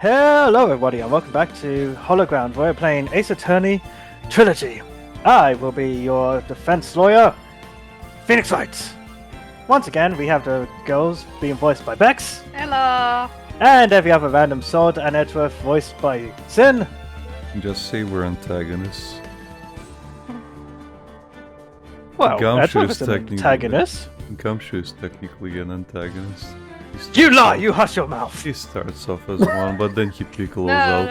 Hello everybody and welcome back to Hologround, where we're playing Ace Attorney Trilogy. I will be your defense lawyer, Phoenix Wright. Once again, we have the girls being voiced by Bex. Hello. And every other random sword and Edgeworth voiced by Sin. Just say we're antagonists. Well, Gumshoe Edgeworth is an antagonist. Gumshoe is technically an antagonist. You lie! You hush your mouth! He starts off as one, but then he pickles No, out.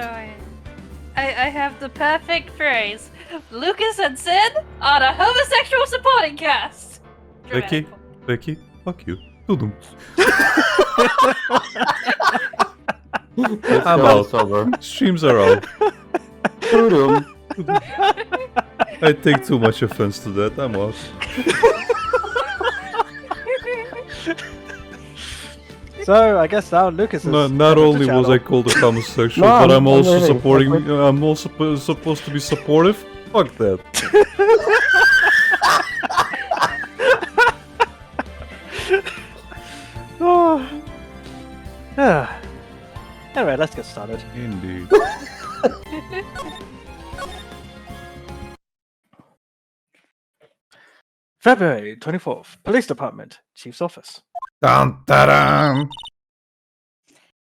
I have the perfect phrase. Lucas and Sid on a homosexual supporting cast. Becky, fuck you. Do them. I'm out. Over. Streams are out. Do I take too much offense to that. I'm out. So I guess now Lucas is... No, not only was I called a homosexual, No, but I'm also wait, supporting. wait. I'm also supposed to be supportive. Fuck that. Oh. Yeah. Anyway, let's get started. Indeed. February 24th, Police Department, Chief's Office. Dun, dun, dun.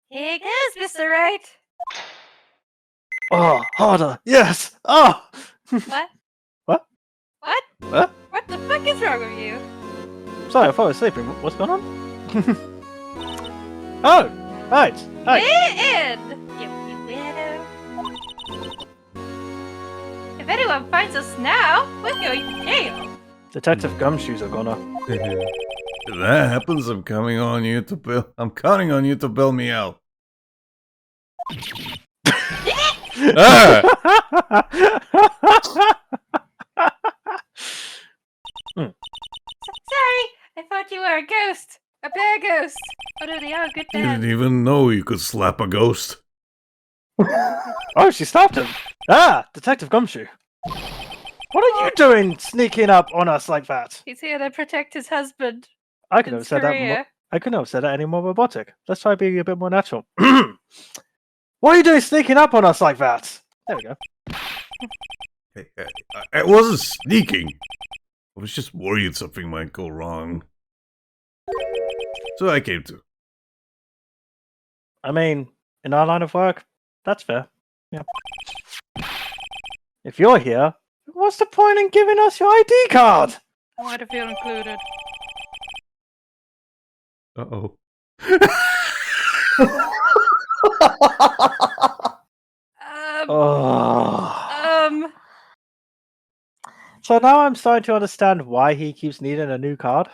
Here goes, Mr. Wright. Oh, harder! Yes! Oh! What? What? What? What? What the fuck is wrong with you? Sorry, I thought I was sleeping. What's going on? Oh! Right! Hi! Get in! You weirdo. If anyone finds us now, we're going to jail. Detective Gumshoes are gonna. If that happens, I'm counting on you to bail me out. Ah! Sorry, I thought you were a ghost. A bear ghost. Oh no, they are good Didn't dad. even know you could slap a ghost. Oh, she stopped him! Ah! Detective Gumshoe. What are you doing sneaking up on us like that? He's here to protect his husband. I couldn't have His said that career. I couldn't have said that any more robotic. Let's try being a bit more natural. What are you doing sneaking up on us like that? There we go. Hey, I wasn't sneaking. I was just worried something might go wrong. So I came to. I mean, in our line of work, that's fair. Yeah. If you're here, what's the point in giving us your ID card? I want to feel included. Uh-oh. Oh. So now I'm starting to understand why he keeps needing a new card.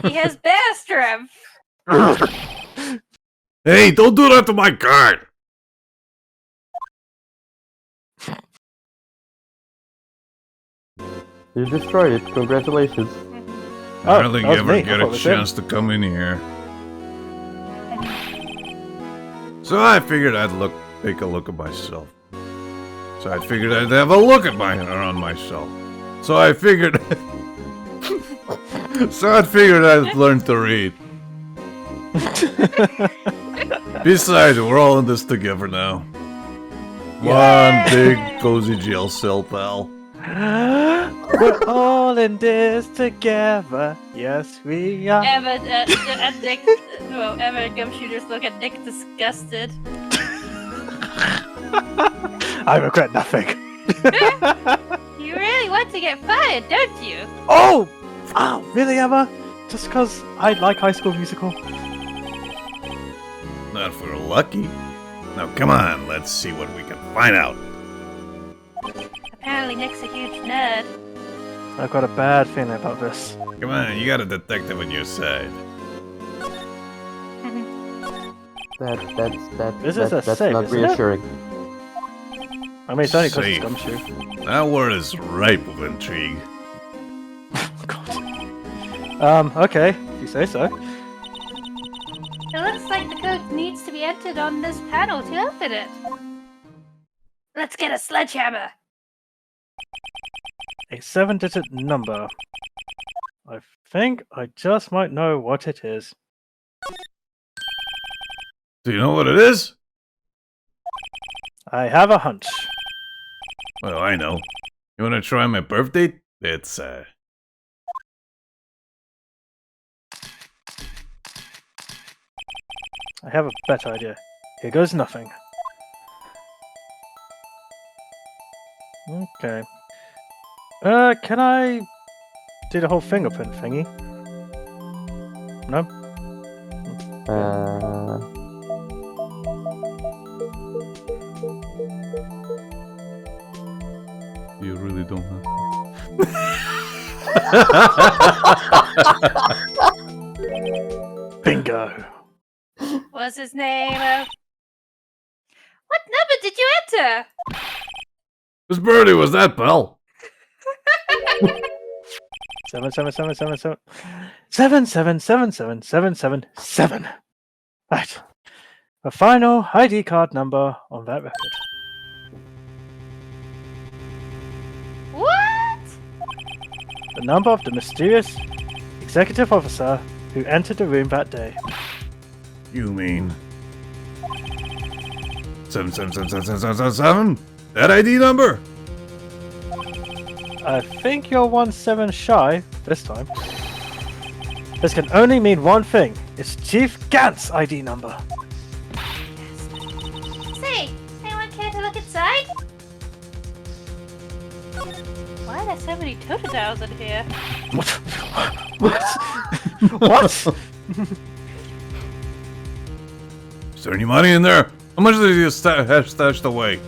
He has bear strength. Hey, don't do that to my card! You destroyed it. Congratulations. I hardly that was ever me. I get thought it a was him. chance to come in here. So I figured I'd take a look at myself. So I figured I'd have a look at on myself. So I figured I'd learn to read. Besides, we're all in this together now. One big cozy jail cell, pal. We're all in this together. Yes, we are. Emma, Nick, Emma and Gumshooters look at Nick disgusted. I regret nothing. You really want to get fired, don't you? Oh! Oh, really, Emma? Just because I like High School Musical? Not if we're lucky. Now come on, let's see what we can find out. Apparently Nick's a huge nerd. I've got a bad feeling about this. Come on, you got a detective on your side. This is a That's safe, not isn't it? reassuring. I mean, it's only because it's Safe. Gumshoe. That word is ripe with intrigue. God. Okay, if you say so. It looks like the code needs to be entered on this panel to open it. Let's get a sledgehammer. A 7-digit number. I think I just might know what it is. Do you know what it is? I have a hunch. Well, I know. You wanna try my birthday? It's, I have a better idea. Here goes nothing. Okay. Can I do the whole fingerprint thingy? No? You really don't have Bingo! What's his name? What number did you enter? Whose birdie was that, pal? 77777. 7777777. Right. A final ID card number on that record. What? The number of the mysterious executive officer who entered the room that day. You mean 7777777? That ID number? I think you're 1-7 shy this time. This can only mean one thing. It's Chief Gant's ID number. Say, anyone care to look inside? Why are there so many totodales in here? What? What? Is there any money in there? How much did you have stashed away?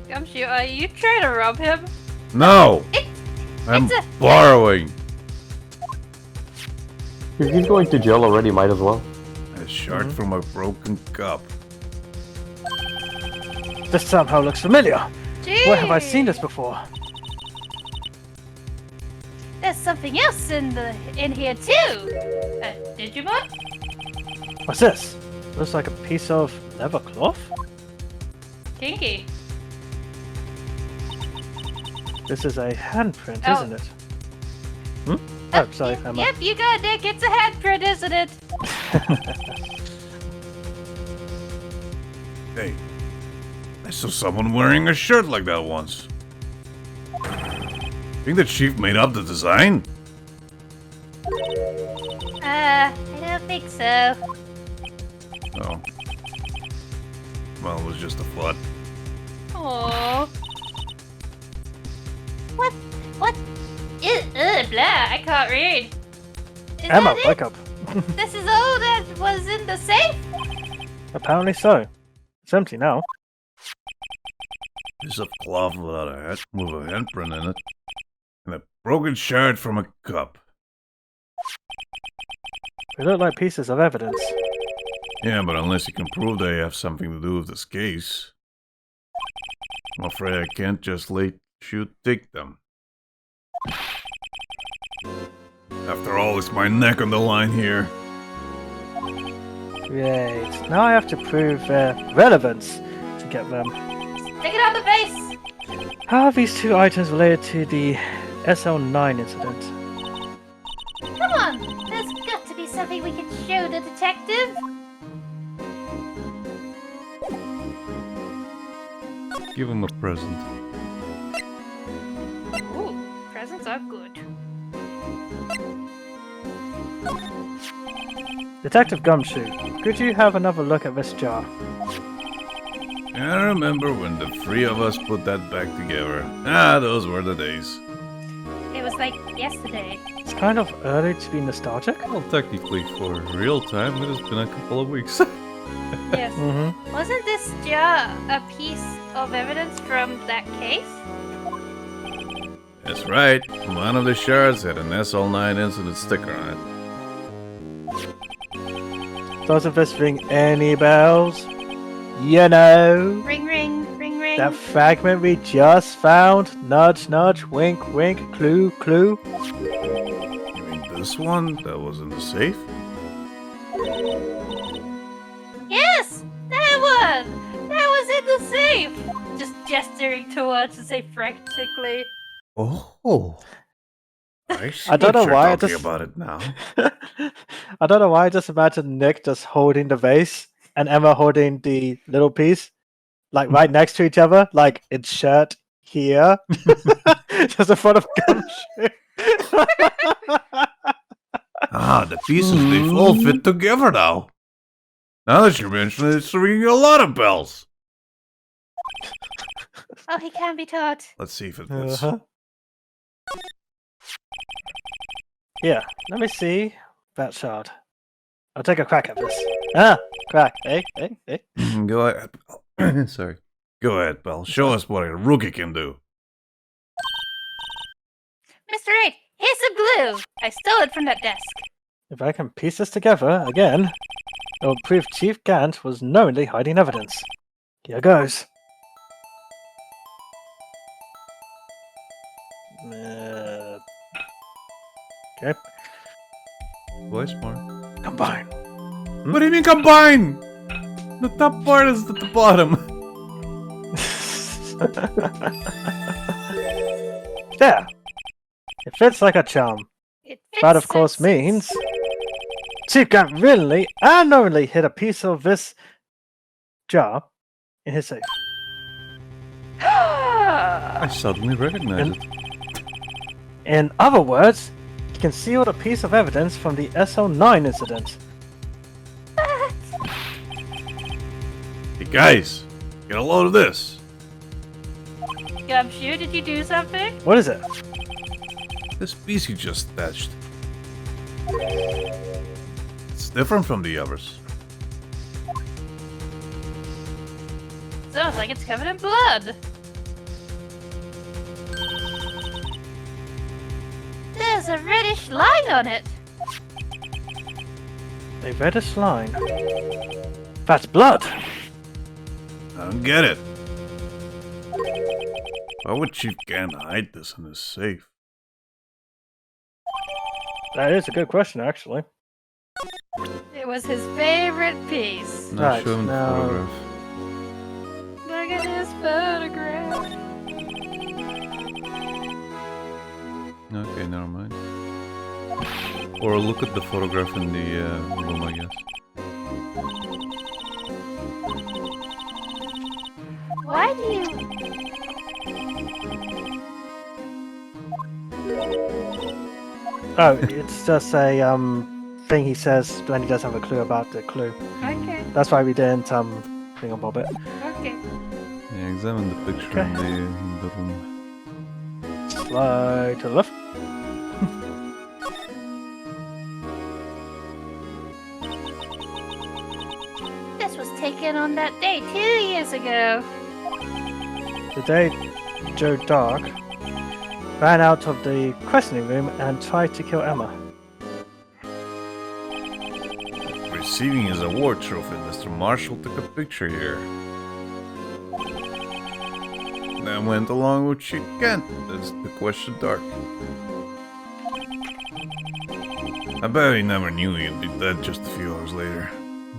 Gumshoe, are you trying to rob him? No! I'm it's a- borrowing. If he's going to jail already, might as well. A shard from a broken cup. This somehow looks familiar. Gee, Where have I seen this before? There's something else in here too. Digimon? What's this? Looks like a piece of leather cloth? Kinky. This is a handprint, Oh. isn't it? Hmm? Oh, sorry, Emma. Yep, you got it, Nick. It's a handprint, isn't it? Hey, I saw someone wearing a shirt like that once. Think the chief made up the design? I don't think so. No. Well, it was just a thought. Aww. What? What? Blah, I can't read. Is Emma, that it? wake up. This is all that was in the safe? Apparently so. It's empty now. Piece of cloth without a hat, with a handprint in it. And a broken shard from a cup. They look like pieces of evidence. Yeah, but unless you can prove they have something to do with this case, I'm afraid I can't just let you take them. After all, it's my neck on the line here. Great. Now I have to prove their relevance to get them. Stick it on the face! How are these two items related to the SL9 incident? Come on! There's got to be something we can show the detective! Give him a present. Ooh, presents are good. Detective Gumshoe, could you have another look at this jar? I remember when the three of us put that back together. Ah, those were the days. It was like yesterday. It's kind of early to be nostalgic. Well, technically, for real time, it has been a couple of weeks. Yes. Mm-hmm. Wasn't this jar a piece of evidence from that case? That's right. One of the shards had an SL9 incident sticker on it. Doesn't this ring any bells? You know, Ring, ring, ring, ring. that fragment we just found. Nudge, nudge, wink, wink, clue, clue. You mean this one that was in the safe? Yes! That one! That was in the safe! Just gesturing towards the safe frantically. Oh. I see I don't know what you're why I talking just- about it now. I don't know why I just imagine Nick just holding the vase. and Emma holding the little piece, like right next to each other, like its shirt here, just in front of Gumshoe. Ah, the pieces, they all fit together now. Now that you mention it, it's ringing a lot of bells. Oh, he can be taught. Let's see if it fits. Uh-huh. Yeah, let me see that shard. I'll take a crack at this. Ah, crack. Hey. Go ahead. Belle. Sorry. Go ahead, Belle. Show us what a rookie can do. Mr. Wright, here's some glue. I stole it from that desk. If I can piece this together again, it will prove Chief Gant was knowingly hiding evidence. Here goes. Okay, Voice more. combine. What do you mean combine? The top part is at the bottom. There. It fits like a charm. It fits That, of so course, means Chief Gant willingly and knowingly hid a piece of this jar in his safe. I suddenly recognize it. In other words, he concealed a piece of evidence from the SL9 incident. Hey guys, get a load of this. Gumshoe, did you do something? What is it? This piece you just thatched. It's different from the others. Sounds like it's covered in blood. There's a reddish line on it. A reddish line. That's blood. I don't get it. Why would Chief Gant hide this in his safe? That is a good question, actually. It was his favorite piece. Now Right, show him the now- photograph. Look at his photograph. Okay, never mind. Or look at the photograph in the room, I guess. Why do you... Oh, it's just a thing he says when he doesn't have a clue about the clue. Okay, That's why we didn't thing about it. okay. Yeah, examine the picture Okay. in the room. Slide to the left. This was taken on that day 2 years ago. The day Joe Dark ran out of the questioning room and tried to kill Emma. Receiving his award trophy, Mr. Marshall took a picture here. Then went along with Chief Gant as the question dark. I bet he never knew he'd be dead just a few hours later.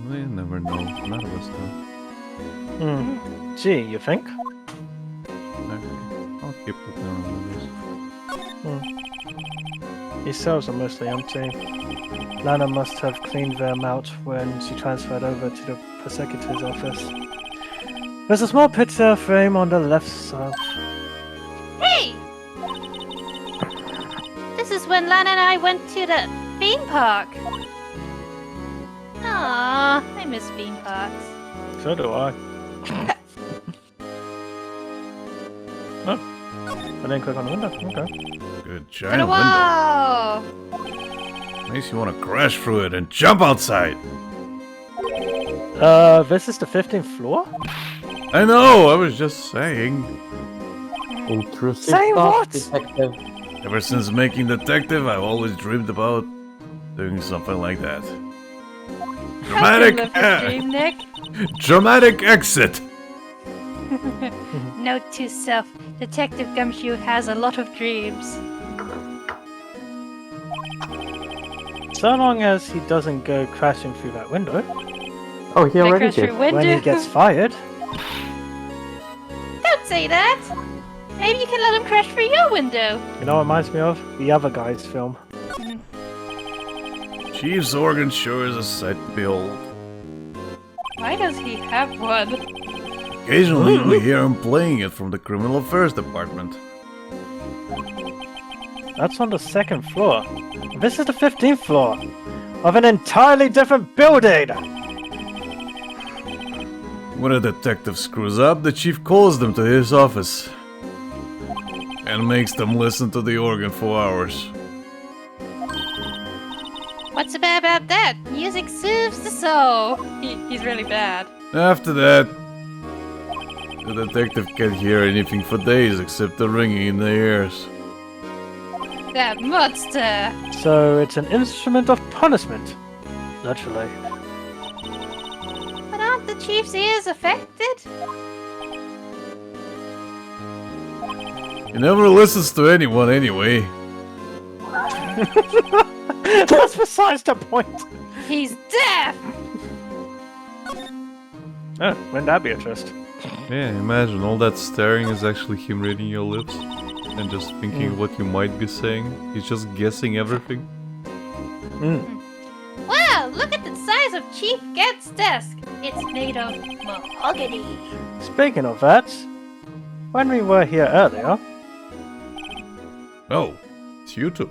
We never know. None of us do. Gee, you think? Okay. I'll keep looking around this. His cells are mostly empty. Lana must have cleaned them out when she transferred over to the prosecutor's office. There's a small picture frame on the left side. Hey! This is when Lana and I went to the theme park. Aww, I miss theme parks. So do I. Oh, I didn't click on the window. Okay. Good And a giant window. wall! Makes you want to crash through it and jump outside. This is the 15th floor? I know, I was just saying. Intrusive Say thought, what? detective. Ever since making detective, I've always dreamed about doing something like that. I Dramatic, can live this dream, Nick. dramatic exit. Note to self, Detective Gumshoe has a lot of dreams. So long as he doesn't go crashing through that window Oh, he Can I already crash did. your window? when he gets fired. Don't say that! Maybe you can let him crash through your window. You know what reminds me of? The Other Guys film. Chief's organ sure is a sight to behold. Why does he have one? Occasionally, we hear him playing it from the criminal affairs department. That's on the 2nd floor. This is the 15th floor of an entirely different building. When a detective screws up, the chief calls them to his office and makes them listen to the organ for hours. What's so bad about that? Music soothes the soul. He's really bad. After that, the detective can't hear anything for days except the ringing in their ears. That monster. So it's an instrument of punishment. Literally. But aren't the chief's ears affected? He never listens to anyone anyway. That's besides the point. He's deaf. Oh, wouldn't that be a twist? Yeah, imagine all that staring is actually him reading your lips and just thinking what you might be saying. He's just guessing everything. Wow, look at the size of Chief Ged's desk. It's made of mahogany. Speaking of that, when we were here earlier, Oh, it's you two.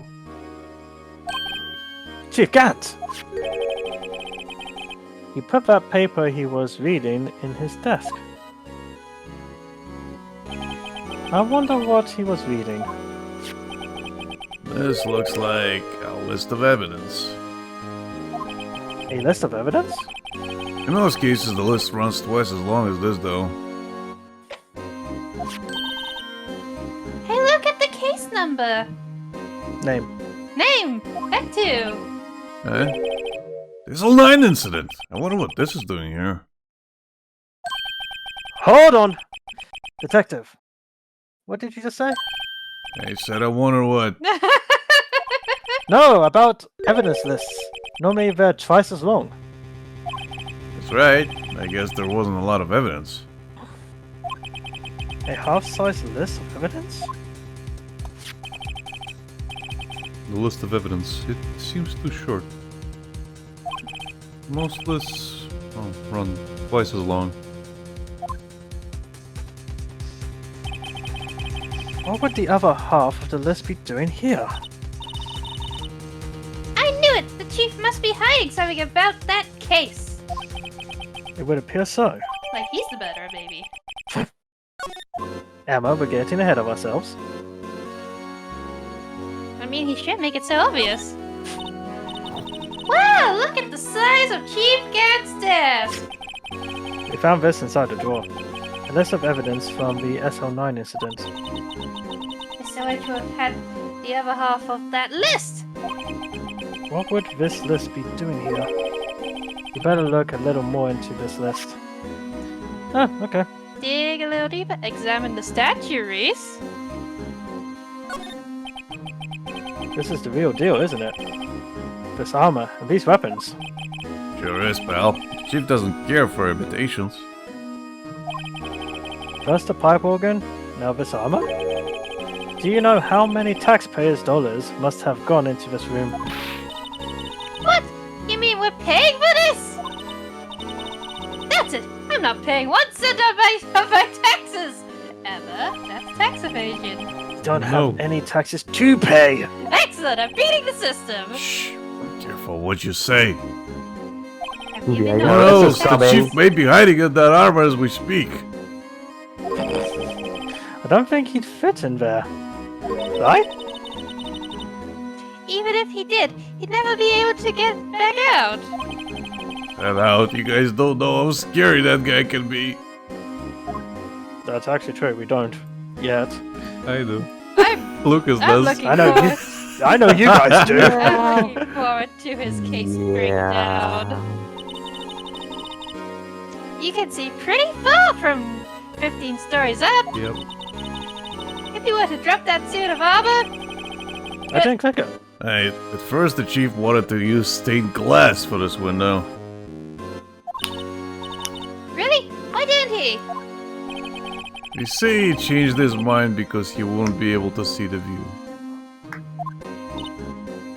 Chief Gant! He put that paper he was reading in his desk. I wonder what he was reading. This looks like a list of evidence. A list of evidence? In most cases, the list runs twice as long as this, though. Hey, look at the case number. Name. Name. That too. Eh? This 09 incident. I wonder what this is doing here. Hold on! Detective. What did you just say? I said I wonder what. No, about evidence lists. Normally they're twice as long. That's right. I guess there wasn't a lot of evidence. A half-size list of evidence? The list of evidence, it seems too short. Most lists run twice as long. What would the other half of the list be doing here? I knew it. The chief must be hiding something about that case. It would appear so. Like he's the murderer, maybe. Emma, we're getting ahead of ourselves. I mean, he should make it so obvious. Wow, look at the size of Chief Ged's desk. We found this inside the drawer. A list of evidence from the SL9 incident. It's so to have had the other half of that list. What would this list be doing here? You better look a little more into this list. Ah, okay. Dig a little deeper. Examine the statue, Rhys. This is the real deal, isn't it? This armor and these weapons. Sure is, pal. Chief doesn't care for imitations. First the pipe organ, now this armor? Do you know how many taxpayers' dollars must have gone into this room? What? You mean we're paying for this? That's it. I'm not paying 1 cent of my taxes. Emma, that's tax evasion. You don't have any taxes to pay! Excellent. I'm beating the system. Shh. Be careful what you say. Have you Yeah, been yeah. Who noticing knows? this is The coming. chief may be hiding in that armor as we speak. I don't think he'd fit in there. Right? Even if he did, he'd never be able to get back out. And out, you guys don't know how scary that guy can be. That's actually true, we don't. Yet. I do. I'm Lucas I'm does. looking I know forward. I know you guys do! I'm looking forward to his case breakdown. You can see pretty far from 15 stories up. Yep. If you were to drop that suit of armor, I didn't click it. Hey, at first the chief wanted to use stained glass for this window. really? Why didn't he? You see, he changed his mind because he wouldn't be able to see the view.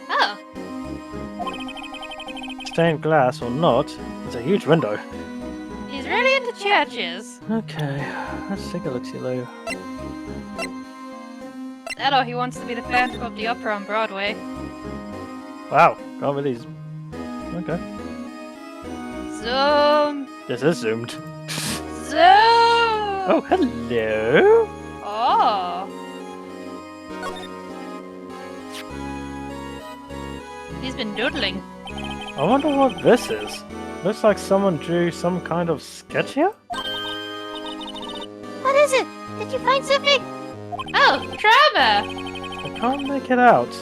Oh, Stained glass or not, it's a huge window. churches. Okay, let's take a look-see, Lou. That or he wants to be the Phantom of the Opera on Broadway. Wow, can't believe. Okay, Zoom! this is zoomed. Zoom! Oh, hello. Oh. He's been doodling. I wonder what this is. Looks like someone drew some kind of sketch here. What is it? Did you find something? Oh, trauma! I can't make it out.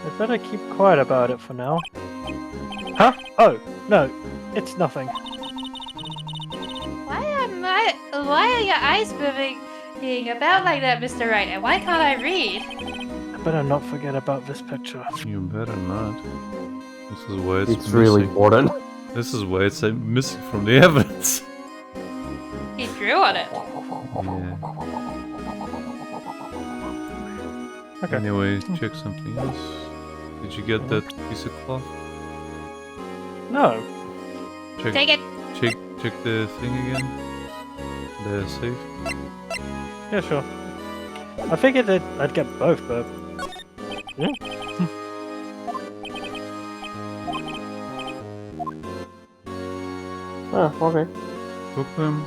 I better keep quiet about it for now. Huh? Oh, no, it's nothing. Why are your eyes moving about like that, Mr. Wright? And why can't I read? I better not forget about this picture. You better not. This is why it's It's missing. really important. This is why it's missing from the evidence. He drew on it. Yeah. Okay. Anyway, check something else. Did you get that piece of cloth? No. Check, Take it. check the thing again. The safe. Yeah, sure. I figured that I'd get both, but yeah. Ah, okay. Took them.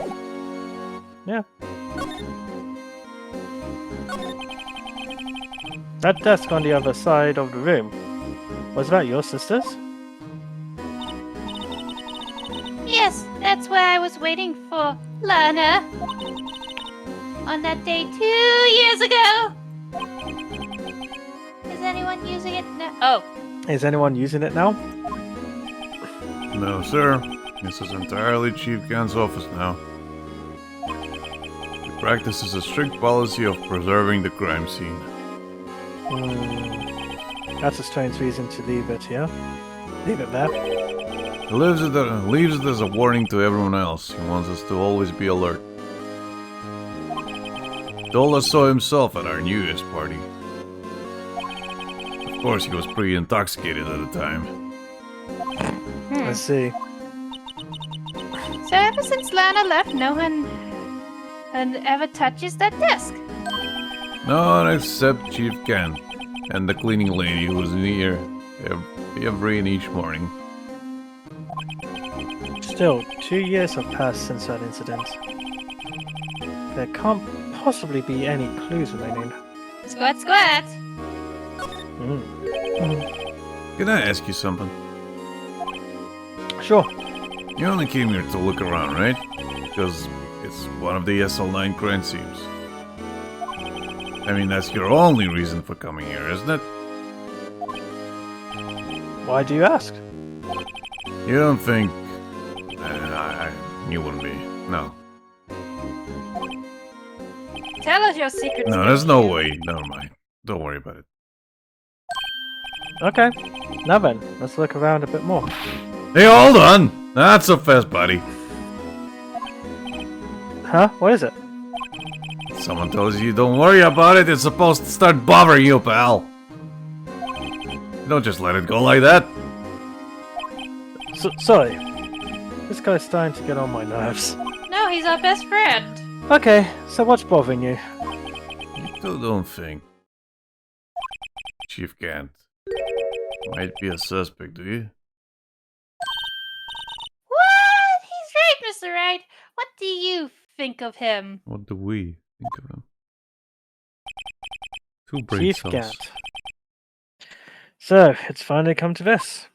Yeah. That desk on the other side of the room. Was that your sister's? Yes, that's where I was waiting for Lana. On that day 2 years ago. Is anyone using it now? Oh, Is anyone using it now? No, sir. This is entirely Chief Gan's office now. He practices a strict policy of preserving the crime scene. That's a strange reason to leave it here. Leave it there. He leaves it as a warning to everyone else. He wants us to always be alert. Told us so himself at our New Year's party. Of course, he was pretty intoxicated at the time. Let's see. so ever since Lana left, no one ever touches that desk. No one except Chief Gan and the cleaning lady who was near every and each morning. Still, 2 years have passed since that incident. There can't possibly be any clues remaining. Squat, squat. Can I ask you something? Sure. You only came here to look around, right? Because it's one of the SL9 crime scenes. I mean, that's your only reason for coming here, isn't it? Why do you ask? You don't think... you wouldn't be. No. Tell us your secrets. No, there's no way. Never mind. Don't worry about it. Okay. Now then, let's look around a bit more. Hey, hold on! Not so fast, buddy. Huh? What is it? Someone tells you don't worry about it, it's supposed to start bothering you, pal. Don't just let it go like that. Sorry. This guy's starting to get on my nerves. No, he's our best friend. Okay, so what's bothering you? You still don't think Chief Gant might be a suspect, do you? What? He's right, Mr. Wright. What do you think of him? What do we think of him? Two brain Chief cells. Gant. So, it's finally come to this.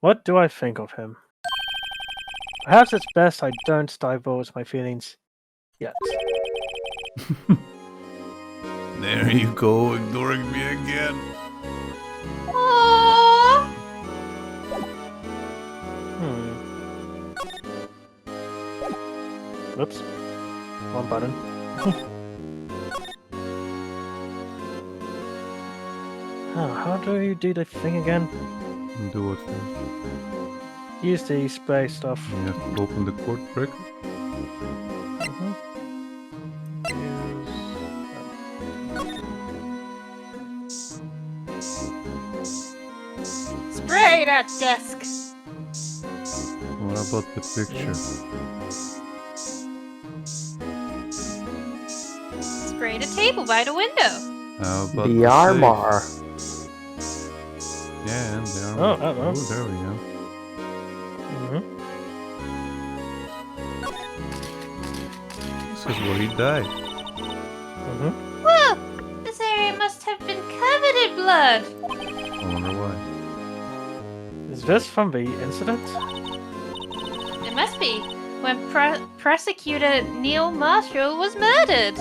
What do I think of him? Perhaps it's best I don't divulge my feelings yet. There you go, ignoring me again. Aww. Whoops. Wrong button. How do you do the thing again? Do what thing? Use the spray stuff. You have to open the court record. Spray that desk. What about the picture? Spray the table by the window. How about The safe? armor. Yeah, and the armor. Oh, I don't know. Oh, there we go. Mm-hmm. This is where he died. Mm-hmm. Whoa! This area must have been covered in blood. I wonder why. Is this from the incident? It must be when prosecutor Neil Marshall was murdered.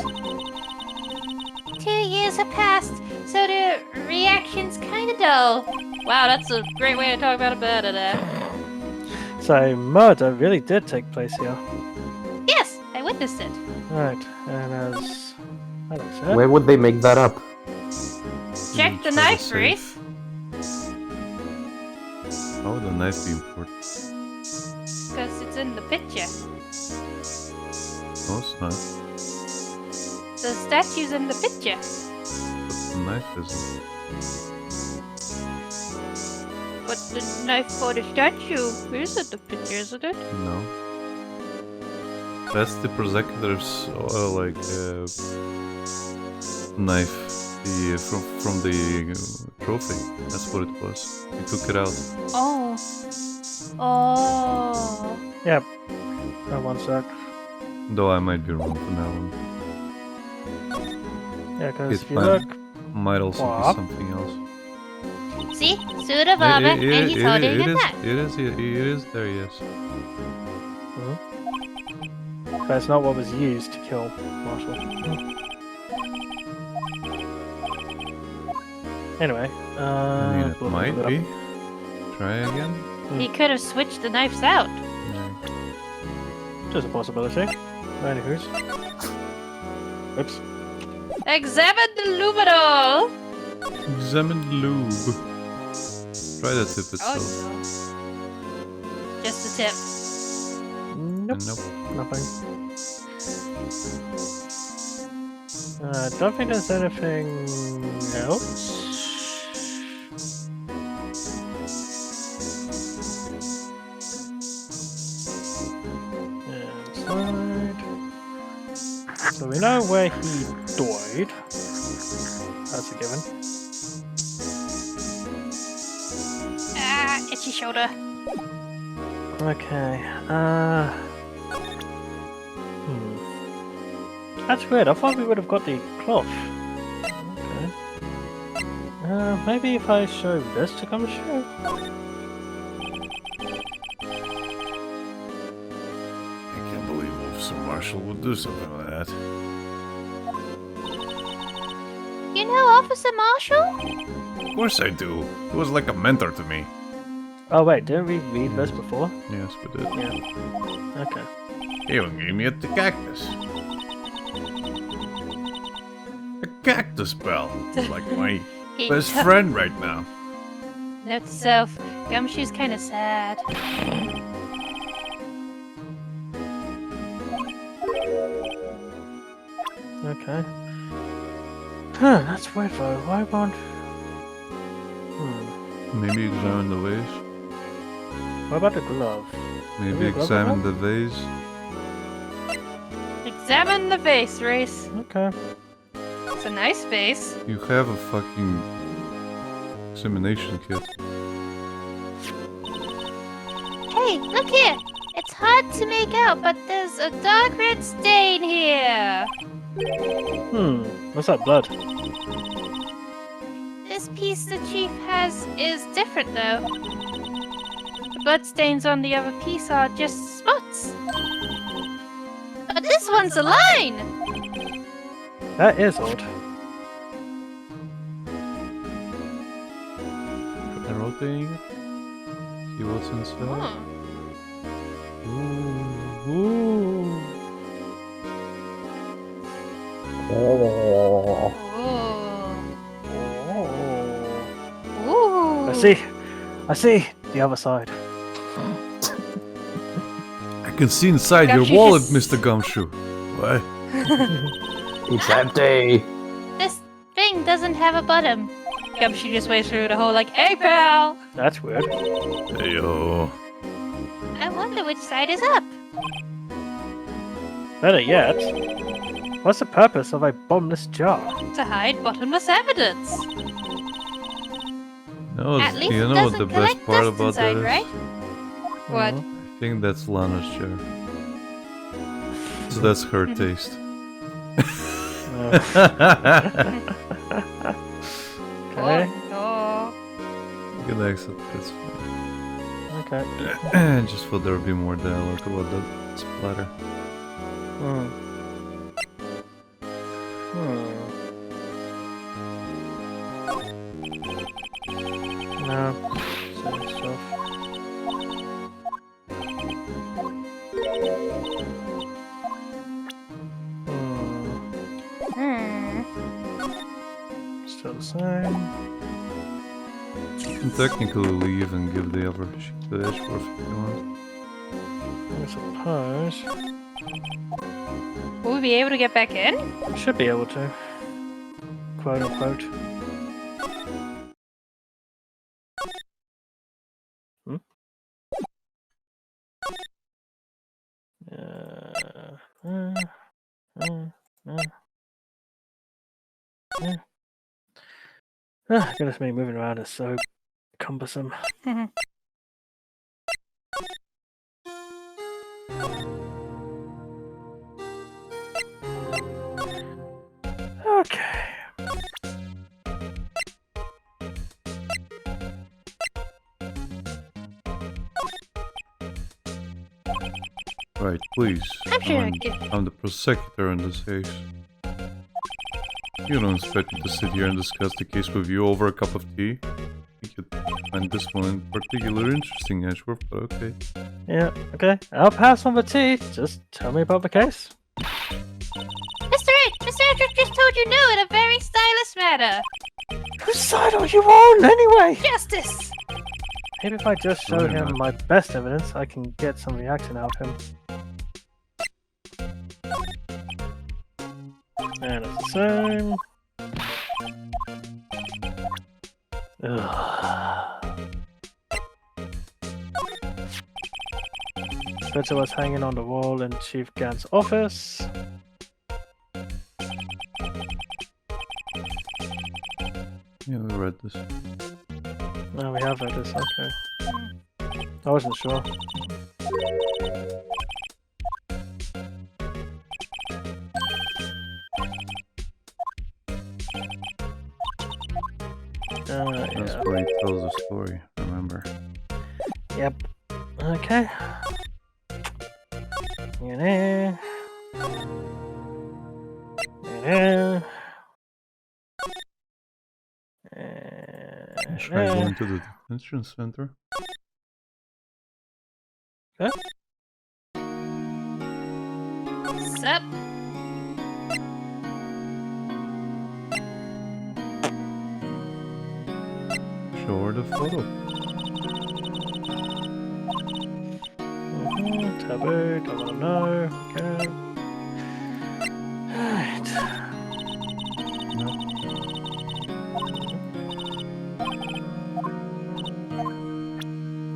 2 years have passed, so the reaction's kind of dull. Wow, that's a great way to talk about a murder there. So murder really did take place here. Yes, I witnessed it. Right, and as Alex said, Where would they make that up? Check the Try knife, safe. Rhys. How would the knife be important? Because it's in the picture. No, it's not. The statue's in the picture. But the knife isn't. But the knife for the statue isn't the picture, isn't it? No. That's the prosecutor's knife. The from the trophy. That's what it was. He took it out. Oh. Oh. yep. Oh, one sec. Though I might be wrong on that one. Yeah, because It if you look, might also What? be something else. See? Suit of armor, and he's holding a knife. It is there, yes. but it's not what was used to kill Marshall. Anyway, I mean, it blah, blah, might blah, be. Try again. He could have switched the knives out. Yeah. Just a possibility. Anywho's. Oops. Examine the luminol! Examine the lube. Try the tip Oh, itself. no. Just a tip. Nope. Nope. Nothing. Don't think there's anything else. And slide. So we know where he died. That's a given. Ah, itchy shoulder. Okay. That's weird. I thought we would have got the cloth. Okay. Maybe if I show this to Gumshoe? I can't believe Officer Marshall would do something like that. You know Officer Marshall? Of course I do. He was like a mentor to me. Oh wait, didn't we read this before? Yes, we did. Yeah. Okay. He even gave me a cactus. A cactus bell. Like my He best took- friend right now. Note to self, Gumshoe's kind of sad. Okay. Huh, that's weird though. Why won't... Maybe examine the vase. What about the glove? Maybe Maybe a glove examine on the vase. Examine the vase, Rhys. Okay. It's a nice vase. You have a fucking examination kit. Hey, look here! It's hard to make out, but there's a dark red stain here. What's that blood? This piece the chief has is different, though. The bloodstains on the other piece are just spots. But this one's a line! That is odd. Try rotating it. See what's inside. Hmm. Ooh. Oh. Ooh. Ooh. I see the other side. I can see inside your Gumshoe wallet, just- Mr. Gumshoe. What? It's empty. This thing doesn't have a bottom. Gumshoe just waves through the hole like, hey pal! That's weird. Heyo. I wonder So which side is up? Better yet, what's the purpose of a bottomless jar? To hide bottomless evidence. No, At least you it know what doesn't the best collect part dust about that inside, is? right? What? I think that's Lana's chair. So that's her taste. Okay. Oh, You can accept this. Okay. Just for there to be more dialogue about that splatter. Hmm. No. Silly stuff. Hmm. Still the same. You can technically leave and give the other sheet to Edgeworth if you want. I suppose. Will we be able to get back in? Should be able to. Quote unquote. Hmm? Goodness me, moving around is so cumbersome. Okay. Right, please. I'm sure I could. I'm the prosecutor in this case. You don't expect me to sit here and discuss the case with you over a cup of tea? You could find this one in particular interesting, Edgeworth, but okay. Yeah, okay. I'll pass on the tea. Just tell me about the case. Mr. Wright, Mr. Edric just told you no in a very stylish manner. Whose side are you on, anyway? Justice! Maybe if I just show Why him not? my best evidence, I can get some reaction out of him. And it's the same. Ugh. Picture was hanging on the wall in Chief Gant's office. Yeah, we read this. No, we have this, okay. I wasn't sure. That's Yeah. where he tells the story, remember. Yep. Okay. Yeah. Yeah. Try going to the detention center. Sup? Show her the photo. Taboo, don't wanna know. Okay. Alright.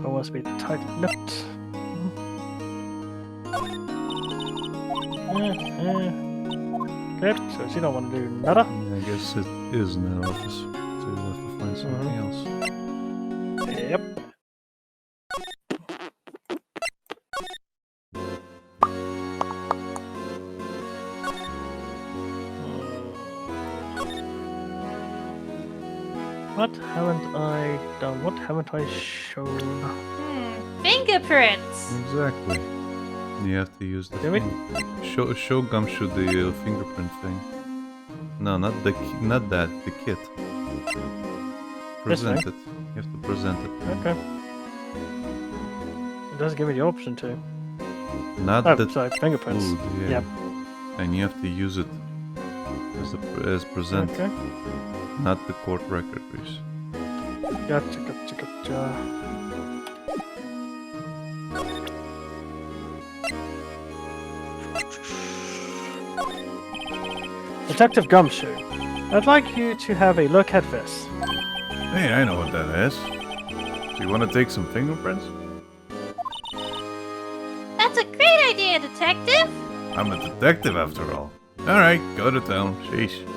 I want to be tight-lipped. Okay, so she don't want to do nada. Yeah, I guess it is in that office, so you'll have to find something else. Yep. What haven't I done? What haven't I shown? Fingerprints! Exactly. You have to use the Do we? thing. Show Gumshoe the fingerprint thing. No, not that. The kit. This Present thing? it. You have to present it. Okay. It doesn't give me the option to. Not Oh, the sorry, fingerprints. food, yeah. Yep. And you have to use it as present, Okay. not the court record, Rhys. Gotcha, gotcha, gotcha. Detective Gumshoe, I'd like you to have a look at this. Hey, I know what that is. Do you want to take some fingerprints? me a detective? I'm a detective after all. Alright, go to town. Sheesh.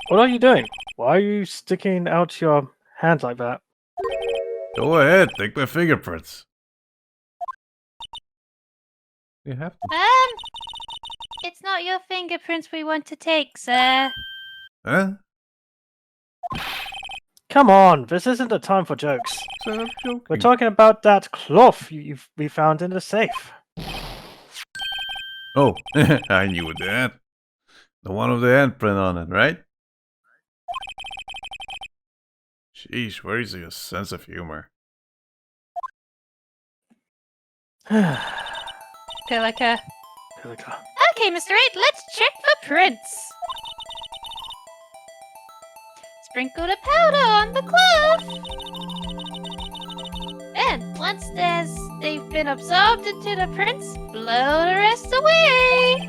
What are you doing? Why are you sticking out your hands like that? Go ahead, take my fingerprints. You have to. It's not your fingerprints we want to take, sir. Huh? Come on, this isn't the time for jokes. So I'm joking. We're talking about that cloth we found in the safe. Oh, I knew that. The one with the handprint on it, right? Sheesh, where is your sense of humor? Pelica. Pelica. Okay, Mr. Wright, let's check for prints. Sprinkle the powder on the cloth. And once they've been absorbed into the prints, blow the rest away.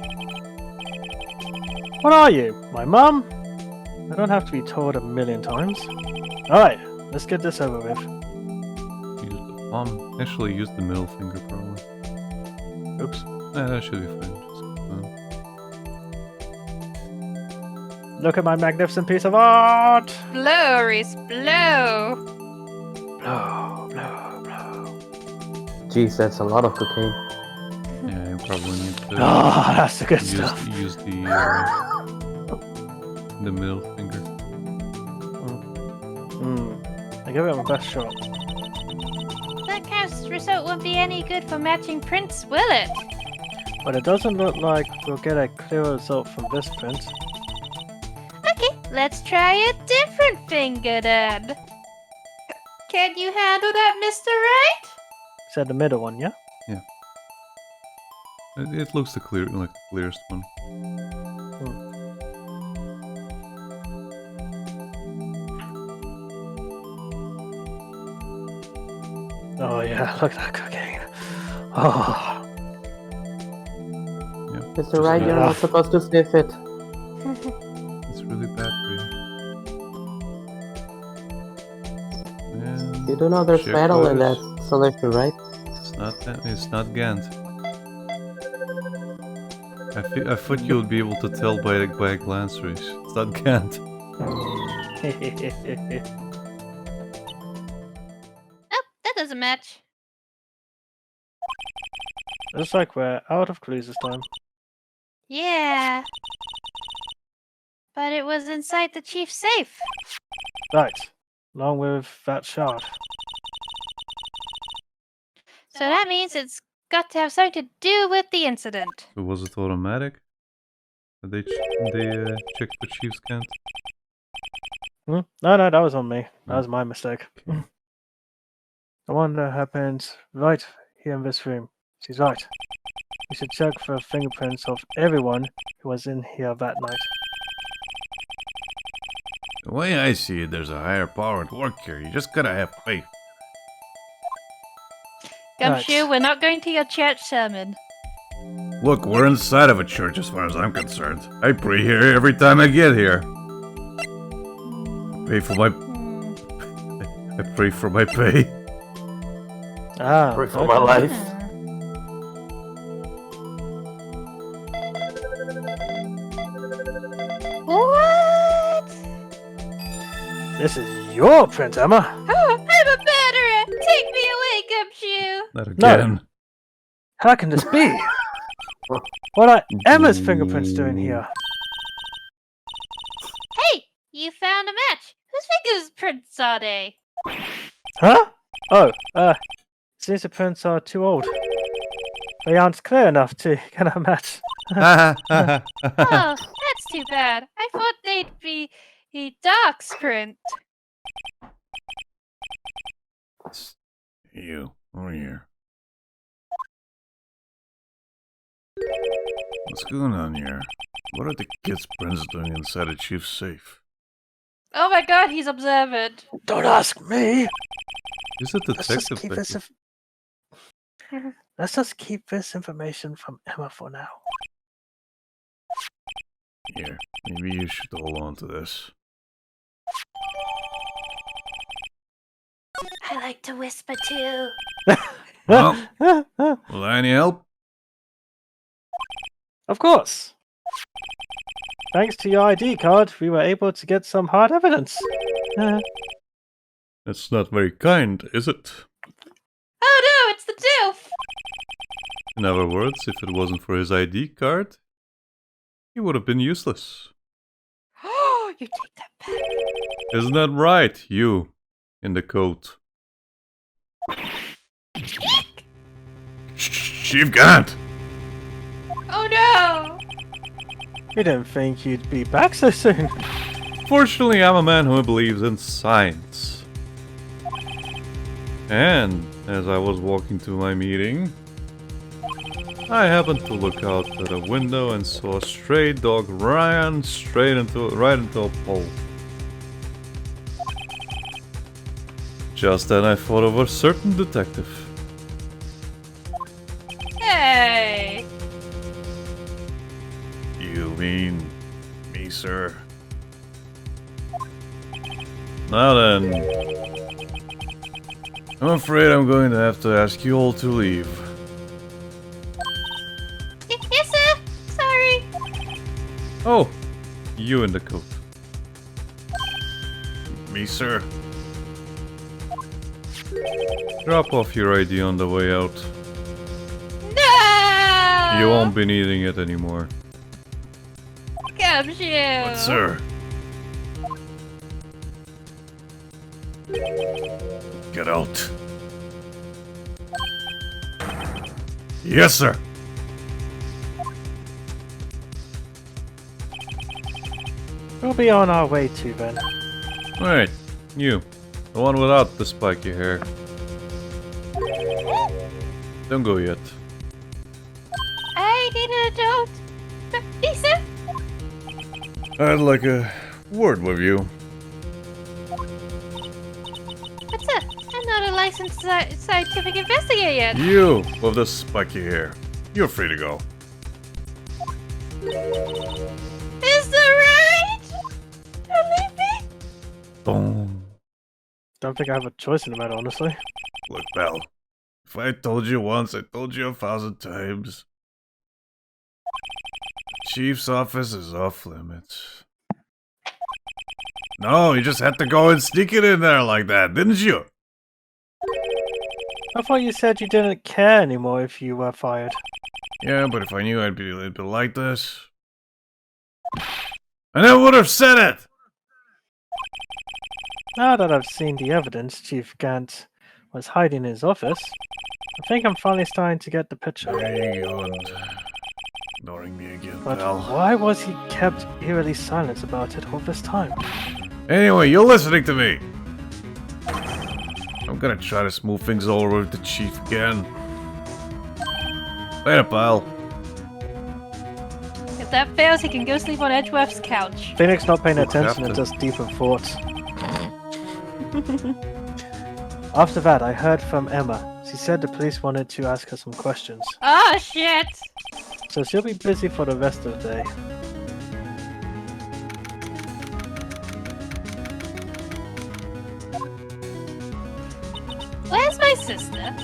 What are you, my mum? I don't have to be told 1,000,000 times. Alright, let's get this over with. Use the palm. Actually, use the middle finger probably. Oops. That should be fine. Look at my magnificent piece of art! Blow, Rhys, blow. Blow, blow, blow. Jeez, that's a lot of cocaine. Yeah, you probably need to Oh, that's the good stuff. use the middle finger. I give it my best shot. That cast result won't be any good for matching prints, will it? But it doesn't look like we'll get a clear result from this print. Okay, let's try a different finger then. Can you handle that, Mr. Wright? Said the middle one, yeah? It looks like the clearest one. Oh yeah, look at that cocaine. Oh. Yeah. Mr. Wright, you're not supposed to sniff it. It's really bad for you. And You do know there's check metal in that those. solution, right? It's not Gant. I thought you would be able to tell by a glance, Rhys. It's not Gant. Oh, that doesn't match. Looks like we're out of clues this time. Yeah. But it was inside the chief's safe. Right, along with that shard. So that means it's got to have something to do with the incident. So was it automatic? Did they checked for Chief's Gant? No, that was on me. That was my mistake. Okay. I wonder what happened right here in this room. She's right. We should check for fingerprints of everyone who was in here that night. The way I see it, there's a higher power at work here. You just gotta have faith. Gumshoe, Right. we're not going to your church sermon. Look, we're inside of a church as far as I'm concerned. I pray here every time I get here. Pay for my... I pray for my pay. Ah, Pray for my life. What? This is your print, Emma. Oh, I'm a murderer! Take me away, Gumshoe! Not again. How can this be? What are Emma's fingerprints doing here? Hey, you found a match. Whose fingerprints are they? Huh? Oh, seems the prints are too old. They aren't clear enough to get a match. Oh, that's too bad. I thought they'd be Doc's print. You, over here. What's going on here? What are the kids' friends doing inside a chief's safe? Oh my god, he's observant. Don't ask me. Is it Let's just detective? keep this. Let's just keep this information from Emma for now. Here, maybe you should hold on to this. I like to whisper too. Well, will I any help? Of course. Thanks to your ID card, we were able to get some hard evidence. That's not very kind, is it? Oh no, it's the doof! In other words, if it wasn't for his ID card, he would have been useless. Oh, you take that back. Isn't that right, you, in the coat? Chief Gant! Oh no! We didn't think you'd be back so soon. Fortunately, I'm a man who believes in science. And as I was walking to my meeting, I happened to look out at a window and saw a stray dog run right into a pole. Just then I thought of a certain detective. Hey! You mean me, sir? Now then, I'm afraid I'm going to have to ask you all to leave. Yes, sir! Sorry! oh, you in the coat. Me, sir? Drop off your ID on the way out. No! You won't be needing it anymore. Gumshoe! But, sir. Get out. Yes, sir. We'll be on our way too then. Wait, you. The one without the spiky hair. Don't go yet. I need an adult. Lisa? I'd like a word with you. What's up? I'm not a licensed scientific investigator yet. You with the spiky hair. You're free to go. Is that right? Don't leave me. Boom. Don't think I have a choice in the matter, honestly. Look, pal. If I told you once, I told you 1,000 times. Chief's office is off limits. No, you just had to go and sneak it in there like that, didn't you? I thought you said you didn't care anymore if you were fired. Yeah, but if I knew I'd be like this, I never would have said it! Now that I've seen the evidence Chief Gant was hiding in his office, I think I'm finally starting to get the picture. There you go, and ignoring me again, But pal. why was he kept eerily silent about it all this time? Anyway, you're listening to me. I'm gonna try to smooth things over with the chief again. Later, pal. If that fails, he can go sleep on Edgeworth's couch. Phoenix not paying Have attention to. and just deep in thought. After that, I heard from Emma. She said the police wanted to ask her some questions, Oh shit! so she'll be busy for the rest of the day. Where's my sister?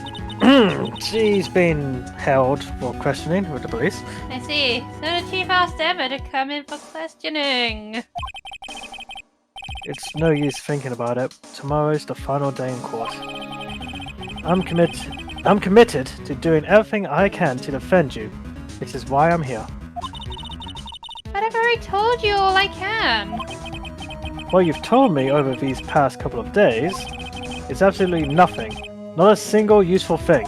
She's been held for questioning with the police. I see. So the chief asked Emma to come in for questioning. It's no use thinking about it. Tomorrow's the final day in court. I'm committed to doing everything I can to defend you, which is why I'm here. But I've already told you all I can. What you've told me over these past couple of days is absolutely nothing. Not a single useful thing.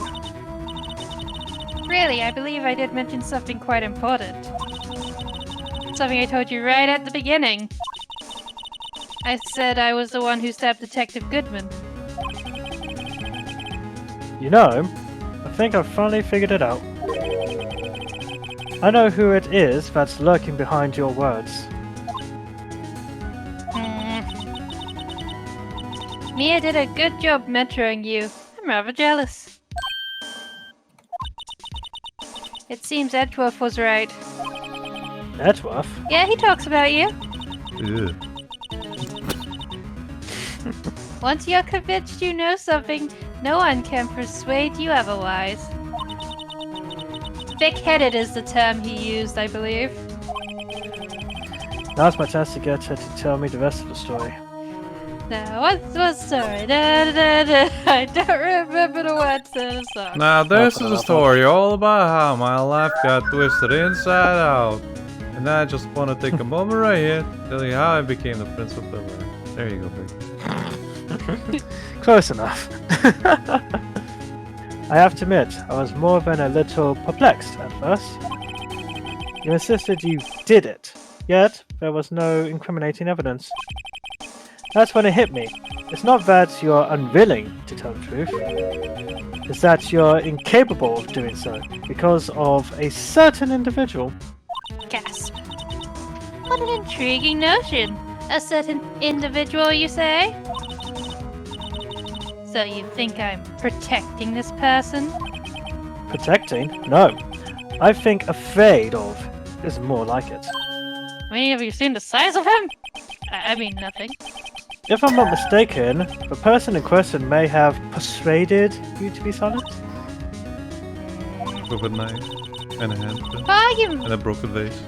Really, I believe I did mention something quite important. Something I told you right at the beginning. I said I was the one who stabbed Detective Goodman. You know, I think I've finally figured it out. I know who it is that's lurking behind your words. Mia did a good job mentoring you. I'm rather jealous. It seems Edgeworth was right. Edgeworth? Yeah, he talks about you. Ew. Once you're convinced you know something, no one can persuade you otherwise. Thick-headed is the term he used, I believe. Now's my chance to get her to tell me the rest of the story. Now, what story? I don't remember the words to the song. Now this is a story all about how my life got twisted inside out. And I just want to take a moment right here to tell you how I became the Prince of Bel-Air. There you go, Vic. Close enough. I have to admit, I was more than a little perplexed at first. You insisted you did it, yet there was no incriminating evidence. That's when it hit me. It's not that you're unwilling to tell the truth. It's that you're incapable of doing so because of a certain individual. Gasp. What an intriguing notion. A certain individual, you say? So you think I'm protecting this person? Protecting? No. I think afraid of is more like it. I mean, have you seen the size of him? I mean, nothing. If I'm not mistaken, the person in question may have persuaded you to be silent? With a knife and a handgun Argument. and a broken vase.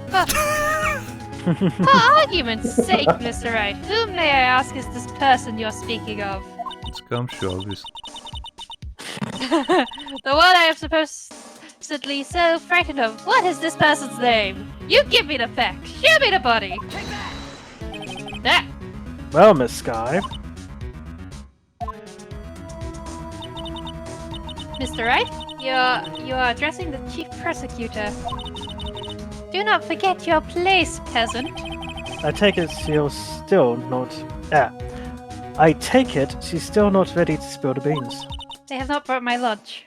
For argument's sake, Mr. Wright, who may I ask is this person you're speaking of? It's Gumshoe, obviously. The one I am supposedly so frightened of. What is this person's name? You give me the fact. Show me the body. That. Well, Miss Sky, Mr. Wright, you're addressing the chief prosecutor. Do not forget your place, peasant. I take it she's still not... I take it she's still not ready to spill the beans. They have not brought my lunch.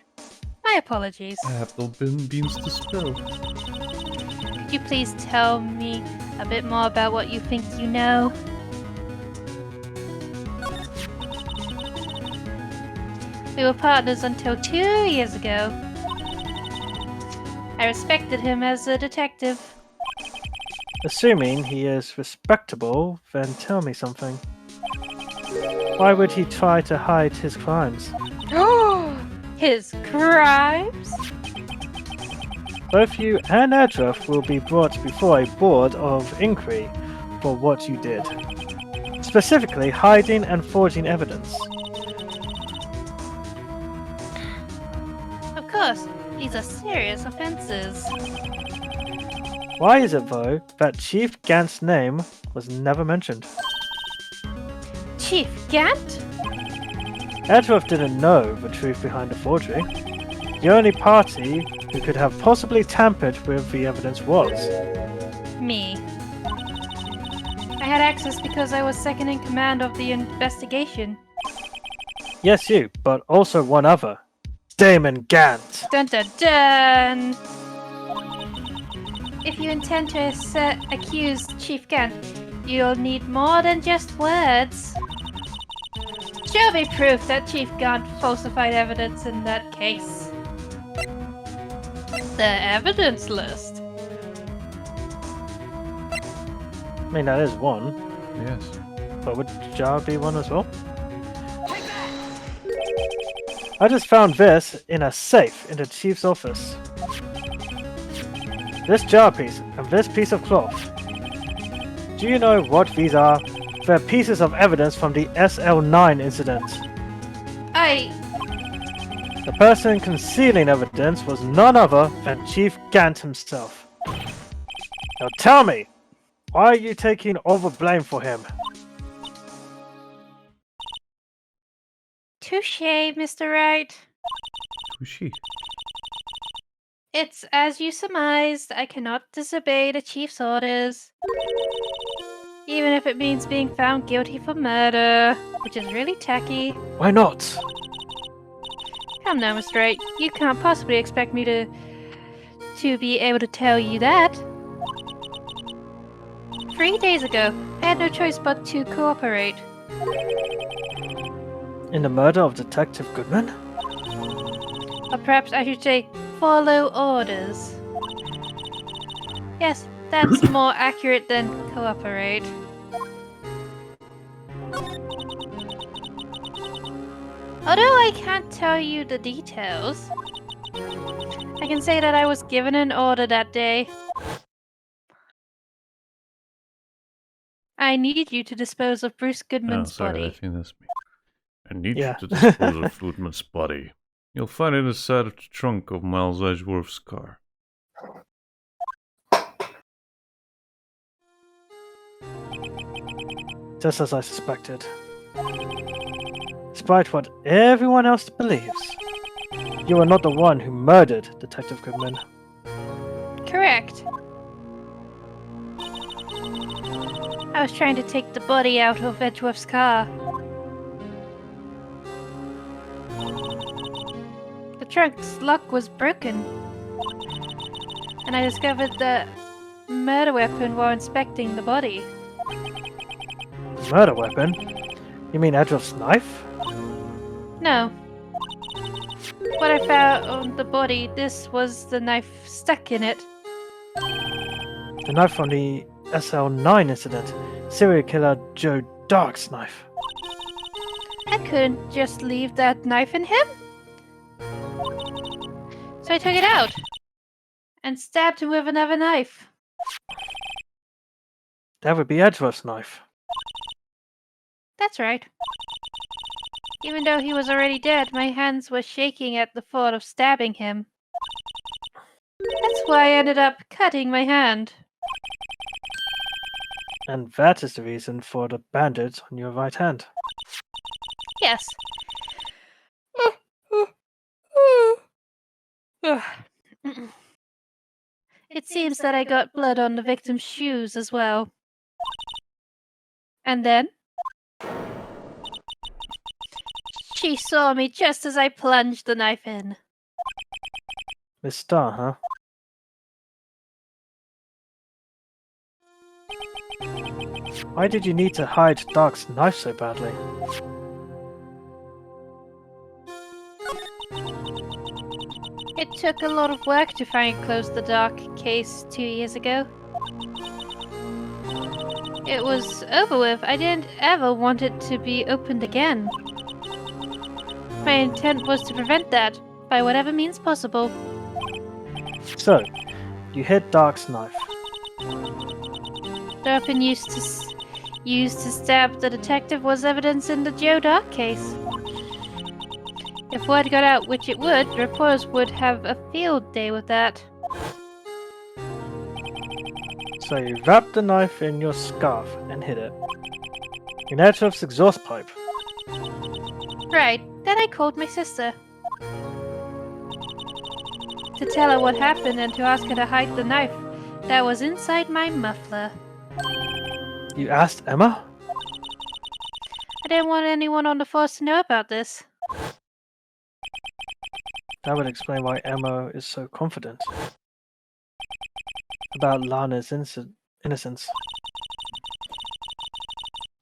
My apologies. I have no beans to spill. Could you please tell me a bit more about what you think you know? We were partners until 2 years ago. I respected him as a detective. Assuming he is respectable, then tell me something. Why would he try to hide his crimes? His crimes? Both you and Edruff will be brought before a board of inquiry for what you did. Specifically, hiding and forging evidence. Of course, these are serious offenses. Why is it, though, that Chief Gant's name was never mentioned? Chief Gant? Edruff didn't know the truth behind the forgery. The only party who could have possibly tampered with the evidence was... Me. I had access because I was second in command of the investigation. Yes, you, but also one other. Damon Gant! Dun dun dun! If you intend to accuse Chief Gant, you'll need more than just words. Show me proof that Chief Gant falsified evidence in that case. The evidence list. I mean, that is one, Yes. but would Jar be one as well? I just found this in a safe in the Chief's office. This jar piece and this piece of cloth. Do you know what these are? They're pieces of evidence from the SL9 incident. The person concealing evidence was none other than Chief Gant himself. Now tell me, why are you taking all the blame for him? Touché, Mr. Wright. Who's she? It's as you surmised, I cannot disobey the Chief's orders. Even if it means being found guilty for murder, which is really tacky. Why not? Come now, Mr. Wright. You can't possibly expect me to be able to tell you that. 3 days ago, I had no choice but to cooperate. In the murder of Detective Goodman? Or perhaps I should say, follow orders. Yes, that's more accurate than cooperate. Although I can't tell you the details, I can say that I was given an order that day. I need you to dispose of Bruce Oh, Goodman's sorry, I body. think that's me. I need Yeah. you to dispose of Goodman's body. You'll find it inside of the trunk of Miles Edgeworth's car. Just as I suspected. Despite what everyone else believes, you are not the one who murdered Detective Goodman. Correct. I was trying to take the body out of Edgeworth's car. The trunk's lock was broken, and I discovered the murder weapon while inspecting the body. Murder weapon? You mean Edgeworth's knife? No. What I found on the body, this was the knife stuck in it. The knife from the SL9 incident. Serial killer Joe Dark's knife. I couldn't just leave that knife in him. So I took it out and stabbed him with another knife. That would be Edgeworth's knife. That's right. Even though he was already dead, my hands were shaking at the thought of stabbing him. That's why I ended up cutting my hand. And that is the reason for the bandage on your right hand. Yes. It seems that I got blood on the victim's shoes as well. And then? She saw me just as I plunged the knife in. Miss Starr, huh? Why did you need to hide Dark's knife so badly? It took a lot of work to try and close the Dark case 2 years ago. It was over with. I didn't ever want it to be opened again. My intent was to prevent that, by whatever means possible. So, you hid Dark's knife. The weapon used to stab the detective was evidence in the Joe Dark case. If word got out, which it would, reporters would have a field day with that. So you wrapped the knife in your scarf and hid it. In Edgeworth's exhaust pipe. Right, then I called my sister. To tell her what happened and to ask her to hide the knife that was inside my muffler. You asked Emma? I didn't want anyone on the force to know about this. That would explain why Emma is so confident about Lana's innocence.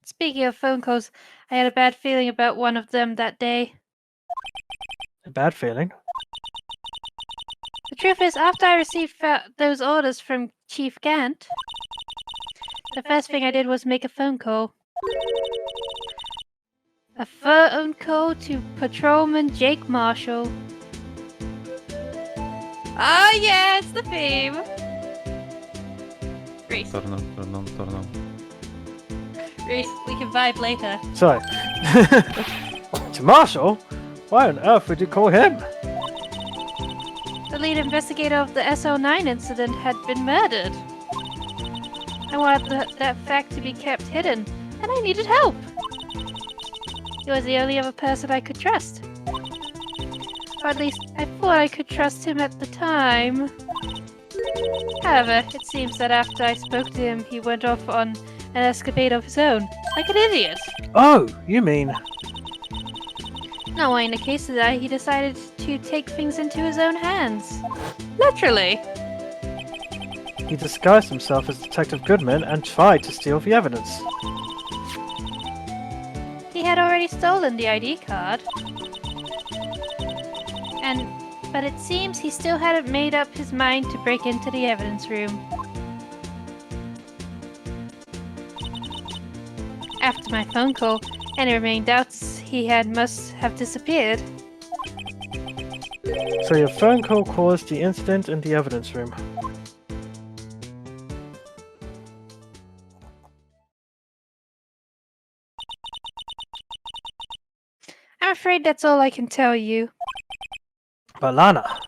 Speaking of phone calls, I had a bad feeling about one of them that day. A bad feeling? The truth is, after I received those orders from Chief Gant, the first thing I did was make a phone call. A phone call to Patrolman Jake Marshall. Ah, yeah, it's the theme. Rhys, Turn on. Rhys, we can vibe later. Sorry. To Marshall? Why on earth would you call him? The lead investigator of the SL9 incident had been murdered. I wanted that fact to be kept hidden, and I needed help. He was the only other person I could trust. Or at least, I thought I could trust him at the time. However, it seems that after I spoke to him, he went off on an escapade of his own, like an idiot. Oh, you mean... Knowing the case of that, he decided to take things into his own hands. Literally. He disguised himself as Detective Goodman and tried to steal the evidence. He had already stolen the ID card. But it seems he still hadn't made up his mind to break into the evidence room. After my phone call, any remaining doubts he must have disappeared. So your phone call caused the incident in the evidence room. I'm afraid that's all I can tell you. But Lana!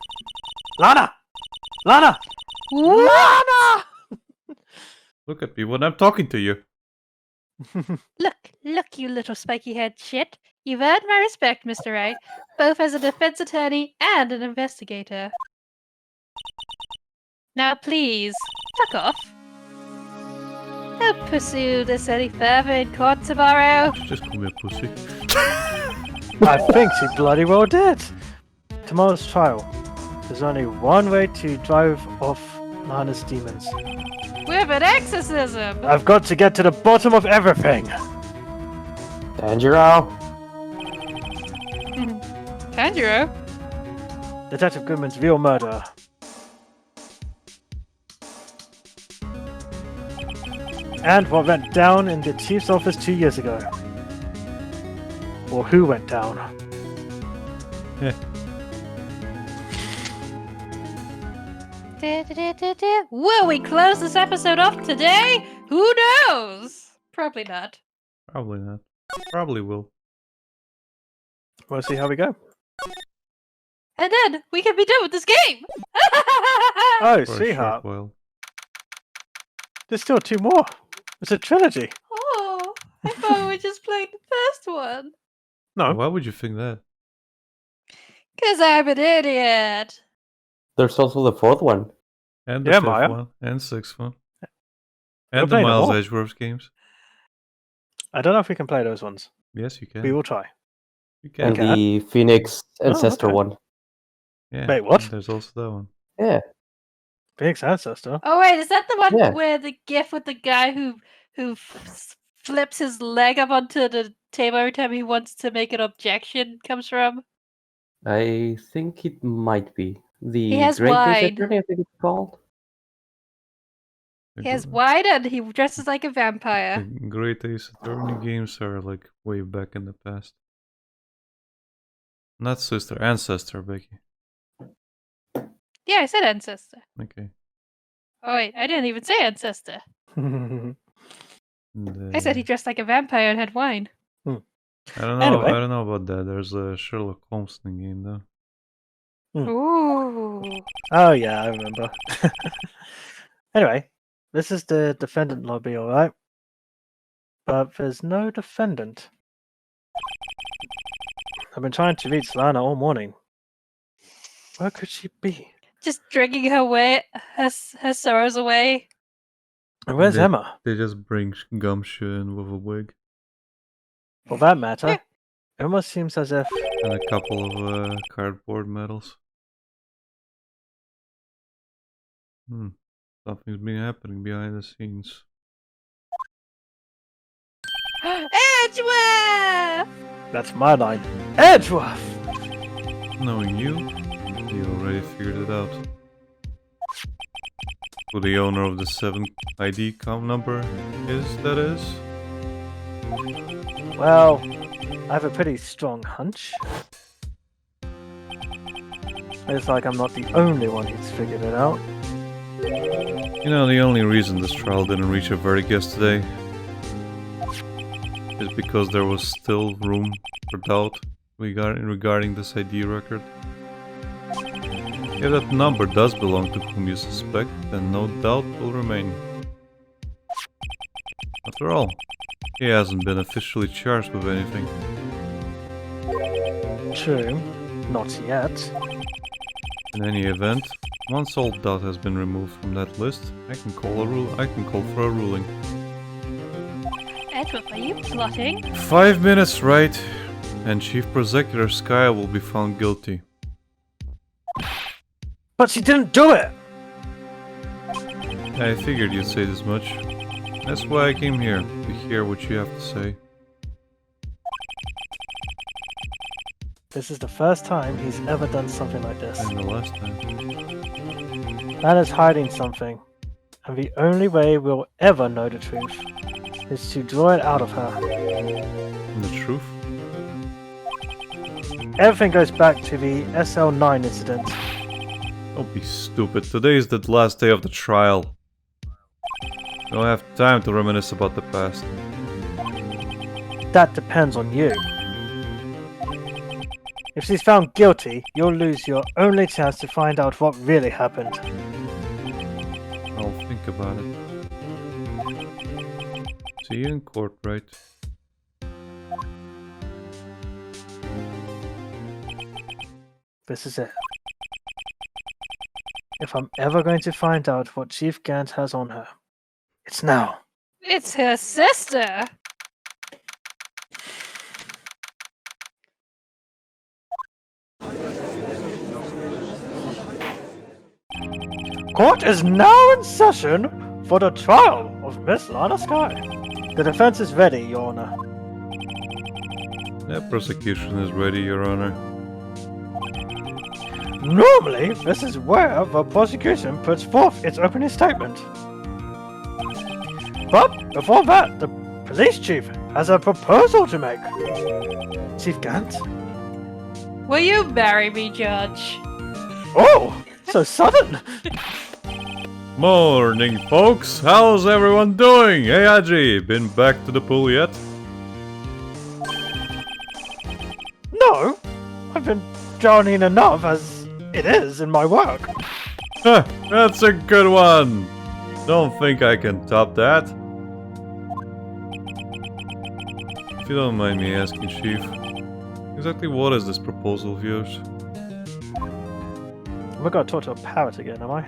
Lana! Lana! What? Lana! Look at me when I'm talking to you. Look, you little spiky-haired shit. You've earned my respect, Mr. Wright, both as a defense attorney and an investigator. Now please, fuck off. Don't pursue this any further in court tomorrow. Just call me a pussy. I think she bloody well did. Tomorrow's trial. There's only one way to drive off Lana's demons. With an exorcism! I've got to get to the bottom of everything. Tanjiro. Tanjiro? Detective Goodman's real murderer. And what went down in the chief's office 2 years ago. Or who went down. Will we close this episode off today? Who knows? Probably not. Probably not. Probably will. We'll see how we go. And then we can be done with this game! Oh, For a short sweetheart. while. There's still 2 more. It's a trilogy. Oh, I thought we were just playing the first one. No. Why would you think that? Because I'm an idiot. There's also the fourth one. And the Yeah, fifth Maya. one. And sixth one. We're And the playing them Miles all. Edgeworth games. I don't know if we can play those ones. Yes, you can. We will try. You And can. Okay. the Phoenix Ancestor okay. one. Yeah. Wait, what? There's also that one. Yeah. Phoenix Ancestor. Oh wait, is that the one Yeah. where the gif with the guy who flips his leg up onto the table every time he wants to make an objection comes from? I think it might be. The has Great wine. Ace Attorney, I think it's called. He has wine and he dresses like a vampire. The Great Ace Attorney games are like way back in the past. Not sister, ancestor, Becky. Yeah, I said ancestor. Okay. Oh wait, I didn't even say ancestor. And, I said he dressed like a vampire and had wine. I don't know. Anyway. I don't know about that. There's a Sherlock Holmes in the game though. Ooh. Oh yeah, I remember. Anyway, this is the defendant lobby, alright? But there's no defendant. I've been trying to reach Lana all morning. Where could she be? Just drinking her sorrows away. And where's They- Emma? They just bring Gumshoe in with a wig For that matter, it almost seems as if and a couple of cardboard medals. Something's been happening behind the scenes. Edgeworth! that's my line. Edgeworth! Knowing you already figured it out. Who the owner of the 7 ID com number is, that is? Well, I have a pretty strong hunch. It's like I'm not the only one who's figured it out. You know, the only reason this trial didn't reach a verdict yesterday is because there was still room for doubt regarding this ID record. If that number does belong to whom you suspect, then no doubt will remain. After all, he hasn't been officially charged with anything. True, not yet. In any event, once all doubt has been removed from that list, I can call for a ruling. Edgeworth, are you plotting? 5 minutes, right? And Chief Prosecutor Skye will be found guilty. But she didn't do it! I figured you'd say this much. That's why I came here, to hear what you have to say. This is the first time he's ever done something like this. And the last time. Lana's hiding something, and the only way we'll ever know the truth is to draw it out of her. And the truth? everything goes back to the SL9 incident. Don't be stupid. Today is the last day of the trial. Don't have time to reminisce about the past. That depends on you. If she's found guilty, you'll lose your only chance to find out what really happened. I'll think about it. See you in court, Wright. This is it. If I'm ever going to find out what Chief Gant has on her, it's now. It's her sister. Court is now in session for the trial of Miss Lana Sky. The defense is ready, Your Honor. That prosecution is ready, Your Honor. Normally, this is where the prosecution puts forth its opening statement. But before that, the police chief has a proposal to make. Chief Gant? Will you marry me, Judge? Oh, so sudden! Morning, folks. How's everyone doing? Hey, Aji, been back to the pool yet? No, I've been drowning enough as it is in my work. Huh, that's a good one. Don't think I can top that. If you don't mind me asking, Chief, exactly what is this proposal of yours? We're gonna talk to a parrot again, am I?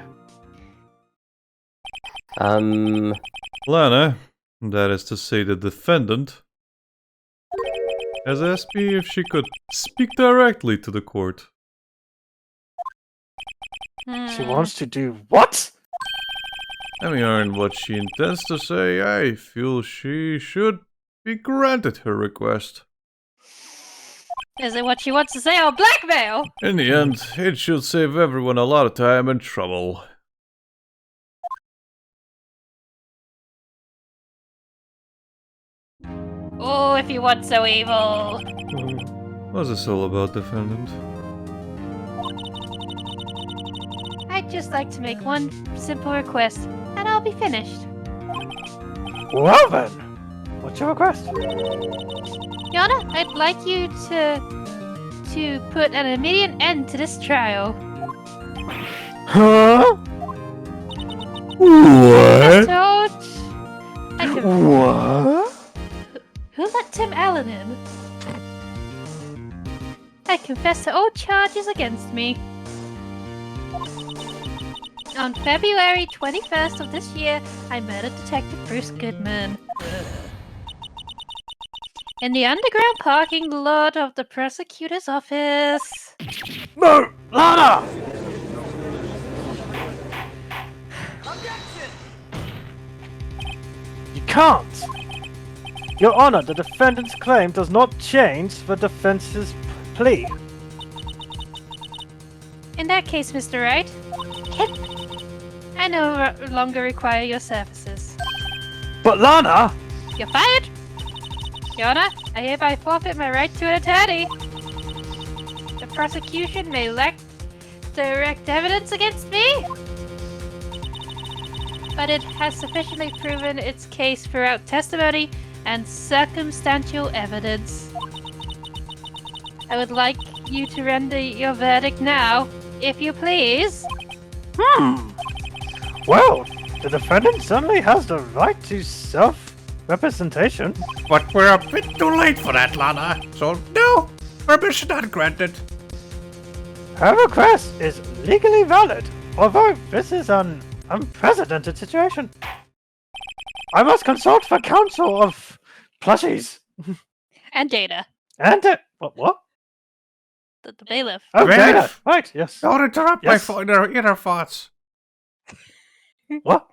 Lana, that is to say the defendant, has asked me if she could speak directly to the court. She wants to do what? Having heard what she intends to say, I feel she should be granted her request. Is it what she wants to say or blackmail? In the end, it should save everyone a lot of time and trouble. Oh, if you want so evil. What's this all about, defendant? I'd just like to make one simple request, and I'll be finished. Well then, what's your request? Yana, I'd like you to put an immediate end to this trial. Huh? What? I can... What? Who let Tim Allen in? I confess to all charges against me. On February 21st of this year, I murdered Detective Bruce Goodman. In the underground parking lot of the prosecutor's office. No! Lana! You can't! Your Honor, the defendant's claim does not change the defense's plea. In that case, Mr. Wright, I no longer require your services. But Lana! You're fired! Your Honor, I hereby forfeit my right to an attorney. The prosecution may lack direct evidence against me, but it has sufficiently proven its case throughout testimony and circumstantial evidence. I would like you to render your verdict now, if you please. Well, the defendant certainly has the right to self-representation. But we're a bit too late for that, Lana. So no, permission not granted. Her request is legally valid, although this is an unprecedented situation. I must consult the council of plushies. And Data, And what? the bailiff. Oh, Bailiff. Data. Right, yes. Don't interrupt Yes. my inner thoughts. What?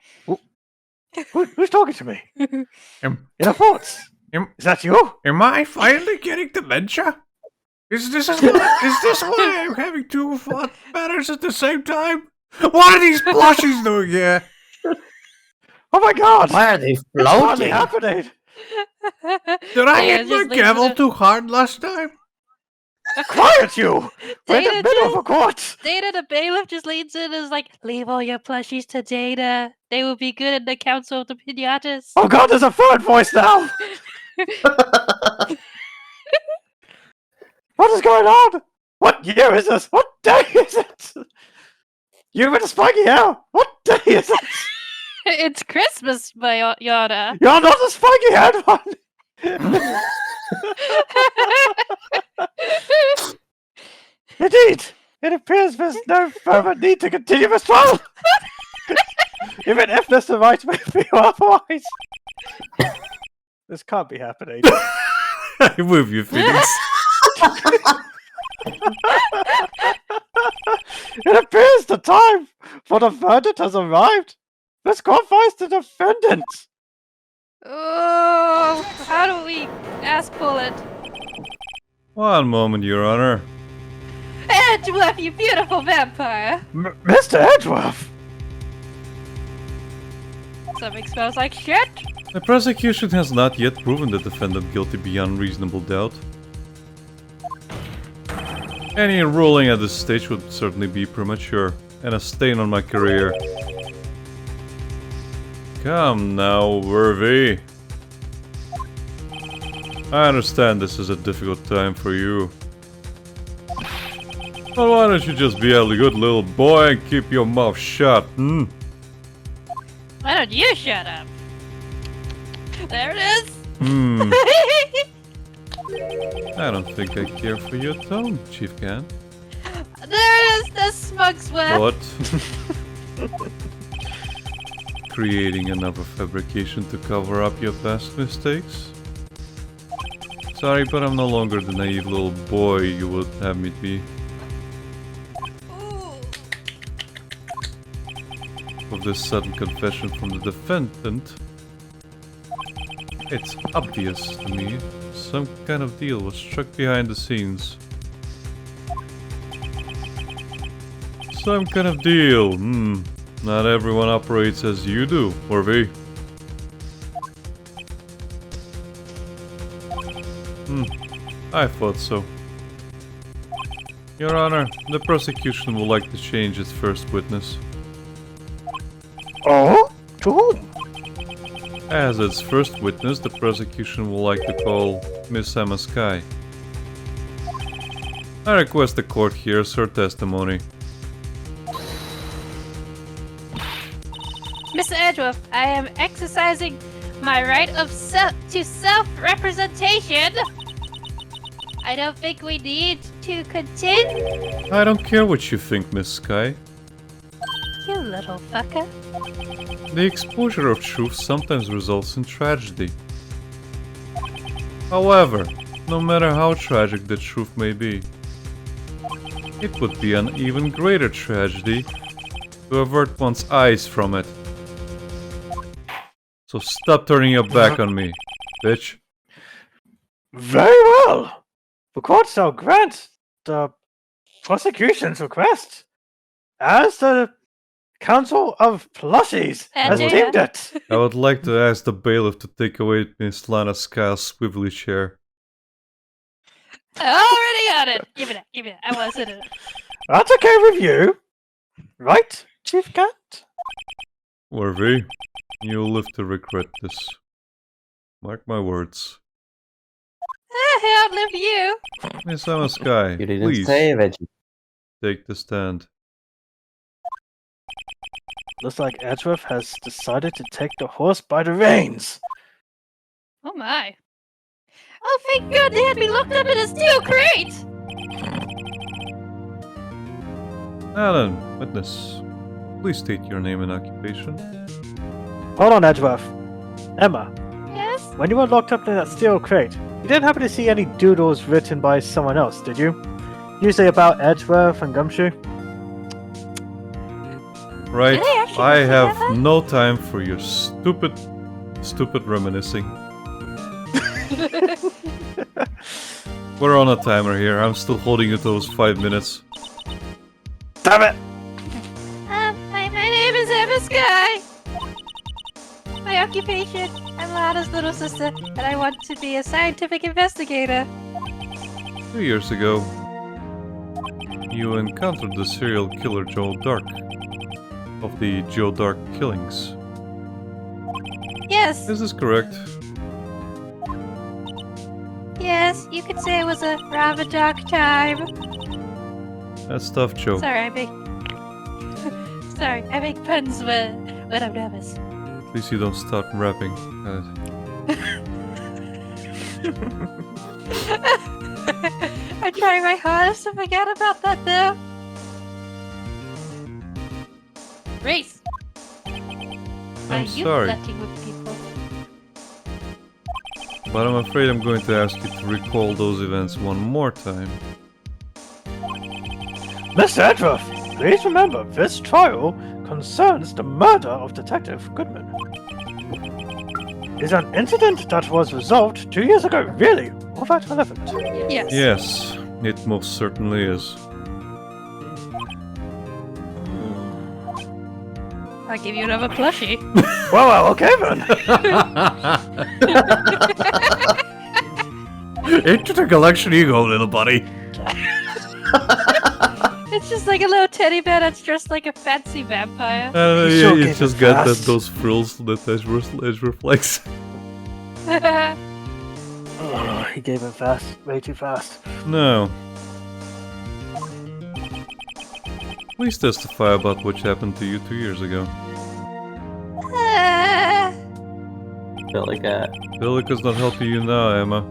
Who's talking to me? Am, Inner thoughts. am, Is that you? am I finally getting dementia? Is this why I'm having two thought patterns at the same time? What are these plushies doing here? Oh my god! Why are they It's finally floating? happening! Did I Yeah, hit just my leave gavel it. too hard last time? Quiet, you! We're in the Data middle of a court! Data, the bailiff, just leans in and is like, leave all your plushies to Data. They will be good in the Council of the Pinatas. Oh god, there's a third voice now! What is going on? What year is this? What day is it? You with a spiky hair? What day is it? It's Christmas, my Yada. You're not a spiky haired one! Indeed! It appears there's no further need to continue this trial! Even if there's the right way for you otherwise! This can't be happening. I'm with you, Phoenix. It appears the time for the verdict has arrived! Let's qualifies the defendant! Oh, how do we ass pull it? One moment, Your Honor. Edgeworth, you beautiful vampire! Mr. Edgeworth! Something smells like shit. The prosecution has not yet proven the defendant guilty beyond reasonable doubt. Any ruling at this stage would certainly be premature, and a stain on my career. Come now, Worthy. I understand this is a difficult time for you. But why don't you just be a good little boy and keep your mouth shut, hmm? Why don't you shut up? There it is! Hmm. I don't think I care for your tone, Chief Can. There it is, the smug sweat! What? Creating another fabrication to cover up your past mistakes? Sorry, but I'm no longer the naive little boy you would have me be. Ooh. With this sudden confession from the defendant, it's obvious to me some kind of deal was struck behind the scenes. Some kind of deal, Not everyone operates as you do, Worthy. I thought so. Your Honor, the prosecution would like to change its first witness. Oh? To whom? As its first witness, the prosecution would like to call Miss Emma Skye. I request the court hears her testimony. Mr. Edgeworth, I am exercising my right of self-representation. I don't think we need to continue. I don't care what you think, Miss Skye. You little fucker. The exposure of truth sometimes results in tragedy. However, no matter how tragic the truth may be, it would be an even greater tragedy to avert one's eyes from it. So stop turning your back on me, bitch. Very well! The court shall grant the prosecution's request as the Council of Plushies has And deemed it. I would like to ask the bailiff to take away Miss Lana Skyle's swivelly chair. I already got it. Give it up. I wasn't it. That's okay with you, right, Chief Cat? Worthy, you'll live to regret this. Mark my words. I outlive you. Miss Emma Skye, You didn't please say, Veggie. take the stand. Looks like Edgeworth has decided to take the horse by the reins. Oh my. Oh, thank God they had me locked up in a steel crate. Alan, witness, please state your name and occupation. Hold on, Edgeworth. Emma, Yes? when you were locked up in that steel crate, you didn't happen to see any doodles written by someone else, did you? Usually about Edgeworth and Gumshoe? Right, Did they actually I say have that? no time for your stupid reminiscing. We're on a timer here, I'm still holding you to those 5 minutes. Damn it! My name is Emma Skye. My occupation, I'm Lana's little sister, and I want to be a scientific investigator. 2 years ago, you encountered the serial killer Joe Dark of the Joe Dark killings. Yes, This is correct. yes, you could say it was a rather dark time. That's tough, Joe. Sorry, I make puns when I'm nervous. At least you don't start rapping. I'm trying my hardest to forget about that though. Rhys! Are I'm you sorry, flirting with people? but I'm afraid I'm going to ask you to recall those events one more time. Mr. Edgeworth, please remember this trial concerns the murder of Detective Goodman. Is an incident that was resolved 2 years ago really all that relevant? Yes. Yes, it most certainly is. I'll give you another plushie. Well, okay then. Into the collection you go, little buddy. It's just like a little teddy bear that's dressed like a fancy vampire. He sure Yeah, gave it's just it got that, fast. those frills that Edge reflects. Oh, he gave it fast, way too fast. No. Please testify about what happened to you 2 years ago. Billy Cat. Billica's not helping you now, Emma.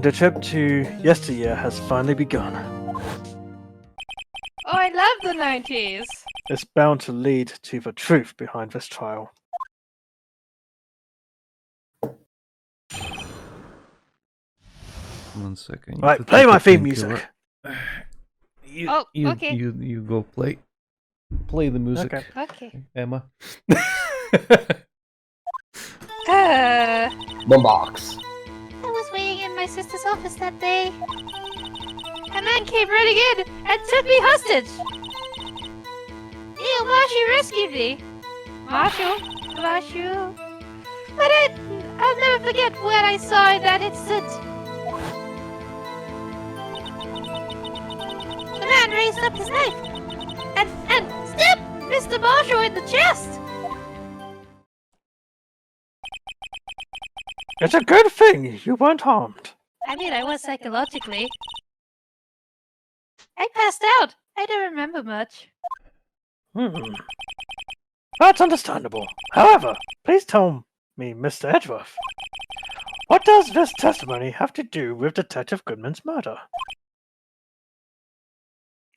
The trip to yesteryear has finally begun. Oh, I love the 90s. It's bound to lead to the truth behind this trial. One second. Right, play my theme music. You, Oh, you, okay. You go play the music, Okay. Okay. Emma. Boombox. I was waiting in my sister's office that day. A man came running in and took me hostage. Neil Marshall rescued me. Marshall. But I'll never forget what I saw in that instant. The man raised up his knife and stabbed Mr. Marshall in the chest. It's a good thing you weren't harmed. I mean, I was psychologically. I passed out. I don't remember much. That's understandable. However, please tell me, Mr. Edgeworth, what does this testimony have to do with Detective Goodman's murder?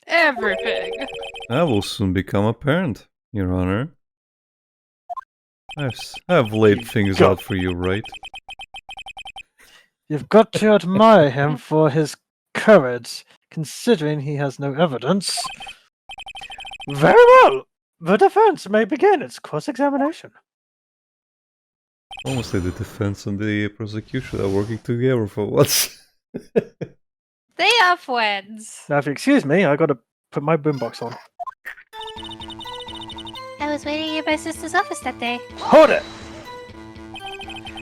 Everything. That will soon become apparent, Your Honor. I've laid things Go. out for you, right? You've got to admire him for his courage, considering he has no evidence. Very well. The defense may begin its cross-examination. Almost like the defense and the prosecution are working together for once. They are friends. Now, if you excuse me, I gotta put my boombox on. I was waiting in my sister's office that day. Hold it!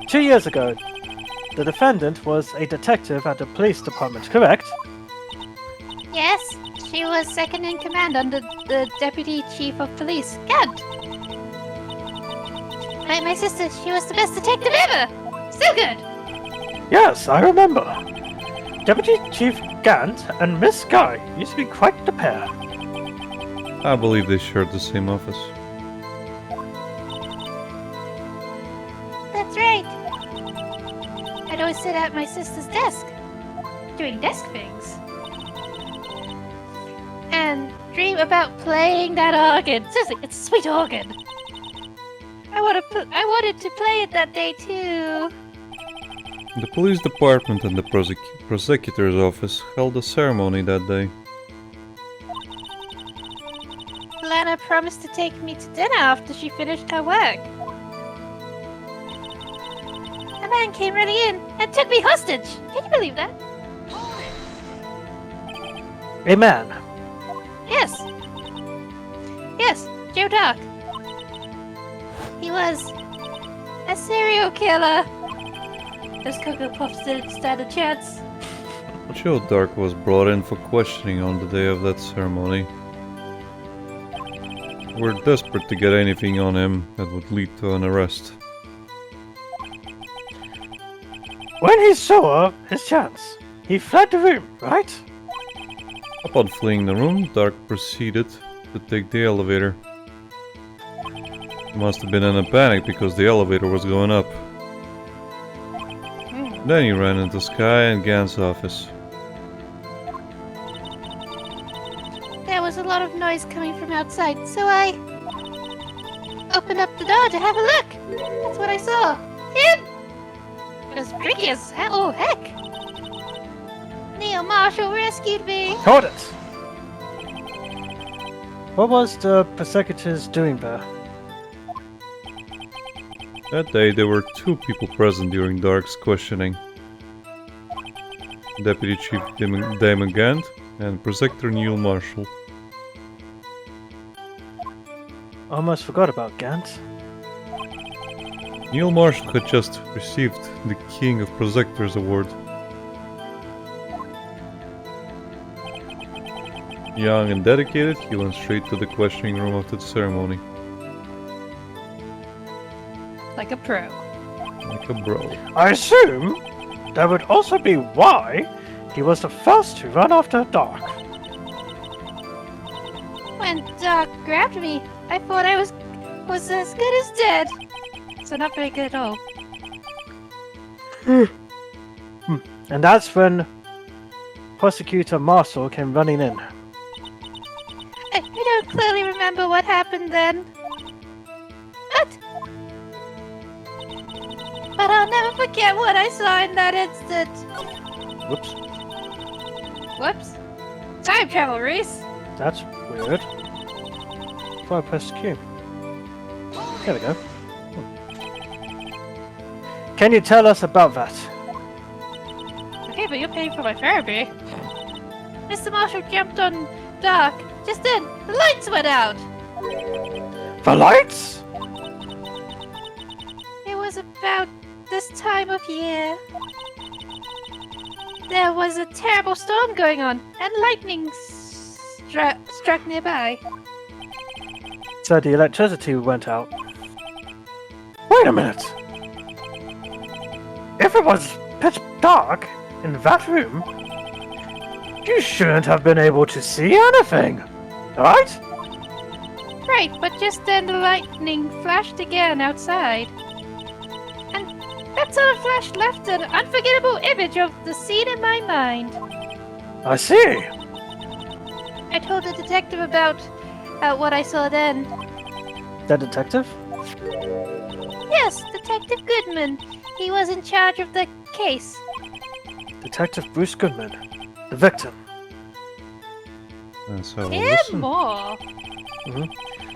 2 years ago, the defendant was a detective at the police department, correct? Yes, she was second in command under the deputy chief of police, Gant. Like my sister, she was the best detective ever. So good. Yes, I remember. Deputy Chief Gant and Miss Guy used to be quite the pair. I believe they shared the same office. That's right. I'd always sit at my sister's desk, doing desk things. And dream about playing that organ. Seriously, it's a sweet organ. I wanted to play it that day too. The police department and the prosecutor's office held a ceremony that day. Lana promised to take me to dinner after she finished her work. A man came running in and took me hostage. Can you believe that? A man. Yes. Yes, Joe Dark. He was a serial killer. Those Cocoa Puffs didn't stand a chance. Joe Dark was brought in for questioning on the day of that ceremony. We're desperate to get anything on him that would lead to an arrest. When he saw his chance, he fled the room, right? Upon fleeing the room, Dark proceeded to take the elevator. He must have been in a panic because the elevator was going up. Then he ran into Sky and Gan's office. There was a lot of noise coming from outside, so I opened up the door to have a look. That's what I saw. Him! It was freaky as hell. Oh, heck! Neil Marshall rescued me. Hold it! What was the persecutors doing there? That day, there were 2 people present during Dark's questioning. Deputy Chief Damon Gant and Prosector Neil Marshall. Almost forgot about Gant. Neil Marshall had just received the King of Prosectors award. Young and dedicated, he went straight to the questioning room after the ceremony. Like a pro. Like a bro. I assume that would also be why he was the first to run after Dark. When Doc grabbed me, I thought I was as good as dead. So not very good at all. And that's when Prosecutor Marshall came running in. I don't clearly remember what happened then. But I'll never forget what I saw in that instant. Whoops. Whoops. Time travel, Rhys. That's weird. Before I press Q. There we go. Can you tell us about that? Okay, but you're paying for my therapy. Mr. Marshall jumped on Doc. Just then, the lights went out. The lights? It was about this time of year. There was a terrible storm going on, and lightning struck nearby. So the electricity went out. Wait a minute! If it was pitch dark in that room, you shouldn't have been able to see anything, right? Right, but just then the lightning flashed again outside. And that sort of flash left an unforgettable image of the scene in my mind. I see. I told the detective about what I saw then. The detective? Yes, Detective Goodman. He was in charge of the case. Detective Bruce Goodman, the victim. That's how Hear more.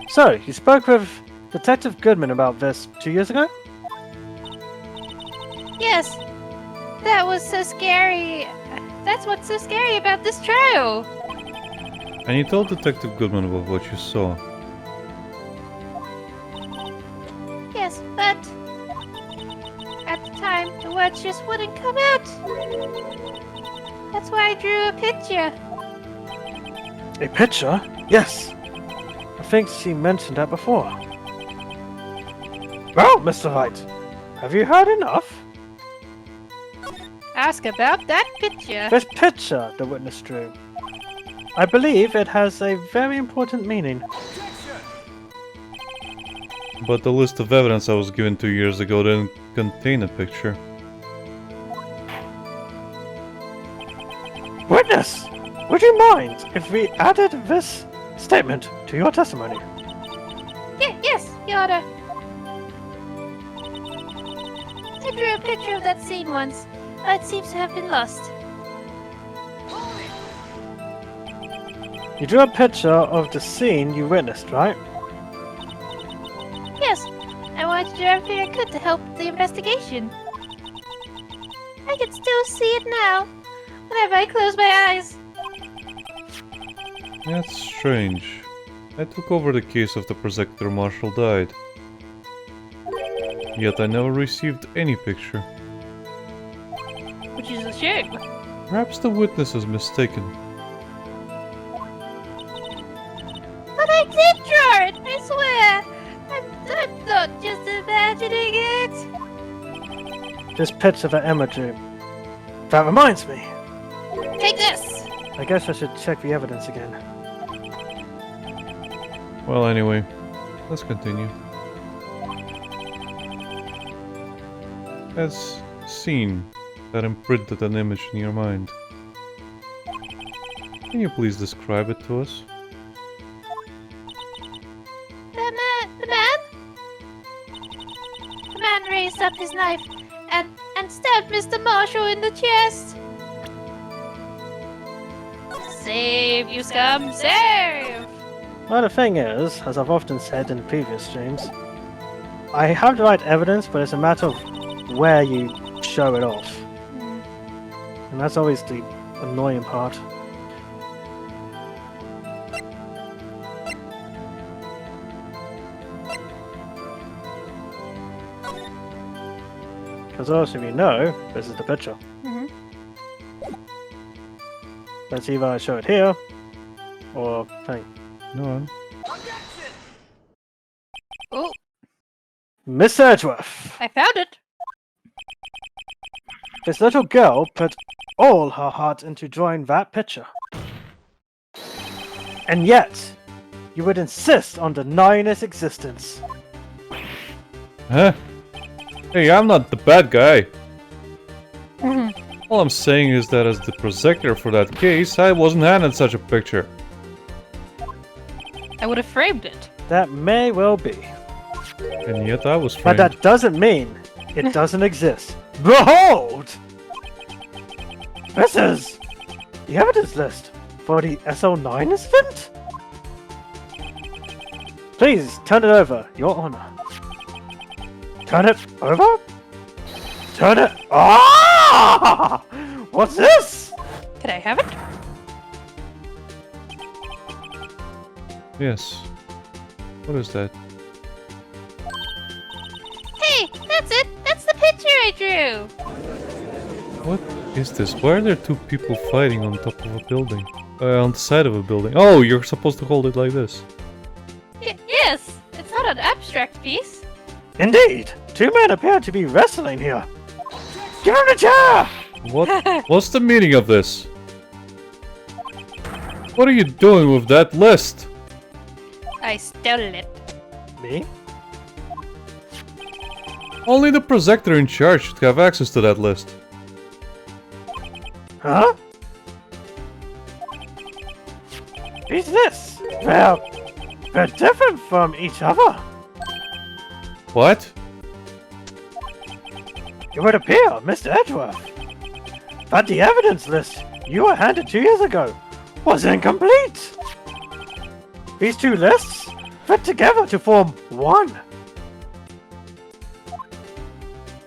So, you spoke with Detective Goodman about this 2 years ago? Yes, that was so scary. That's what's so scary about this trial. And you told Detective Goodman about what you saw. Yes, but at the time, the words just wouldn't come out. That's why I drew a picture. A picture? Yes. I think she mentioned that before. Well, Mr. Wright, have you heard enough? Ask about that picture. This picture the witness drew. I believe it has a very important meaning. But the list of evidence I was given 2 years ago didn't contain a picture. Witness, would you mind if we added this statement to your testimony? Yes, Your Honor. I drew a picture of that scene once. It seems to have been lost. You drew a picture of the scene you witnessed, right? Yes, I wanted to do everything I could to help the investigation. I can still see it now, whenever I close my eyes. That's strange. I took over the case after Prosector Marshall died. Yet I never received any picture. Which is a shame. Perhaps the witness is mistaken. But I did draw it, I swear! I'm not just imagining it! This picture that Emma drew. That reminds me. Take this! I guess I should check the evidence again. Well, anyway, let's continue. As seen, that imprinted an image in your mind. Can you please describe it to us? The man? The man raised up his knife and stabbed Mr. Marshall in the chest. Save, you scum, save! Well, the thing is, as I've often said in previous streams, I have the right evidence, but it's a matter of where you show it off. And that's always the annoying part. Because also we know this is the picture. Mhm. Let's either show it here, or thing. No one. Oh, Miss Edgeworth! I found it! This little girl put all her heart into drawing that picture. And yet, you would insist on denying its existence. Huh? Hey, I'm not the bad guy. All I'm saying is that as the projector for that case, I wasn't handed such a picture. I would have framed it. That may well be. And yet I was But framed. that doesn't mean it doesn't exist. Behold! This is the evidence list for the SL9 incident? Please, turn it over, Your Honor. Turn it over? Turn it... Ah! What's this? Could I have it? Yes. What is that? Hey, that's it! That's the picture I drew! What is this? Why are there two people fighting on top of a building? On the side of a building. Oh, you're supposed to hold it like this. Yes! It's not an abstract piece. Indeed, two men appear to be wrestling here. Give him the chair! What's the meaning of this? What are you doing with that list? I stole it. Me? Only the projector in charge should have access to that list. Huh? Who's this? They're different from each other. What? It would appear, Mr. Edgeworth, that the evidence list you were handed 2 years ago was incomplete. These two lists fit together to form one.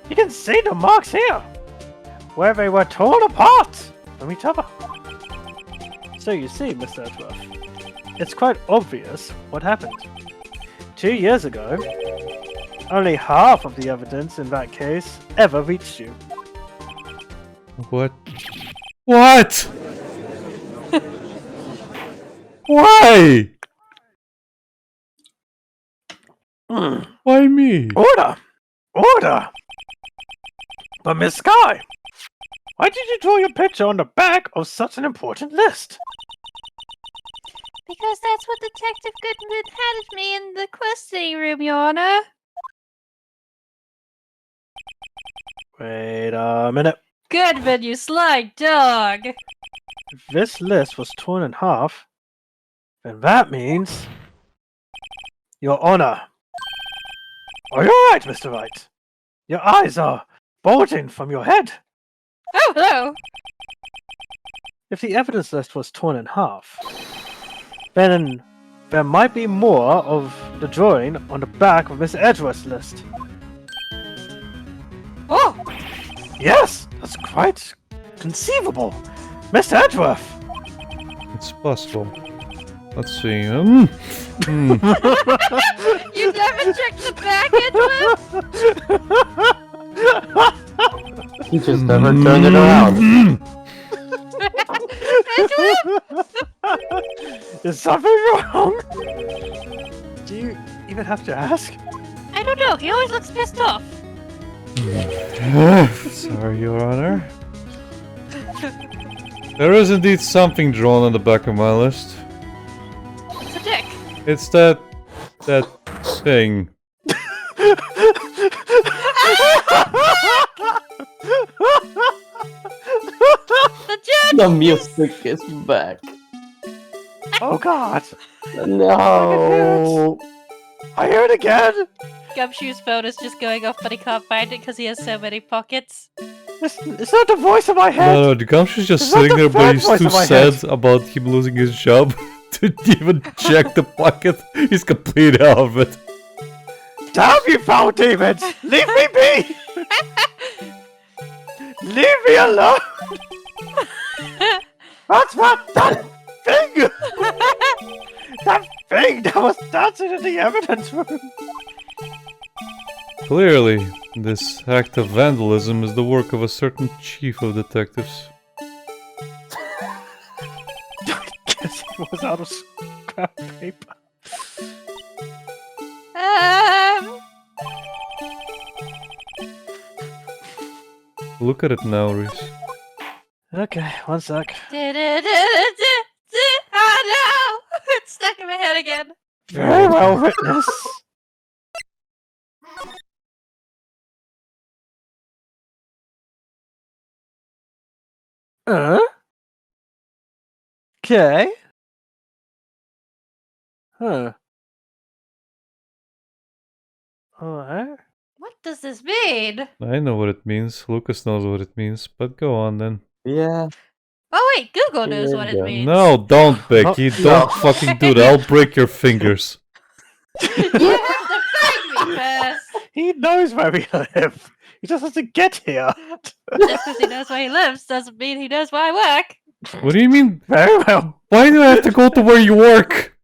You can see the marks here, where they were torn apart from each other. So you see, Mr. Edgeworth, it's quite obvious what happened. 2 years ago, only half of the evidence in that case ever reached you. What? What? Why? Why me? Order! Order! But Miss Sky, why did you draw your picture on the back of such an important list? Because that's what Detective Goodman handed me in the questioning room, Your Honor. Wait a minute. Goodman, you sly dog! If this list was torn in half, then that means... Your Honor. Are you alright, Mr. Wright? Your eyes are bulging from your head. Oh, hello! If the evidence list was torn in half, then there might be more of the drawing on the back of Mr. Edgeworth's list. Oh! Yes, that's quite conceivable. Mr. Edgeworth! It's possible. Let's see. You never checked the back, Edgeworth? He just never turned it around. Is something wrong? Do you even have to ask? I don't know. He always looks pissed off. Sorry, Your Honor. There is indeed something drawn on the back of my list. It's a dick. It's that thing. The judge. The music is back. Oh God! No. I hear it again! Gumshoe's phone is just going off, but he can't find it because he has so many pockets. It's not the voice in my head! No, the Gumshoe's just It's not sitting the there, but third he's voice too in my sad head. about him losing his job to even check the pocket. He's completely out of it. Damn you foul demons! Leave me be! Leave me alone! That's what that thing! That thing that was dancing in the evidence room! Clearly, this act of vandalism is the work of a certain chief of detectives. I guess it was out of scrap paper. Look at it now, Rhys. Okay, one sec. Oh no! It's stuck in my head again. Very well, witness. Okay. Huh. Alright. What does this mean? I know what it means. Lucas knows what it means. But go on then. Yeah. Oh wait, Google knows what it Yeah. means. No, don't, Becky. No. Don't fucking do that. I'll break your fingers. You have to find me first. He knows where we live. He just has to get here. Just because he knows where he lives doesn't mean he knows where I work. What do you mean? Very well. Why do I have to go to where you work?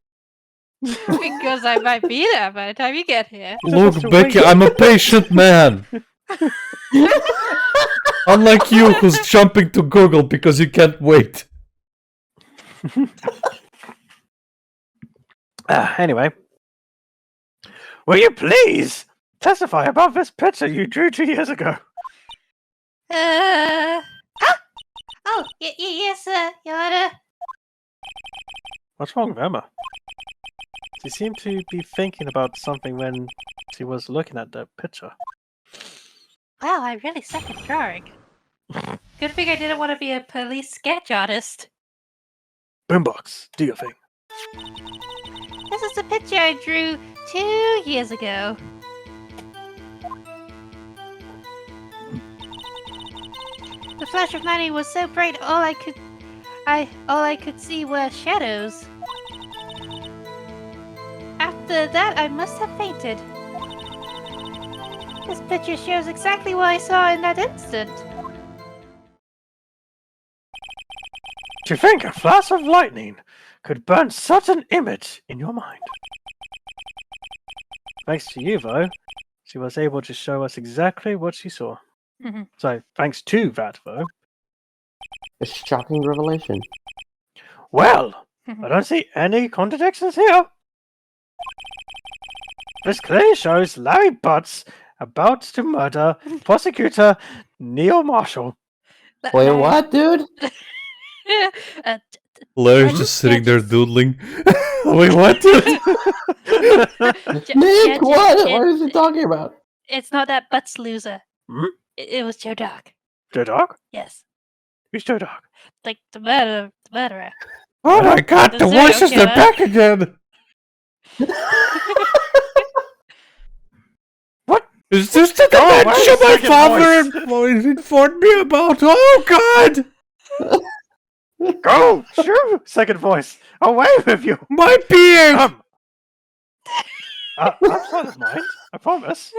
Because I might be there by the time you get here. Look, has to Becky, wait. I'm a patient man. Unlike you, who's jumping to Google because you can't wait. Anyway. Will you please testify about this picture you drew 2 years ago? Huh? Oh, yes, Your Honor. What's wrong with Emma? She seemed to be thinking about something when she was looking at the picture. Wow, I really suck at drawing. Good thing I didn't want to be a police sketch artist. Boombox, do your thing. This is the picture I drew 2 years ago. The flash of lightning was so bright, all I could see were shadows. After that, I must have fainted. This picture shows exactly what I saw in that instant. To think a flash of lightning could burn such an image in your mind. Thanks to you, though, she was able to show us exactly what she saw. Mhm. So, thanks to that, though. A shocking revelation. Well, I don't see any contradictions here. This clearly shows Larry Butts about to murder prosecutor Neil Marshall. Wait, what, dude? Larry's just sitting there doodling. Wait, what? Nick, what? What is he talking about? It's not that Butts loser. Hmm? It was Joe Dog. Joe Dog? Yes. Who's Joe Dog? Like the murderer. Oh my god, The the serial voices, they're killer. back again! What? Is this the Oh, dementia wait a my second, father informed me about? Oh god! Go! Shoo! Second voice. Away with you! My beard! That's not of mine. I promise.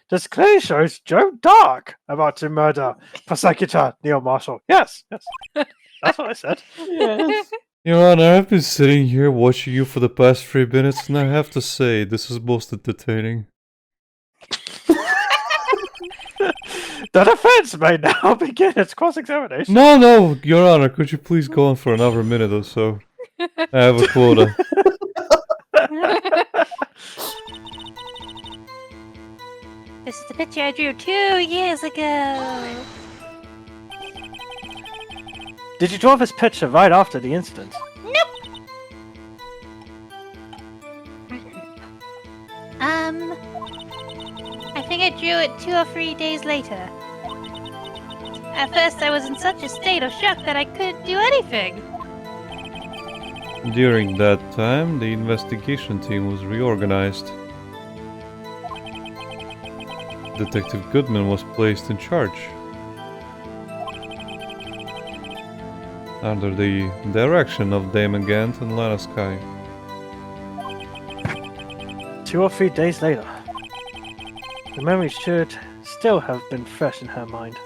This clearly shows Joe Dark about to murder prosecutor Neil Marshall. Yes, yes. That's what I said. Yes. Your Honor, I've been sitting here watching you for the past 3 minutes, and I have to say, this is most entertaining. The defense may now begin its cross-examination. No, Your Honor, could you please go on for another minute or so? I have a quota. This is the picture I drew 2 years ago. Did you draw this picture right after the incident? Nope. I think I drew it 2 or 3 days later. At first, I was in such a state of shock that I couldn't do anything. During that time, the investigation team was reorganized. Detective Goodman was placed in charge. Under the direction of Damon Gant and Lana Sky. 2 or 3 days later. The memory should still have been fresh in her mind.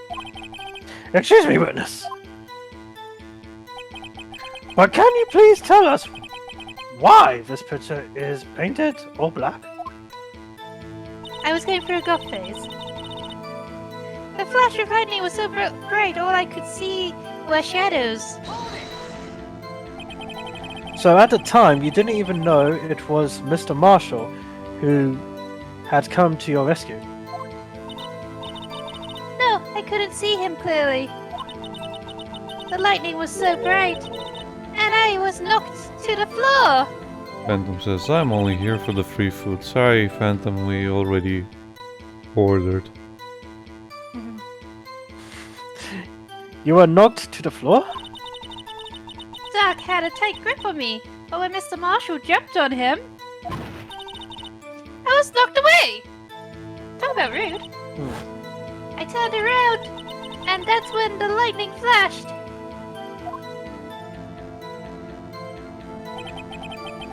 Excuse me, witness. But can you please tell us why this picture is painted all black? I was going through a golf phase. The flash of lightning was so bright, all I could see were shadows. So at the time, you didn't even know it was Mr. Marshall who had come to your rescue. No, I couldn't see him clearly. The lightning was so bright, and I was knocked to the floor. Phantom says, I'm only here for the free food. Sorry, Phantom, we already ordered. You were knocked to the floor? Doc had a tight grip on me, but when Mr. Marshall jumped on him, I was knocked away. Talk about rude. I turned around, and that's when the lightning flashed.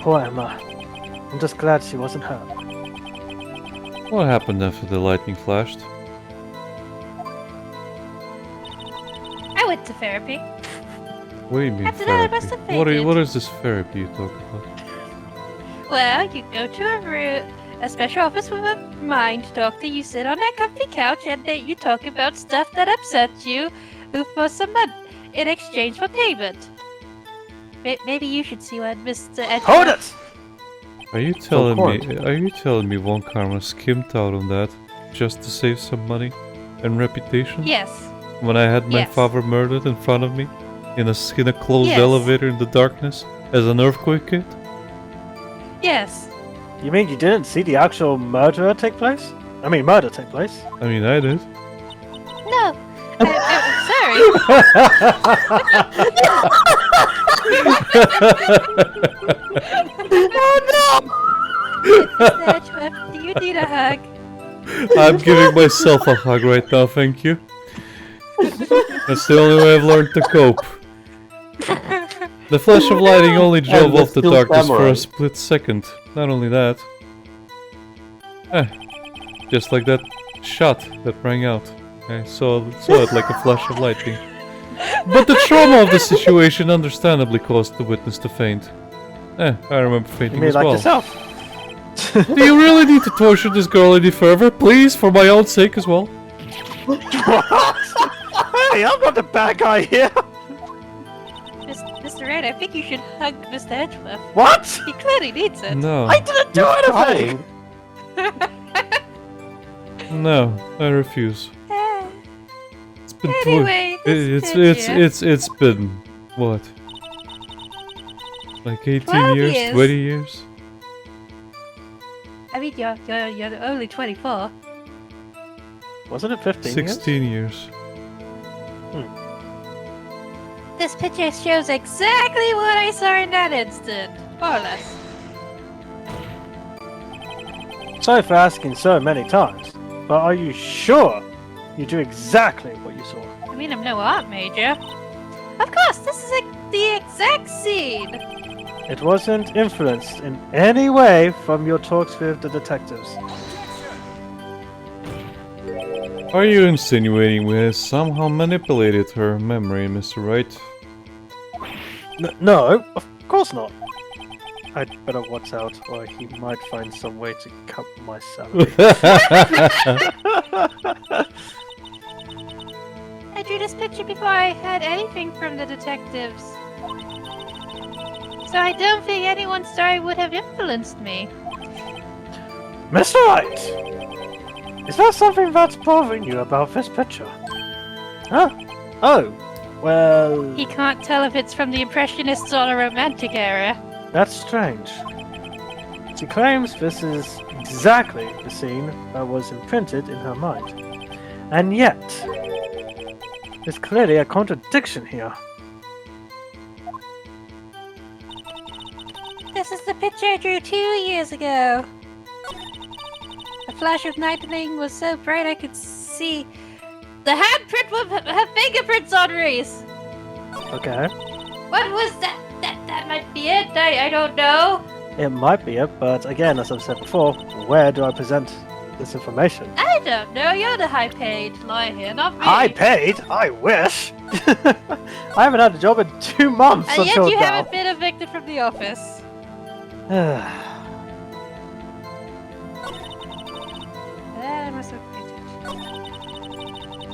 Poor Emma. I'm just glad she wasn't hurt. What happened after the lightning flashed? I went to therapy. What do you mean After that, I therapy? must have What fainted. is this therapy you talk about? Well, you go to a special office with a mind doctor. You sit on that comfy couch, and then you talk about stuff that upsets you for some money in exchange for payment. Maybe you should see what Mr. Edgeworth... Hold it! Are you telling me Von Karma skimmed out on that just to save some money and reputation? Yes. When I had my Yes. father murdered in front of me in a closed Yes. elevator in the darkness as an earthquake hit? Yes. You mean you didn't see the actual murder take place? I I mean, I did. No. I'm sorry. Mr. Edgeworth, do you need a hug? I'm giving myself a hug right now, thank you. That's the only way I've learned to cope. The flash of lightning only drove the off the still darkness for samurai. a split second. Not only that. Just like that shot that rang out. I saw it like a flash of lightning. But the trauma of the situation understandably caused the witness to faint. I remember You fainting mean as like well. yourself? Do you really need to torture this girl any further? Please, for my own sake as well. What? Hey, I'm not the bad guy here! Mr. Wright, I think you should hug Mr. Edgeworth. What? He clearly needs it. No. I didn't do anything! No, I refuse. It's been Anyway, this picture. it's been what? Like 18 12 years, years. 20 years? I mean, you're only 24. Wasn't it 15 16 years. This picture shows exactly what I saw in that instant. More or less. years? Sorry for asking so many times, but are you sure you do exactly what you saw? I mean, I'm no art major. Of course, this is the exact scene. It wasn't influenced in any way from your talks with the detectives. Are you insinuating we have somehow manipulated her memory, Mr. Wright? No, of course not. I'd better watch out, or he might find some way to cut my salary. I drew this picture before I had anything from the detectives. So I don't think anyone's story would have influenced me. Mr. Wright! Is there something that's bothering you about this picture? Huh? Oh, well... He can't tell if it's from the Impressionists or the Romantic era. That's strange. She claims this is exactly the scene that was imprinted in her mind. And yet, there's clearly a contradiction here. This is the picture I drew 2 years ago. The flash of lightning was so bright I could see the handprint with her fingerprints on Rhys. Okay. What was that? That might be it. I don't know. It might be it, but again, as I've said before, where do I present this information? I don't know. You're the high-paid lawyer here, not me. High paid? I wish! I haven't had a job in 2 months And yet until you now. haven't been evicted from the office. I must have paid attention.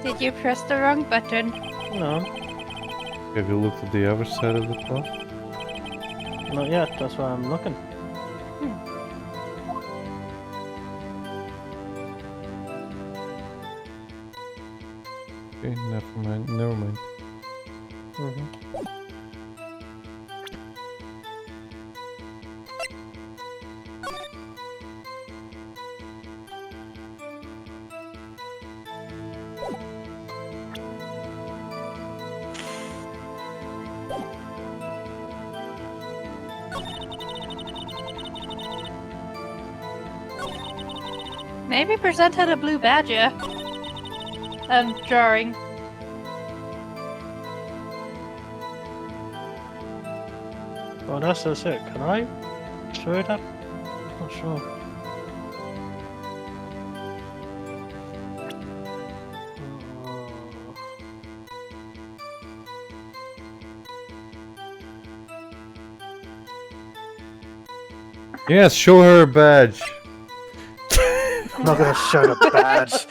Did you press the wrong button? No, Have you looked at the other side of the clock? not yet. That's why I'm looking. Okay, never mind. Never mind. Mm-hmm. Maybe present her the blue badger. Drawing. Well, that's just it. Can I show it up? Not sure. Yes, show her a badge. I'm not gonna show the badge.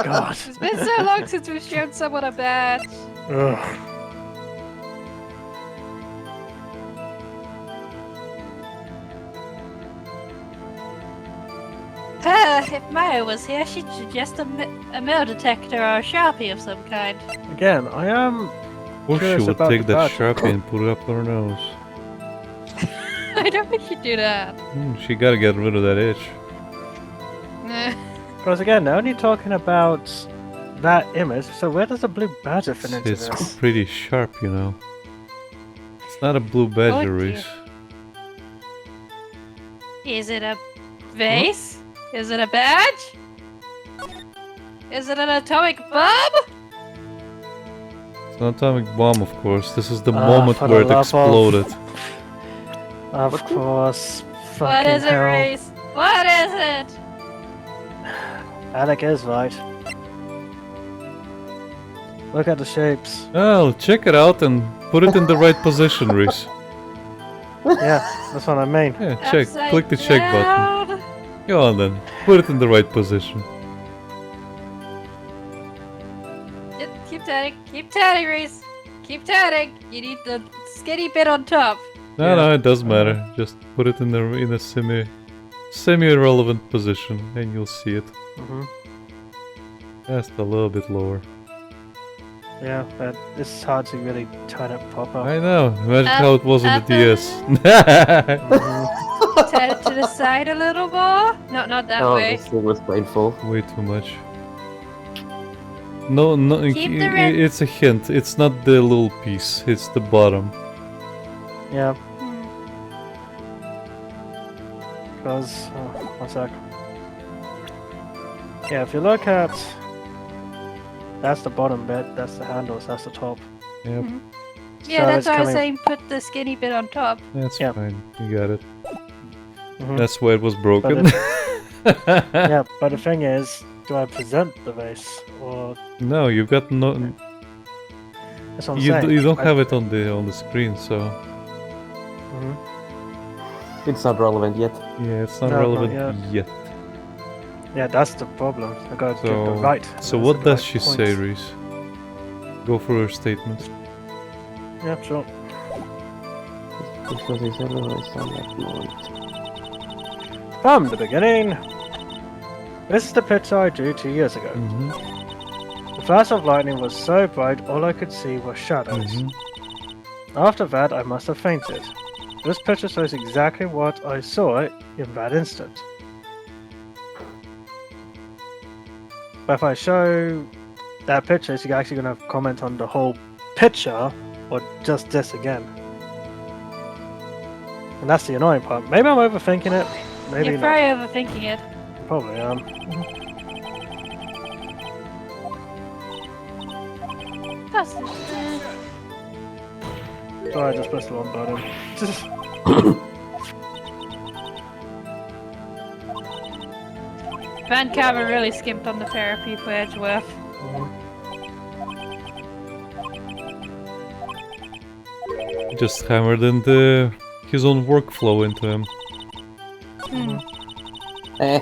God. It's been so long since we've shown someone a badge. Ugh. If Maya was here, she'd suggest a metal detector or a Sharpie of some kind. Again, I am. Or she Curious would about take the that badge. Sharpie and put it up her nose. I don't think she'd do that. She gotta get rid of that itch. Because again, they're only talking about that image. So where does the blue badger fit into It's this? pretty sharp, you know. It's not a blue badger, dear. Rhys. Is it a vase? Is it a badge? Is it an atomic bomb? It's an atomic bomb, of course. This is the Ah, moment for the where it love of- exploded. Of course. What Fucking is it, hell. Rhys? What is it? Alec is right. Look at the shapes. Well, check it out and put it in the right position, Rhys. Yeah, that's what I mean. Yeah, check. Upside Click the check button. down. Go on then. Put it in the right position. Keep turning. Keep turning, Rhys. Keep turning. You need the skinny bit on top. No, no, it doesn't matter. Just put it in a semi-irrelevant position, and you'll see it. Hmm. Just a little bit lower. Yeah, but it's hard to really turn it proper. I know. Imagine how it was on the up DS. Mhm. Turn it to the side a little more. No, not that Oh, way. this thing was painful. Way too much. No, no. Keep the red- It's a hint. It's not the little piece. It's the bottom. Yeah, Hmm. because... Oh, one sec. Yeah, if you look at... That's the bottom bit, that's the handles, that's the top. Yep, Yeah, So that's it's why I was coming- saying put the skinny bit on top. that's Yep. fine. You got it. Mhm. That's why it was broken. Yeah, but the thing is, do I present the vase? Or... No, you've got no. That's what I'm You, saying. you don't I- have it on the screen, so Mhm. It's not relevant yet. yeah, it's not No, not relevant yet. Yeah, that's the problem. I gotta get the So, right. so that's what the does right she point. say, Rhys? Go for her statement. Yeah, sure. Because it's otherwise on that moment. From the beginning. This is the picture I drew 2 years ago. Mm-hmm. The flash of lightning was so bright, all I could see were shadows. Mm-hmm. After that, I must have fainted. This picture shows exactly what I saw in that instant. But if I show that picture, is you actually going to comment on the whole picture, or just this again? And that's the annoying part. Maybe I'm overthinking it. Maybe You're not. probably overthinking it. Probably am. That's Sorry, I just pressed the wrong button. Van Cavan really skimped on the therapy for Edgeworth. Just hammered in his own workflow into him. Hmm. Eh.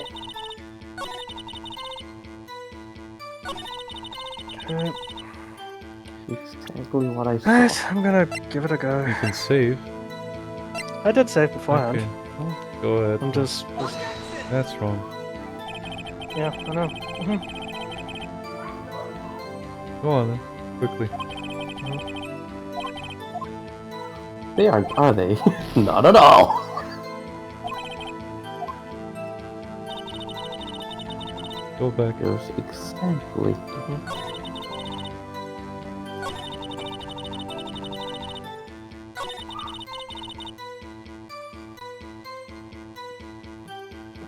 Okay. Exactly what I saw. Right, I'm gonna give it a go. You can save. I did save beforehand. Okay. Well, go ahead. I'm just That's wrong. yeah, I know. Go on then, quickly. They aren't, are they? Not at all. Go back. Goes exactly.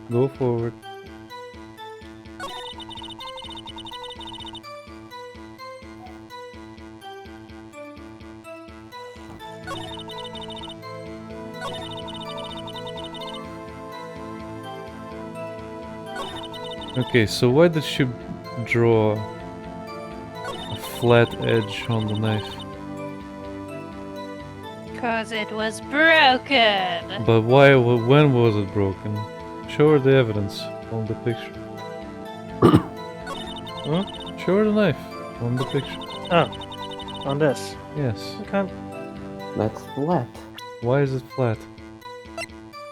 Go forward. Okay, so why did she draw a flat edge on the knife? Cause it was broken. But why? When was it broken? Show her the evidence on the picture. Show her the knife on the picture. Oh, on this. Yes. Okay. That's flat. Why is it flat?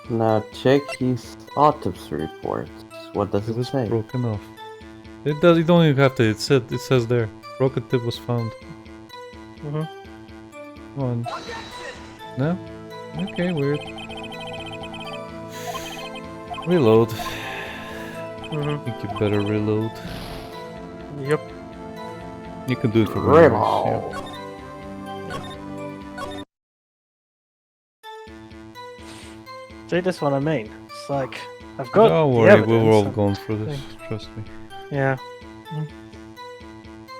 Now check his autopsy report. What does It it was say? broken off. It does. You don't even have to. It says there. Broken tip was found. Mhm. Come on. No? Okay, weird. Reload. Mhm. I think you better reload. Yep. You can do it for Reload. bonus, See, this one I mean. It's like I've yeah. got. Don't the worry, we were all evidence. going through this. Trust me. Yeah.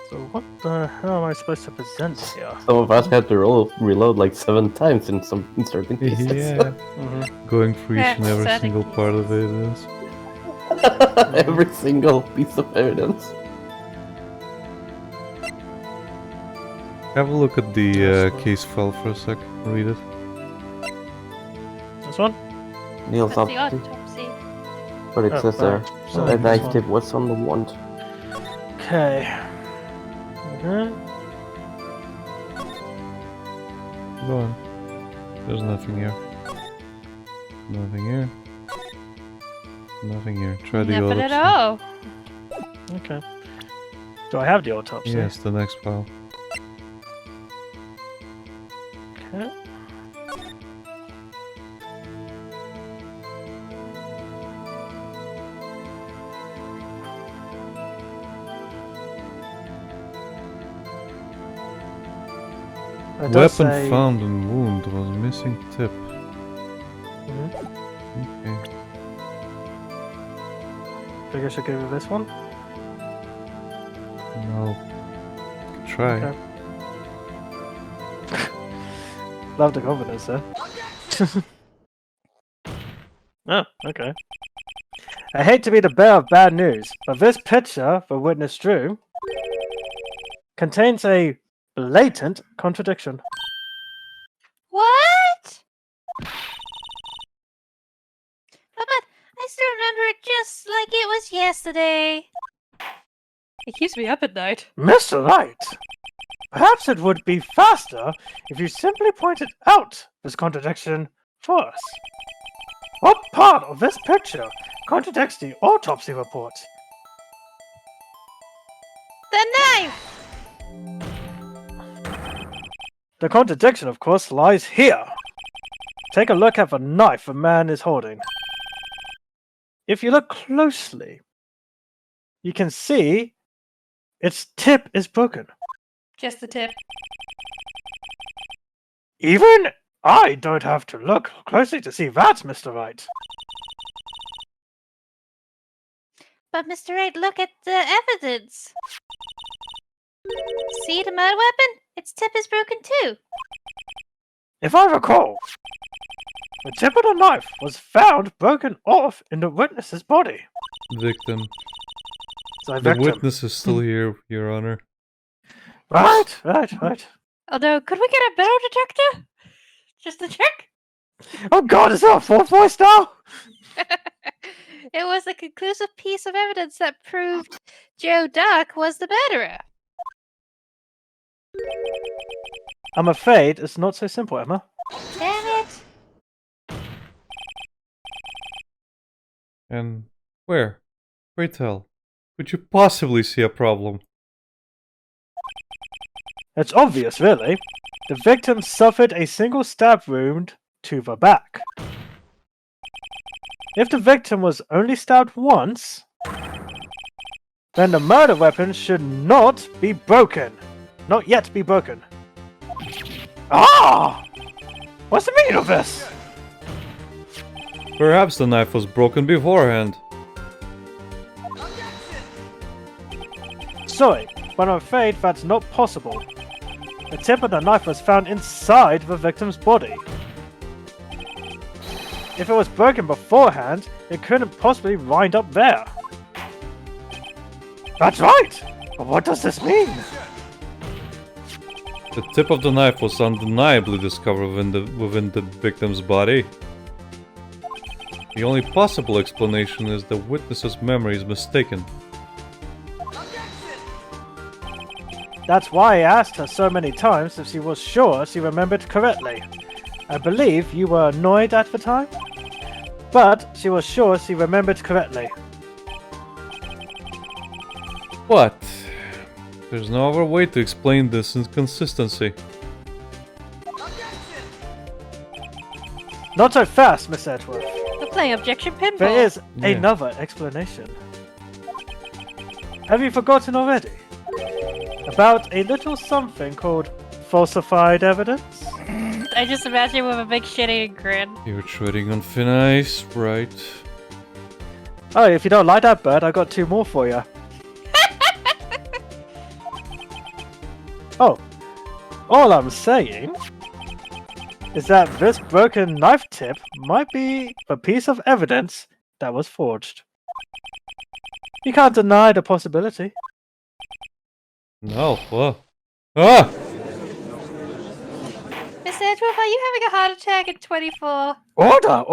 So what the hell am I supposed to present here? Some of us had to reload like 7 times in certain cases. Yeah. Mhm. Going through each and every Pathetic. single part of evidence. Every single piece of evidence. Have a look at the case file for a sec. Read it. This one? Neil's That's the autopsy. autopsy. But it Oh, says there. right. So The this knife one. tip was on the wand. Okay. Mhm. Go on. There's nothing here. Nothing here. Nothing here. Try the Nothing autopsy. at all. Okay. Do I have the autopsy? Yes, the next file. Okay. It does Weapon say- found and wound was missing tip. Mhm. Okay. Think I should go with this one? No. Try. Okay. Love the confidence, sir. Oh, okay. I hate to be the bearer of bad news, but this picture the witness drew contains a blatant contradiction. What? But I still remember it just like it was yesterday. It keeps me up at night. Mr. Wright, perhaps it would be faster if you simply pointed out this contradiction for us. What part of this picture contradicts the autopsy report? The knife! The contradiction, of course, lies here. Take a look at the knife the man is holding. If you look closely, you can see its tip is broken. Just the tip. Even I don't have to look closely to see that, Mr. Wright. But Mr. Wright, look at the evidence. See the murder weapon? Its tip is broken too. If I recall, the tip of the knife was found broken off in the witness's body. Victim. So The victim. witness is still here, Your Honor. Right. Although, could we get a metal detector? Just to check? Oh God, is there a fourth voice now? It was a conclusive piece of evidence that proved Joe Duck was the murderer. I'm afraid it's not so simple, Emma. Damn it. And where? Pray tell. Could you possibly see a problem? It's obvious, really. The victim suffered a single stab wound to the back. If the victim was only stabbed once, then the murder weapon should not be broken. Not yet be broken. Ah! What's the meaning of this? Perhaps the knife was broken beforehand. Sorry, but I'm afraid that's not possible. The tip of the knife was found inside the victim's body. If it was broken beforehand, it couldn't possibly wind up there. That's right! But what does this mean? The tip of the knife was undeniably discovered within the victim's body. The only possible explanation is the witness's memory is mistaken. That's why I asked her so many times if she was sure she remembered correctly. I believe you were annoyed at the time, but she was sure she remembered correctly. But there's no other way to explain this inconsistency. Not so fast, Miss Edgeworth. We're playing objection pinball. There is Yeah. another explanation. Have you forgotten already? About a little something called falsified evidence? I just imagine with a big shitty grin. You're treading on thin ice, right? Oh, if you don't like that bird, I got two more for you. Oh, all I'm saying is that this broken knife tip might be a piece of evidence that was forged. You can't deny the possibility. No, Ah! Miss Edgeworth, are you having a heart attack at 24? Order!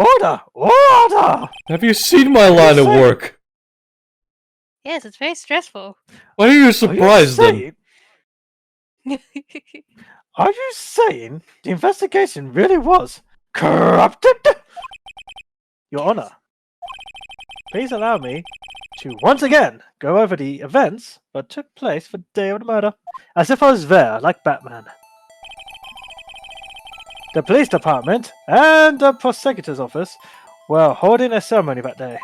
Have you seen my line of work? Yes, it's very stressful. Why are you surprised then? Are you saying the investigation really was corrupted? Your Honor, please allow me to once again go over the events that took place the day of the murder, as if I was there, like Batman. The police department and the prosecutor's office were holding a ceremony that day.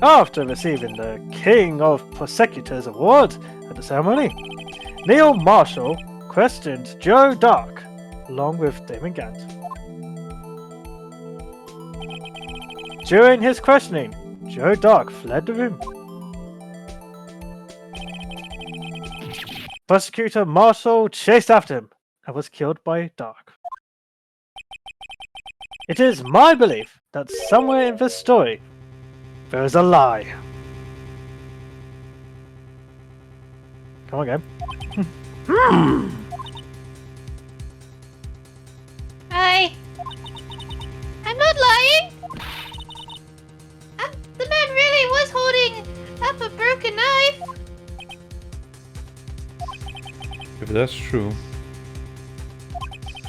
After receiving the King of Prosecutors Award at the ceremony, Neil Marshall questioned Joe Dark along with Damon Gant. During his questioning, Joe Dark fled the room. Prosecutor Marshall chased after him and was killed by Dark. It is my belief that somewhere in this story there is a lie. Come on, game. I'm not lying. The man really was holding up a broken knife. If that's true,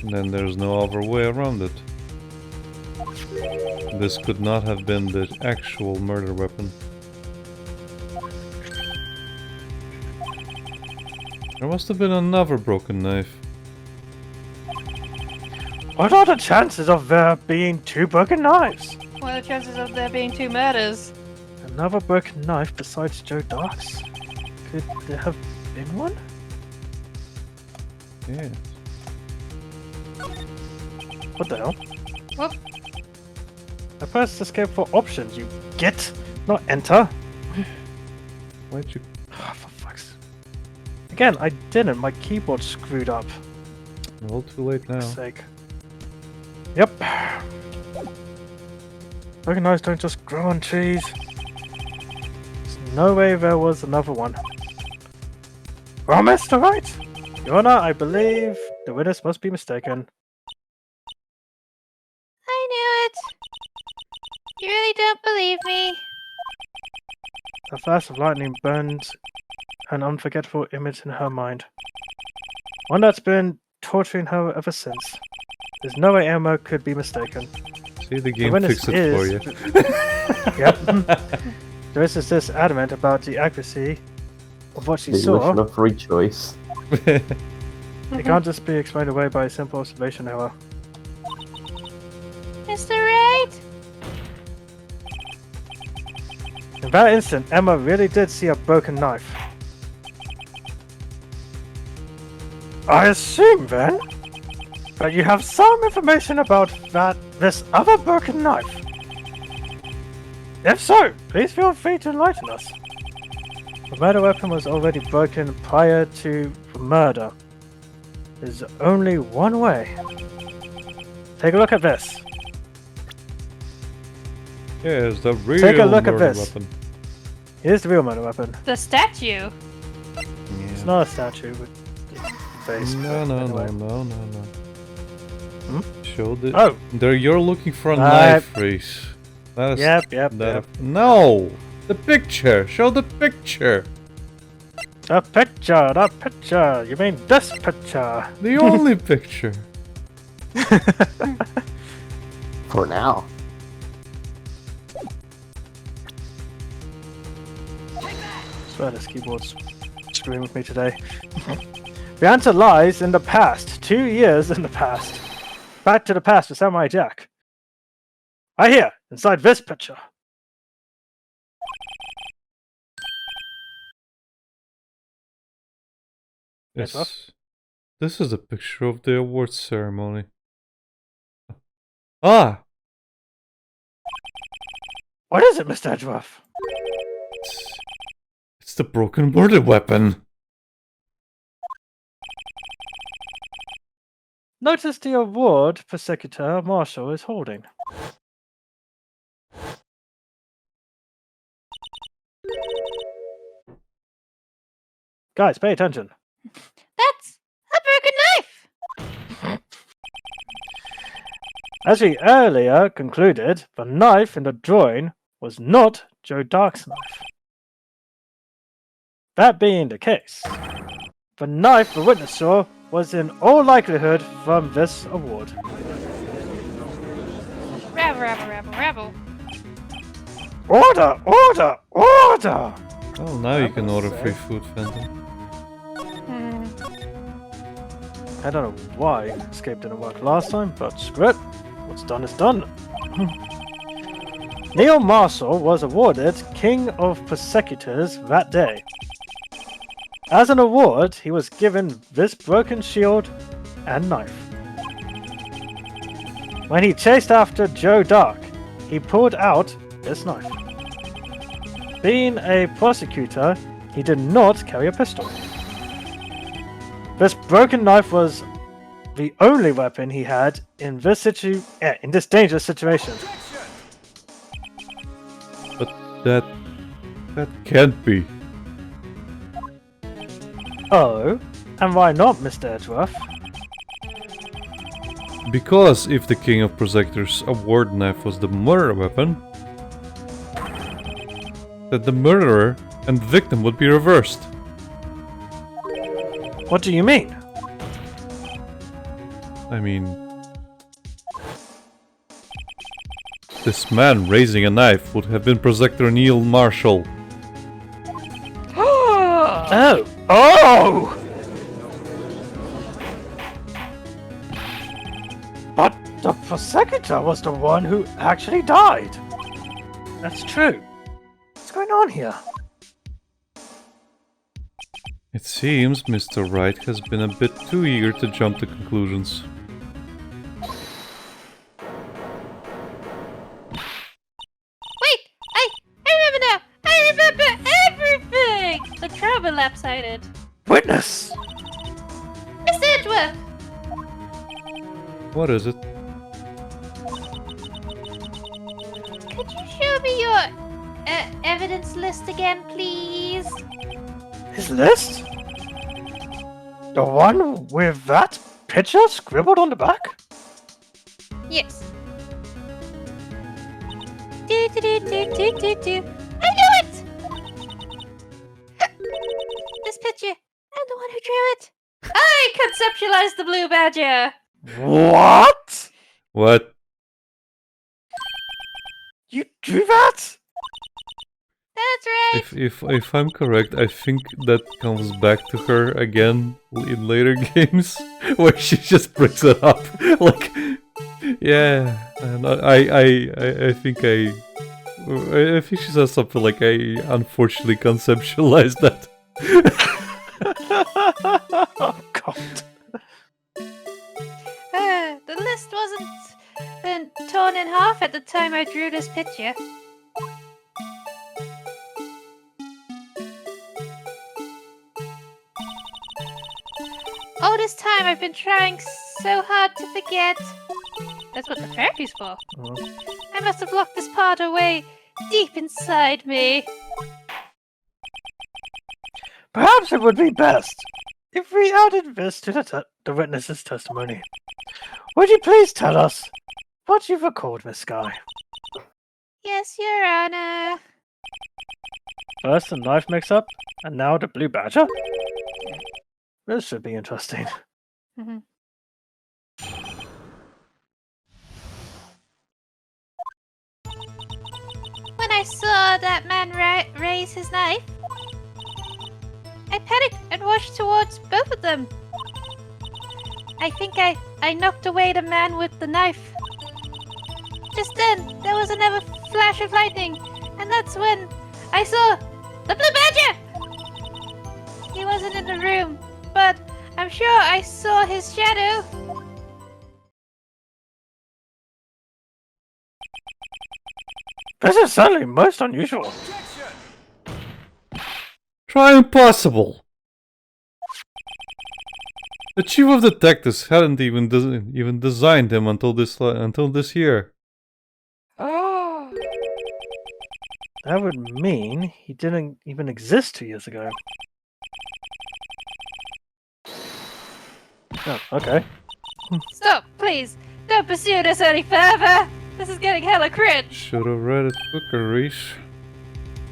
then there's no other way around it. This could not have been the actual murder weapon. There must have been another broken knife. What are the chances of there being 2 broken knives? What are the chances of there being 2 murders? Another broken knife besides Joe Dark's? Could there have been one? Yes. What the hell? Whoop. I pressed escape for options, you git, not enter. Why'd you... Oh, for fuck's... Again, I didn't. My keyboard screwed up. Well, too late now. For sake. Yep. Broken knives don't just grow on trees. There's no way there was another one. Well, Mr. Wright! Your Honor, I believe the witness must be mistaken. I knew it. You really don't believe me. A flash of lightning burned an unforgettable image in her mind. One that's been torturing her ever since. There's no way Emma could be mistaken. See, the game witness fixed it for is- you. Yep. The witness is this adamant about the accuracy of what she The saw. illusion of free choice. It can't just be explained away by a simple observation, however. Mr. Wright? In that instant, Emma really did see a broken knife. I assume, then, that you have some information about this other broken knife. If so, please feel free to enlighten us. The murder weapon was already broken prior to the murder. There's only one way. Take a look at this. Here's the real Take a look at murder this. weapon. Here's the real murder weapon. The statue. It's not a statue with face. No, no, no, anyway. no, no, no. Hmm? Show the... Oh! There, you're looking for a Right. knife, Rhys. That is... Yep. No! The picture! Show the picture! The picture! You mean this picture? The only picture! For now. Swear this keyboard's screwing with me today. The answer lies in the past. 2 years in the past. Back to the past for Samurai Jack. Right here, inside this picture. Yes, what? This is a picture of the awards ceremony. Ah! What is it, Mr. Edgeworth? It's the broken murder weapon! Notice the award Prosecutor Marshall is holding. Guys, pay attention. That's a broken knife. As we earlier concluded, the knife in the drawing was not Joe Dark's knife. That being the case, the knife the witness saw was in all likelihood from this award. Rabble. Order! Order! Order! Well, now you can order free food, Phantom. Hmm. I don't know why escape didn't work last time, but screw it. What's done is done. Neil Marshall was awarded King of Prosecutors that day. As an award, he was given this broken shield and knife. When he chased after Joe Dark, he pulled out this knife. Being a prosecutor, he did not carry a pistol. This broken knife was the only weapon he had in this dangerous situation. But that can't be. Oh, and why not, Mr. Edgeworth? Because if the King of Prosector's award knife was the murder weapon, then the murderer and the victim would be reversed. What do you mean? I mean, this man raising a knife would have been Prosector Neil Marshall. Oh! Oh! But the prosecutor was the one who actually died. That's true. What's going on here? It seems Mr. Wright has been a bit too eager to jump to conclusions. Wait! I remember now! I remember everything! The travel lap-sided. Witness! Mr. Edgeworth! What is it? Could you show me your evidence list again, please? His list? The one with that picture scribbled on the back? Yes. Do. I knew it! This picture. I'm the one who drew it. I conceptualized the blue badger. What? What? You drew that? That's right. If I'm correct, I think that comes back to her again in later games, where she just brings it up. Like, yeah, and I think she says something like, I unfortunately conceptualized that. Oh god. The list wasn't torn in half at the time I drew this picture. All this time I've been trying so hard to forget. That's what the therapy's for. I must have locked this part away deep inside me. Perhaps it would be best if we added this to the witness's testimony. Would you please tell us what you've recalled, Miss Skye? Yes, Your Honor. First the knife mix-up, and now the blue badger? This should be interesting. Mhm. When I saw that man raise his knife, I panicked and rushed towards both of them. I think I knocked away the man with the knife. Just then, there was another flash of lightning, and that's when I saw the blue badger! He wasn't in the room, but I'm sure I saw his shadow. This is certainly most unusual. Try impossible! The chief of detectives hadn't even designed him until this year. Oh. That would mean he didn't even exist 2 years ago. Oh, okay. Stop, please! Don't pursue this any further! This is getting hella cringe! Should have read it quicker, Rhys.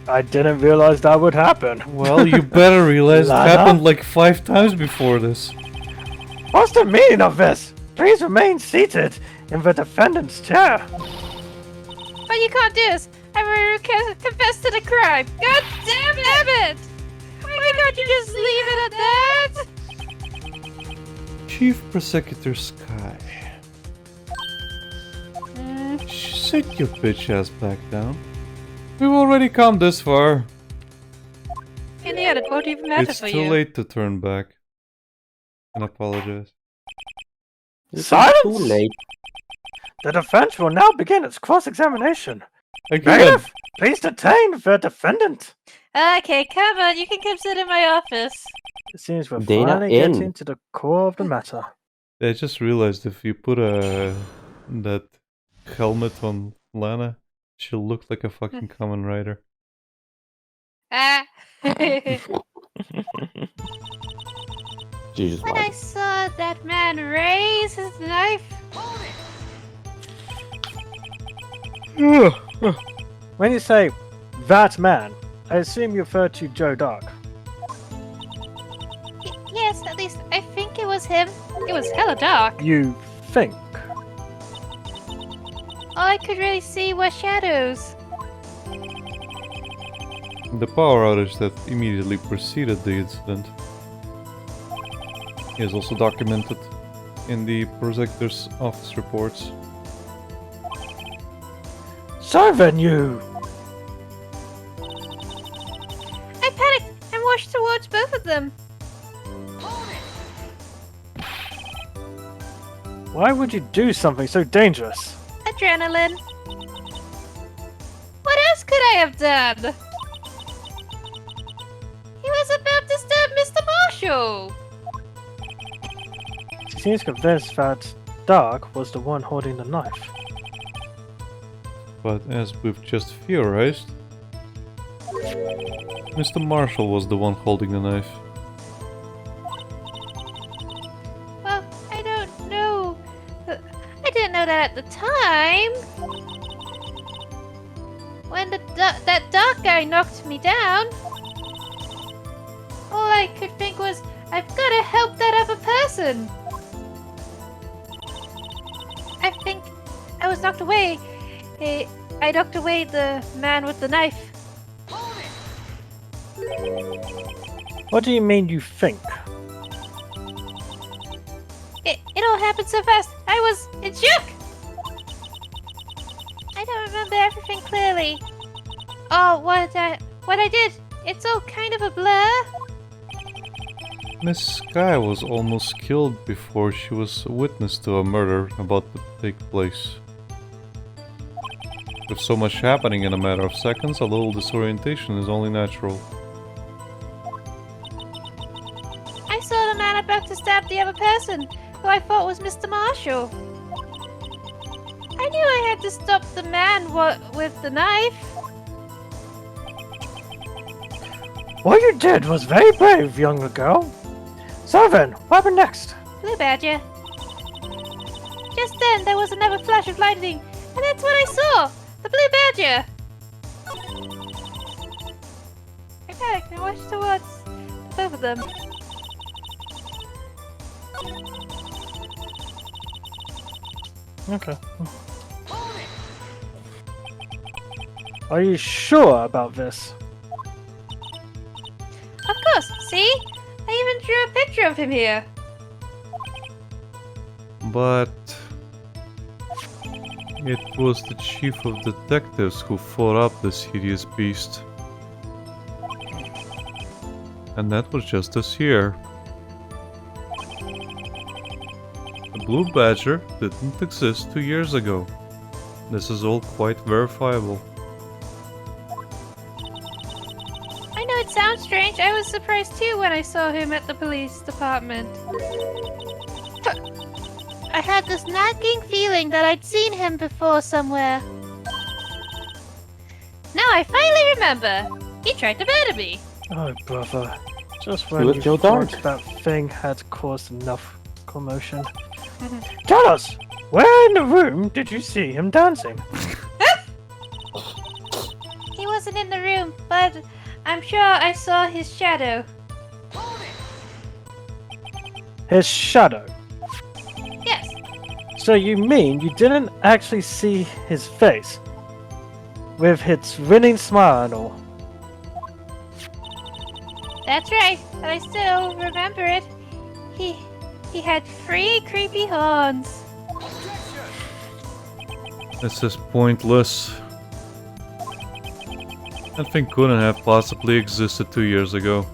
I didn't realize that would happen. Well, you better realize it Lana? happened like 5 times before this. What's the meaning of this? Please remain seated in the defendant's chair. But you can't do this! I will confess to the crime! God damn it! Why can't you just leave it at that? Chief Prosecutor Skye. Sit your bitch ass back down. We've already come this far. In the end, it won't even matter It's for too you. late to turn back. And apologize. It's Silence! too late. The defense will now begin its cross-examination. Again. Bailiff, please detain the defendant. Okay, come on, you can come sit in my office. It seems we're Dana finally in. getting to the core of the matter. I just realized if you put that helmet on Lana, she'll look like a fucking Kamen Rider. Ah. Jesus, When I saw that man raise his knife, When you say that man, I assume you refer to Joe Dark. yes, at least I think it was him. It was hella dark. You think? All I could really see were shadows. The power outage that immediately preceded the incident is also documented in the Prosecutor's office reports. So then you... I panicked and rushed towards both of them. Why would you do something so dangerous? Adrenaline. What else could I have done? He was about to stab Mr. Marshall. She seems convinced that Dark was the one holding the knife. But as we've just theorized, Mr. Marshall was the one holding the knife. Well, I don't know. I didn't know that at the time. When that dark guy knocked me down, all I could think was, I've got to help that other person. I think I was knocked away. I knocked away the man with the knife. What do you mean you think? It all happened so fast. I was in shock. I don't remember everything clearly. Oh, what I did. It's all kind of a blur. Miss Sky was almost killed before she was a witness to a murder about to take place. With so much happening in a matter of seconds, a little disorientation is only natural. I saw the man about to stab the other person, who I thought was Mr. Marshall. I knew I had to stop the man with the knife. What you did was very brave, younger girl. So then, what happened next? Blue Badger. Just then, there was another flash of lightning, and that's what I saw! The Blue Badger! I panicked and rushed towards both of them. Okay. Are you sure about this? Of course, see? I even drew a picture of him here. But it was the chief of detectives who fought up this hideous beast. And that was just this year. The Blue Badger didn't exist 2 years ago. This is all quite verifiable. I know it sounds strange. I was surprised too when I saw him at the police department. I had this nagging feeling that I'd seen him before somewhere. Now I finally remember. He tried to murder me. Oh, brother. Just when was you Joe thought Dark. that thing had caused enough commotion. Tell us, where in the room did you see him dancing? He wasn't in the room, but I'm sure I saw his shadow. His shadow. Yes, So you mean you didn't actually see his face? With its winning smile and all. that's right. But I still remember it. He had 3 creepy horns. This is pointless. That thing couldn't have possibly existed 2 years ago.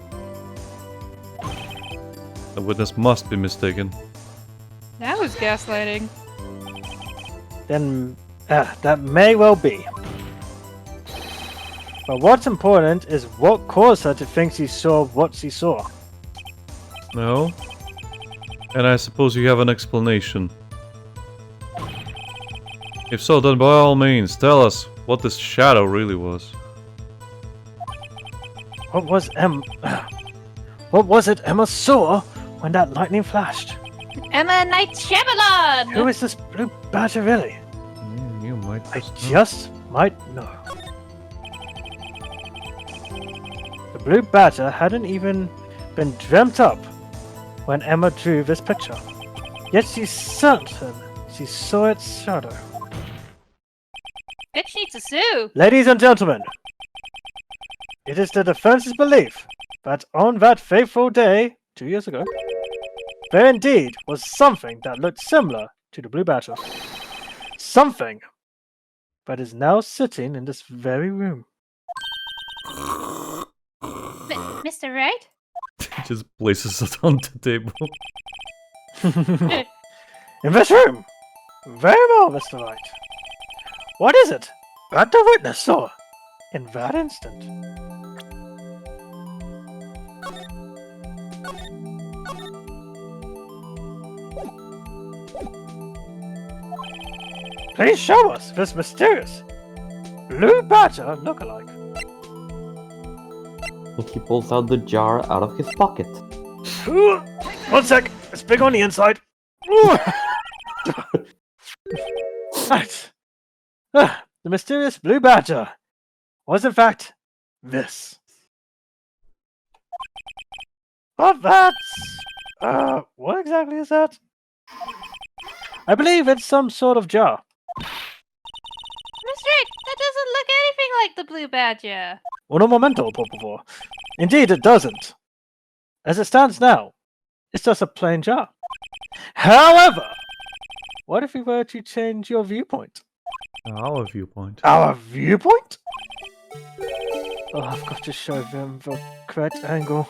The witness must be mistaken. That was gaslighting. Then that may well be. But what's important is what caused her to think she saw what she saw. No? And I suppose you have an explanation. If so, then by all means, tell us what this shadow really was. What was What was it Emma saw when that lightning flashed? Emma Knight Shyamalan! Who is this blue badger really? You might I just know. just might know. The blue badger hadn't even been dreamt up when Emma drew this picture. Yet she's certain she saw its shadow. Bitch needs to sue! Ladies and gentlemen, it is the defense's belief that on that fateful day, 2 years ago, there indeed was something that looked similar to the blue badger. Something that is now sitting in this very room. Mr. Wright? Just places it on the table. In this room! Very well, Mr. Wright. What is it that the witness saw in that instant? Please show us this mysterious blue badger look-alike. He pulls out the jar out of his pocket. One sec, it's big on the inside. Right. The mysterious blue badger was in fact this. But that's... what exactly is that? I believe it's some sort of jar. Mr. Wright, that doesn't look anything like the blue badger. Uno momento, por favor. Indeed, it doesn't. As it stands now, it's just a plain jar. However, what if we were to change your viewpoint? Our viewpoint. Our viewpoint? Oh, I've got to show them the correct angle.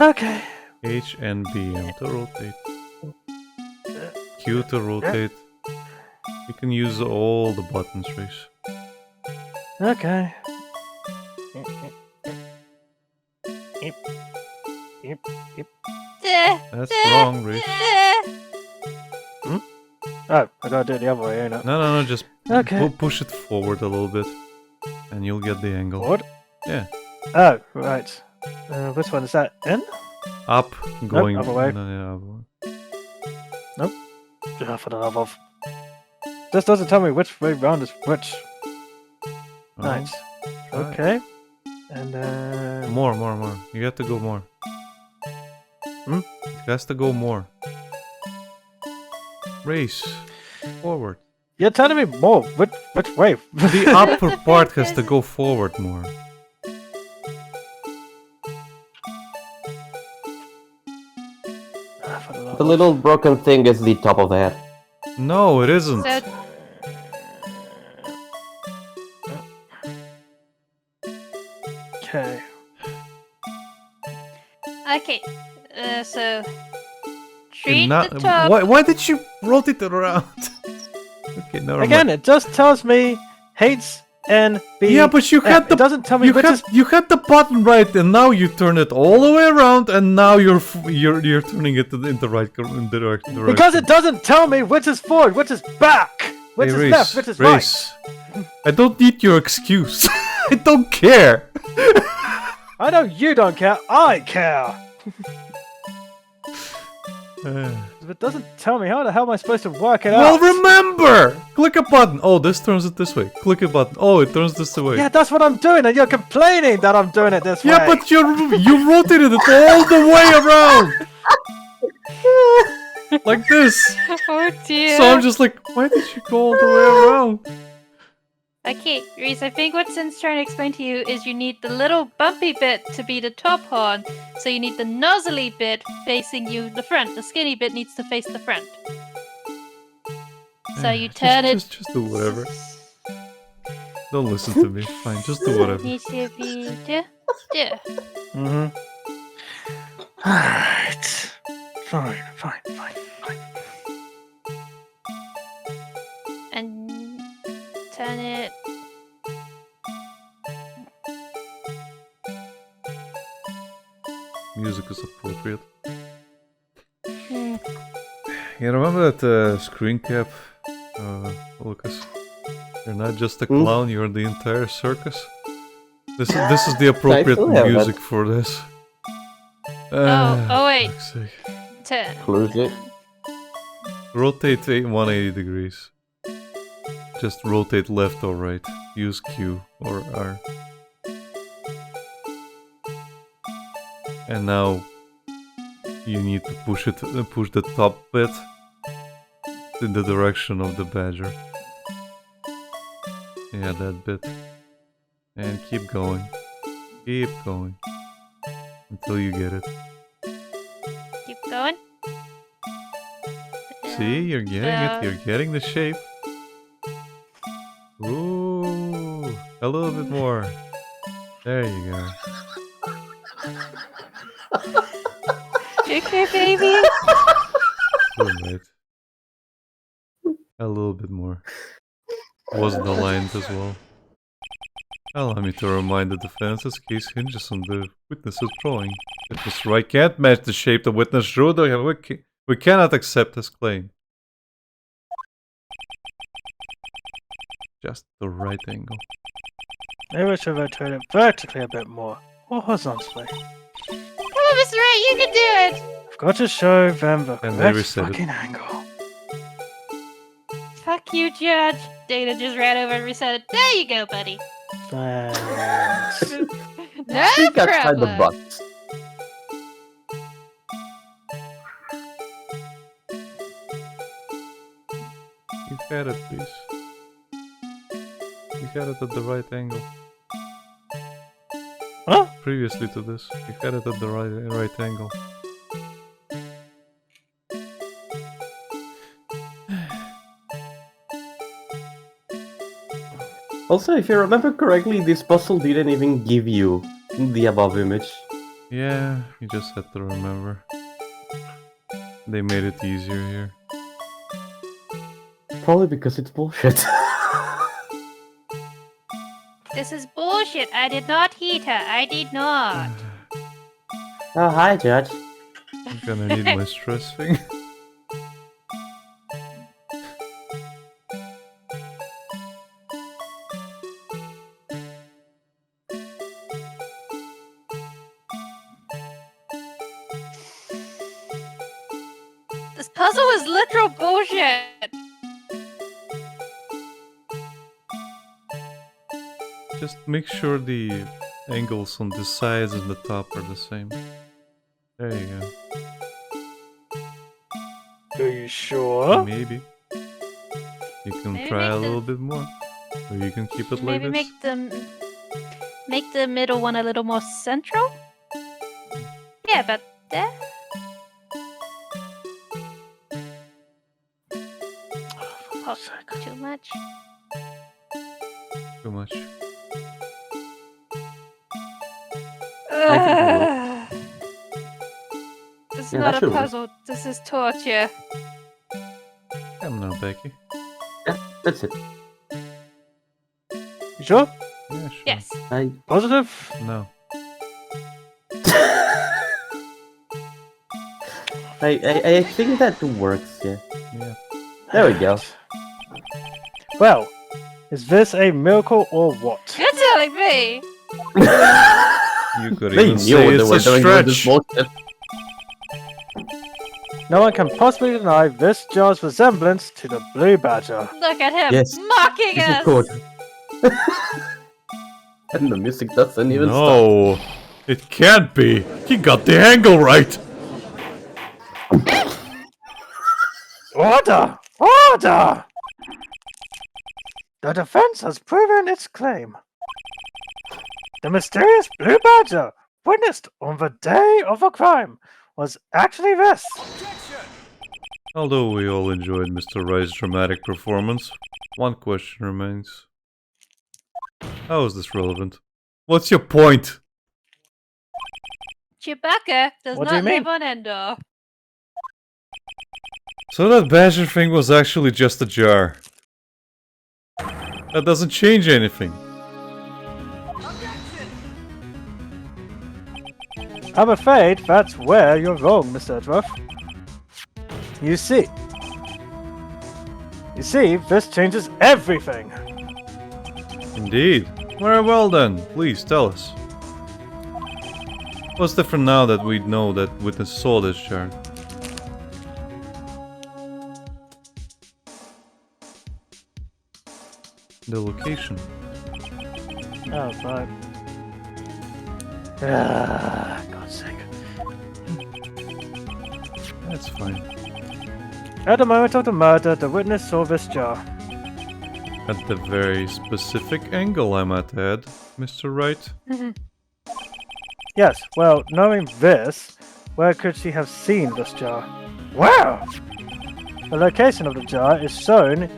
Okay. H and B M to rotate. Q to rotate. You can use all the buttons, Rhys. Okay. Yep. Yep. Yep. That's wrong, Rhys. Oh, I gotta do it the other way, ain't I? No, just Okay. push it forward a little bit. And you'll get the angle. What? Yeah. Oh, right. Which one is that? In? Up, going... other way. No, yeah, other way. Yeah, for the love of. This doesn't tell me which way round is which. Oh, Nice. right. Okay. And More. You have to go more. Hmm? It has to go more. Race. Forward. You're telling me more. Which way? The upper part has to go forward more. For the love The of- little broken thing is the top of the head. No, it isn't. So, Okay. okay. So, Okay, treat the top. why did you rotate it around? Okay, never Again, mind. it just tells me H N B. Yeah, but you had It the doesn't tell me which is. you had the button right, and now you turn it all the way around, and now you're turning it in the right direction. Because it doesn't tell me which is forward, which is back, which Hey, is Rhys, left, which is right. Rhys, I don't need your excuse. I don't care. I know you don't care. I care. If it doesn't tell me, how the hell am I supposed to work it Well, out? remember! Click a button. Oh, this turns it this way. Click a button. Oh, it turns this way. Yeah, that's what I'm doing, and you're complaining that I'm doing it this way. Yeah, but you rotated it all the way around. Like this. Oh dear. So I'm just like, why did you go all the way around? Okay, Rhys, I think what Sin's trying to explain to you is you need the little bumpy bit to be the top horn, so you need the nozzly bit facing you the front. The skinny bit needs to face the front. So you turn it. Just do whatever. Don't listen to me. Fine, just do whatever. Needs to be there. Mm-hmm. Alright. Fine. And turn it is appropriate. Yeah, remember that screen cap, Lucas? You're not just a clown, you're the entire circus. This is the appropriate music for this. Oh wait. Fuck's sake. 10. Close it. Rotate 180 degrees. Just rotate left or right. Use Q or R. And now you need to push the top bit in the direction of the badger. Yeah, that bit. And keep going. Keep going. Until you get it. Keep going. See, you're getting it. You're getting the shape. Ooh, a little bit more. There you go. Okay, baby. Good, mate. A little bit more. Wasn't aligned as well. Allow me to remind the defense's case hinges on the witness's drawing. If Mr. Wright can't match the shape the witness drew, we cannot accept his claim. Just the right angle. Maybe I should rotate it vertically a bit more, or horizontally. Come on, Mr. Wright, you can do it! I've got to show them the And they correct reset it. fucking angle. Fuck you, Judge. Data just ran over and reset it. There you go, buddy. Thanks. No Think outside the problem. box. You had it, please. You had it at the right angle. Huh? Previously to this, you had it at the right angle. Also, if you remember correctly, this puzzle didn't even give you the above image. Yeah, you just had to remember. They made it easier here. Probably because it's bullshit. This is bullshit. I did not heat her. I did not. Oh, hi, Judge. I'm gonna need my stress thing. This puzzle is literal bullshit. Just make sure the angles on the sides and the top are the same. There you go. Are you sure? Maybe. You can Maybe try make a the- little bit more. Or you can keep it like Maybe this. make the middle one a little more central. Yeah, but there. Oh, too much. Too much. This is Yeah, not that a should work. puzzle. This is torture. Come now, Becky. Yeah, that's it. You sure? Yeah, sure. Yes. Positive? No. I think that works, yeah. Yeah. There we go. Well, is this a miracle or what? You're telling me. You could They even knew say what they it's were a doing with this stretch. bullshit. No one can possibly deny this jar's resemblance to the blue badger. Look at him Yes. mocking This is us. good. And the music doesn't even stop. No, it can't be. He got the angle right. Order! Order! The defense has proven its claim. The mysterious blue badger, witnessed on the day of the crime, was actually this. Although we all enjoyed Mr. Wright's dramatic performance, one question remains. How is this relevant? What's your point? Chewbacca does What do you not mean? live on Endor. So that badger thing was actually just a jar. That doesn't change anything. I'm afraid that's where you're wrong, Mr. Edgeworth. You see, this changes everything. Indeed. Very well then. Please tell us. What's different now that we know that witness saw this shard? The location. Oh, right. God's sake. That's fine. At the moment of the murder, the witness saw this jar. At the very specific angle, I might add, Mr. Wright. Yes, well, knowing this, where could she have seen this jar? Wow! The location of the jar is shown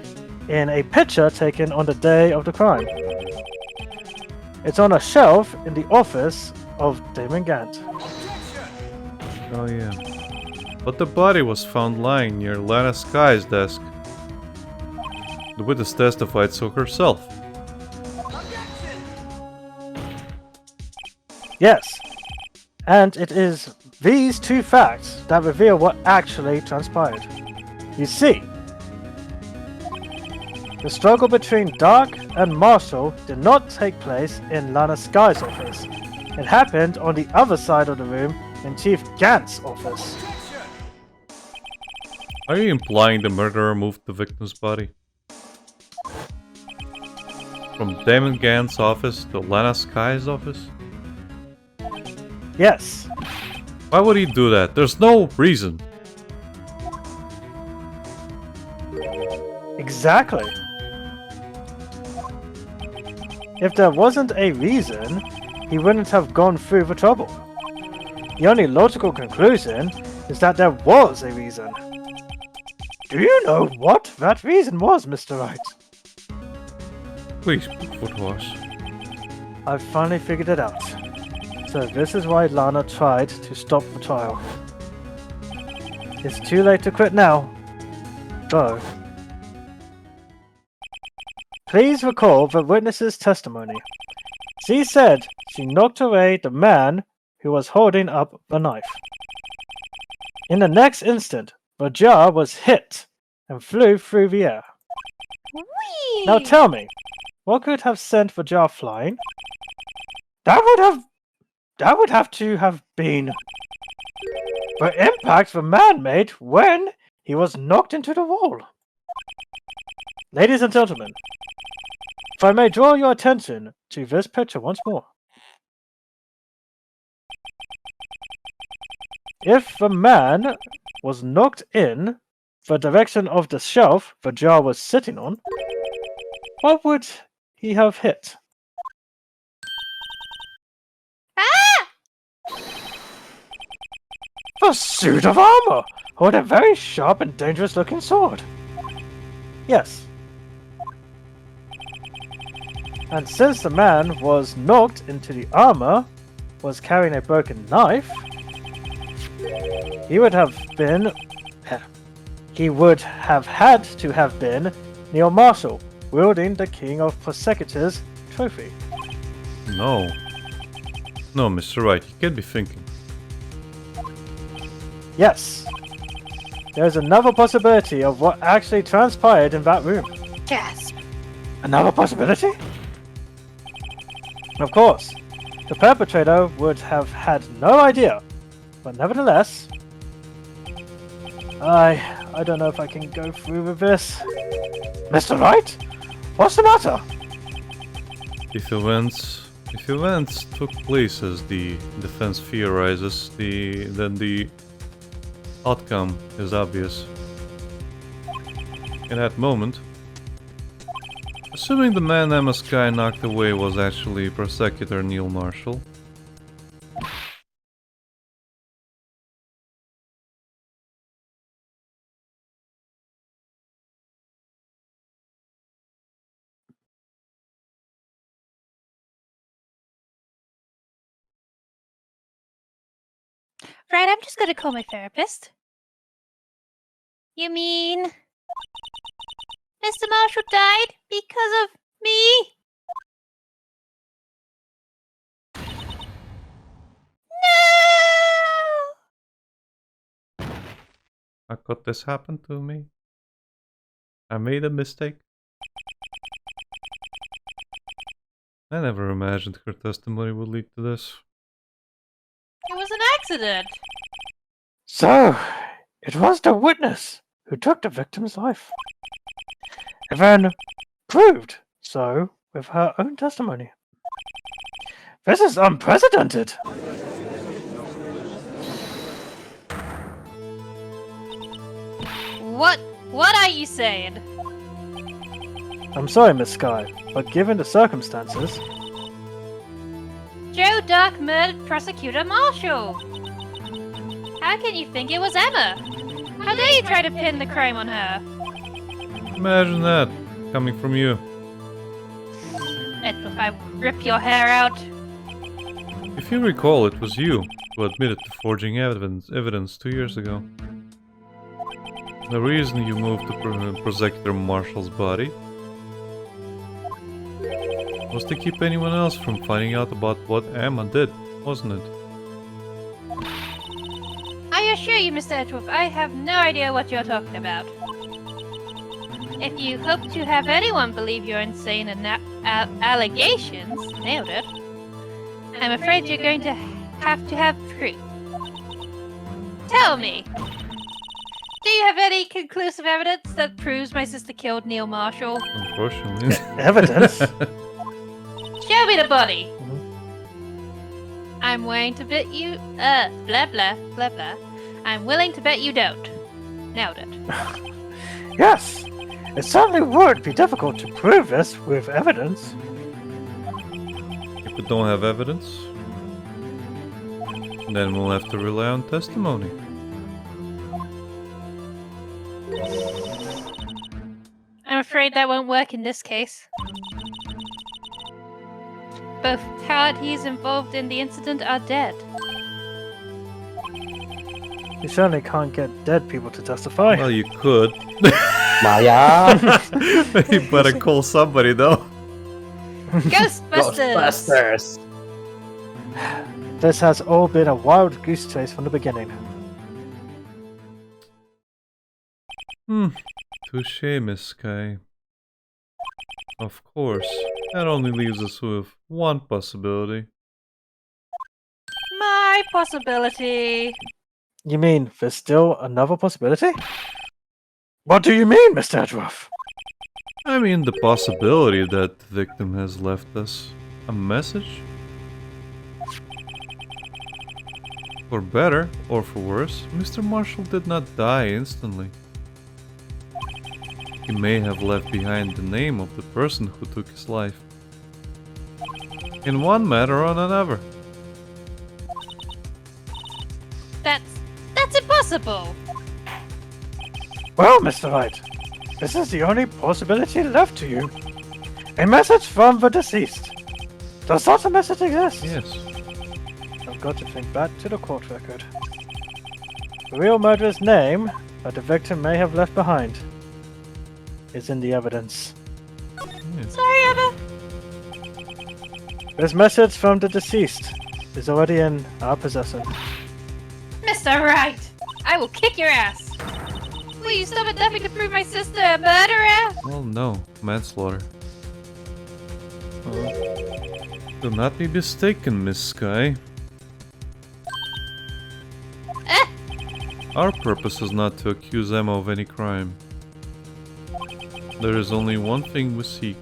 in a picture taken on the day of the crime. It's on a shelf in the office of Damon Gant. Oh yeah. But the body was found lying near Lana Sky's desk. The witness testified so herself. Yes, and it is these two facts that reveal what actually transpired. You see, the struggle between Dark and Marshall did not take place in Lana Sky's office. It happened on the other side of the room in Chief Gant's office. Are you implying the murderer moved the victim's body? From Damon Gant's office to Lana Sky's office? Yes, Why would he do that? There's no reason. exactly. If there wasn't a reason, he wouldn't have gone through the trouble. The only logical conclusion is that there was a reason. Do you know what that reason was, Mr. Wright? Please, what was? I've finally figured it out. So this is why Lana tried to stop the trial. It's too late to quit now. Go. Please recall the witness's testimony. She said she knocked away the man who was holding up the knife. In the next instant, the jar was hit and flew through the air. Whee! Now tell me, what could have sent the jar flying? That would have to have been the impact the man made when he was knocked into the wall. Ladies and gentlemen, if I may draw your attention to this picture once more. If the man was knocked in the direction of the shelf the jar was sitting on, what would he have hit? Ah! The suit of armor, or a very sharp and dangerous looking sword. Yes. And since the man was knocked into the armor, was carrying a broken knife, he would have had to have been Neil Marshall, wielding the King of Prosecutors trophy. No. No, Mr. Wright, you can't be thinking. Yes. There's another possibility of what actually transpired in that room. Gasp. Another possibility? Of course, the perpetrator would have had no idea, but nevertheless, I don't know if I can go through with this. Mr. Wright? What's the matter? If events took place as the defense theorizes, then the outcome is obvious. In that moment, assuming the man Emma Sky knocked away was actually Prosecutor Neil Marshall, Right, I'm just gonna call my therapist. You mean Mr. Marshall died because of me? No! How could this happen to me? I made a mistake. I never imagined her testimony would lead to this. It was an accident. So, it was the witness who took the victim's life. And then proved so with her own testimony. This is unprecedented. What are you saying? I'm sorry, Miss Sky, but given the circumstances, Joe Duck murdered Prosecutor Marshall. How can you think it was Emma? How dare you try to pin the crime on her? Imagine that, coming from you. If I rip your hair out. If you recall, it was you who admitted to forging evidence 2 years ago. The reason you moved to Prosecutor Marshall's body was to keep anyone else from finding out about what Emma did, wasn't it? I assure you, Mr. Edgeworth, I have no idea what you're talking about. If you hope to have anyone believe your insane allegations, nailed it, I'm afraid you're going to have proof. Tell me, do you have any conclusive evidence that proves my sister killed Neil Marshall? Unfortunately. evidence. Show me the body! I'm willing to bet you, blah blah, blah blah. I'm willing to bet you don't. Nailed it. Yes, it certainly would be difficult to prove this with evidence. If we don't have evidence, then we'll have to rely on testimony. I'm afraid that won't work in this case. Both parties involved in the incident are dead. You certainly can't get dead people to testify. Well, you could. Maya! You better call somebody though. Ghostbusters! Ghostbusters! This has all been a wild goose chase from the beginning. Touche, Miss Sky. Of course, that only leaves us with one possibility. My possibility. You mean there's still another possibility? What do you mean, Mr. Edgeworth? I mean the possibility that the victim has left us a message. For better or for worse, Mr. Marshall did not die instantly. He may have left behind the name of the person who took his life. In one matter or another. That's impossible. Well, Mr. Wright, this is the only possibility left to you. A message from the deceased. Does such a message exist? Yes. I've got to think back to the court record. The real murderer's name that the victim may have left behind is in the evidence. Sorry, Emma. This message from the deceased is already in our possession. Mr. Wright, I will kick your ass. Will you stop attempting to prove my sister a murderer? Well, no. Manslaughter. Do not be mistaken, Miss Sky. Our purpose is not to accuse Emma of any crime. There is only one thing we seek.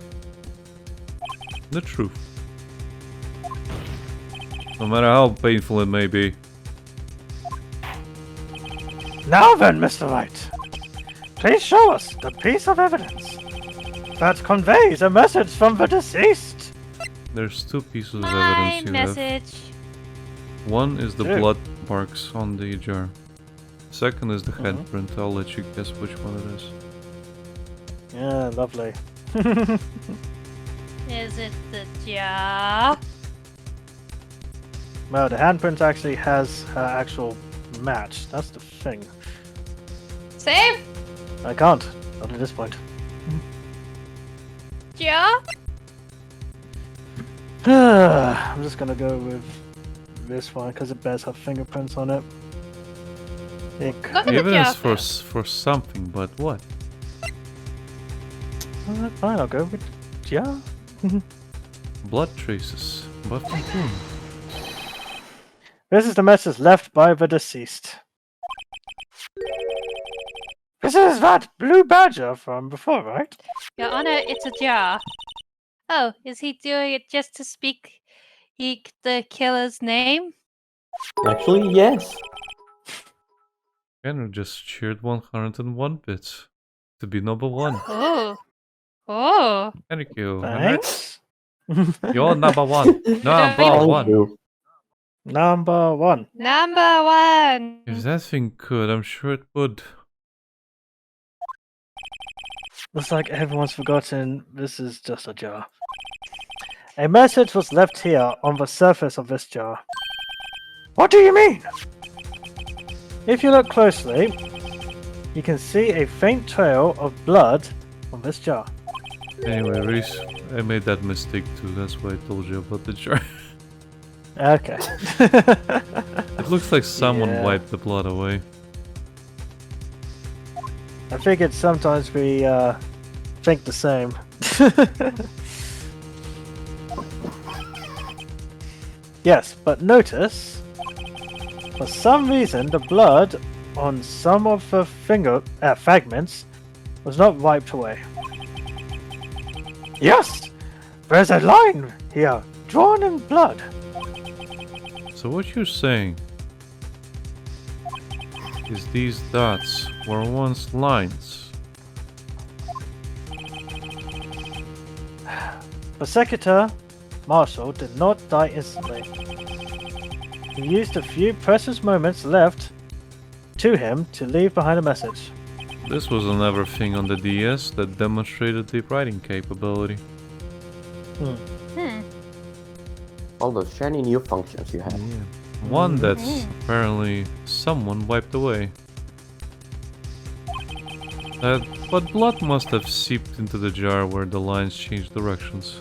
The truth. No matter how painful it may be. Now then, Mr. Wright, please show us the piece of evidence that conveys a message from the deceased. There's two pieces of My evidence you message. have. One is the Two. blood marks on the jar. Second is the handprint. I'll let you guess which one it is. Yeah, lovely. Is it the jar? Well, the handprint actually has her actual match. That's the thing. Save? I can't. Not at this point. Jar? I'm just gonna go with this one because it bears her fingerprints on it. It Go to the Evidence jar. for something, but what? Fine, I'll go with jar. Blood traces. But from whom? This is the message left by the deceased. This is that blue badger from before, right? Your Honor, it's a jar. Oh, is he doing it just to speak the killer's name? Actually, yes. Henry just cheered 101 bits to be number 1. Oh. Oh. Thank you. And that's Thanks. you're number 1. Number Thank 1. you. Number 1. Number 1. If that thing could, I'm sure it would. Looks like everyone's forgotten this is just a jar. A message was left here on the surface of this jar. What do you mean? If you look closely, you can see a faint trail of blood on this jar. Anyway, Rhys, I made that mistake too. That's why I told you about the jar. Okay. It looks like someone Yeah. wiped the blood away. I figured sometimes we think the same. Yes, but notice, for some reason, the blood on some of the fragments was not wiped away. Yes, there's a line here, drawn in blood. So what you're saying is these dots were once lines. The Secretary Marshal did not die instantly. He used a few precious moments left to him to leave behind a message. This was another thing on the DS that demonstrated the writing capability. All those shiny new functions you have. Yeah. One that's apparently someone wiped away. But blood must have seeped into the jar where the lines changed directions.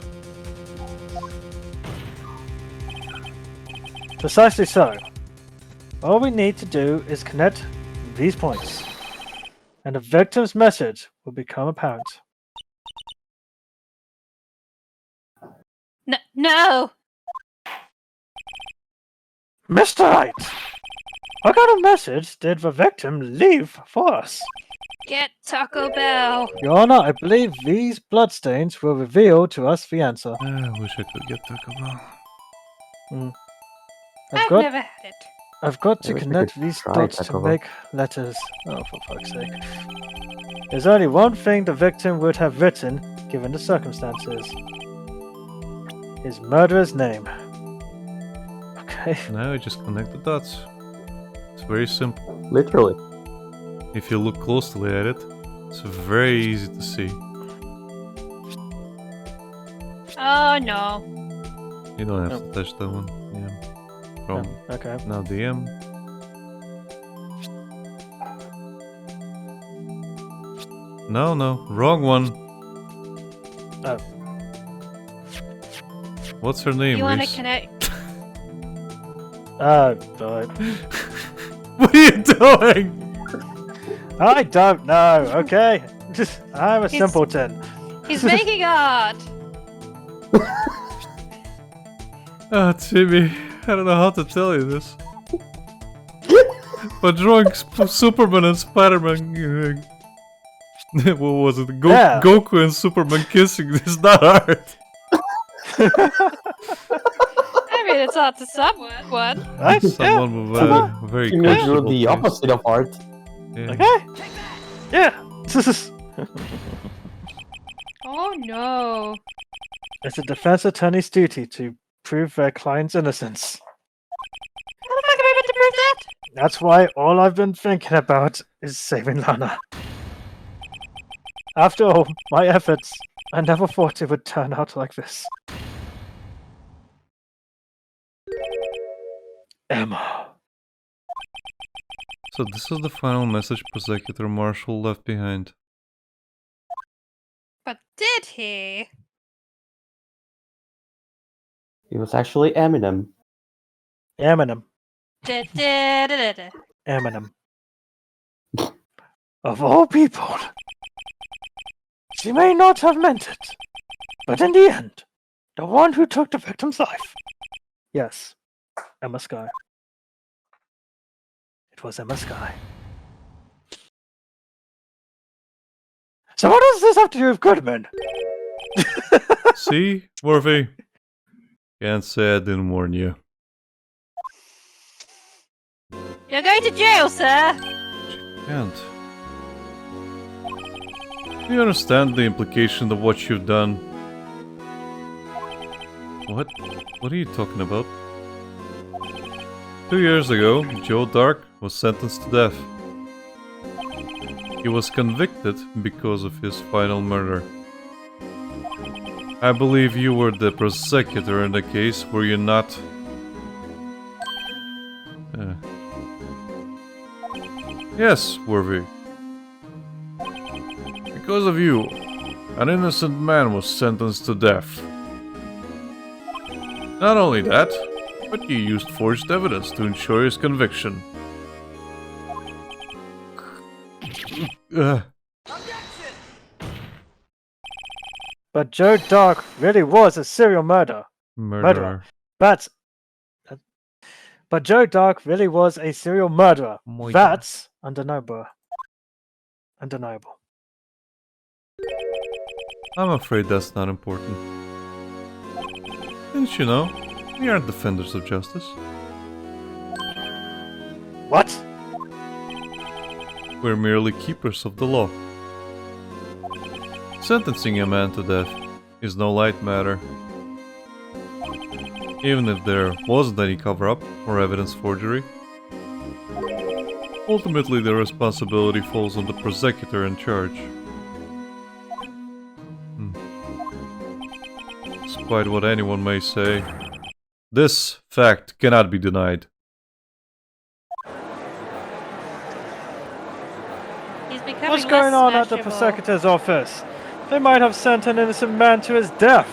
Precisely so. All we need to do is connect these points, and the victim's message will become apparent. No. Mr. Wright! What kind of message did the victim leave for us? Get Taco Bell. Your Honor, I believe these bloodstains will reveal to us the answer. I wish I could get Taco Bell. Never had it. I've got I to wish we connect could these try dots to Taco Bell. make letters. Oh, for fuck's sake. There's only one thing the victim would have written, given the circumstances. His murderer's name. Okay. Now I just connect the dots. It's very simple. Literally. If you look closely at it, it's very easy to see. Oh no. You don't have to touch that one. Yeah. From Okay. now the M. No, wrong one. Oh. What's her name, You want to Rhys? connect? God. What are you doing? I don't know, okay? I'm a He's- simpleton. He's making art. Ah, Timmy, I don't know how to tell you this. But drawing Superman and Spider-Man, what was it? Yeah. Goku and Superman kissing is not art. I mean, it's art to someone. Right? Someone with a very You drew questionable the taste. opposite of art. Yeah. Okay. Yeah. Oh no. It's a defense attorney's duty to prove their client's innocence. How the fuck am I meant to prove that? That's why all I've been thinking about is saving Lana. After all my efforts, I never thought it would turn out like this. Emma. So this is the final message Prosecutor Marshall left behind. But did he? It was actually Eminem. Eminem. Da-da-da-da-da. Eminem. Of all people. She may not have meant it, but in the end, the one who took the victim's life. Yes, Emma Sky. It was Emma Sky. So what does this have to do with Goodman? See, Worthy? Can't say I didn't warn you. You're going to jail, sir! Can't. Do you understand the implication of what you've done? What? What are you talking about? 2 years ago, Joe Dark was sentenced to death. He was convicted because of his final murder. I believe you were the prosecutor in the case, were you not? Yes, Worthy. Because of you, an innocent man was sentenced to death. Not only that, but you used forged evidence to ensure his conviction. But Joe Dark really was a serial murderer. Murderer. But Joe Dark really was a serial murderer. Muy That's undeniable. Undeniable. I'm afraid that's not important. Didn't you know? We aren't defenders of justice. What? We're merely keepers of the law. Sentencing a man to death is no light matter. Even if there wasn't any cover-up or evidence forgery. Ultimately, the responsibility falls on the prosecutor in charge. Despite what anyone may say, this fact cannot be denied. He's becoming What's going less on at the smashable. prosecutor's office? They might have sent an innocent man to his death.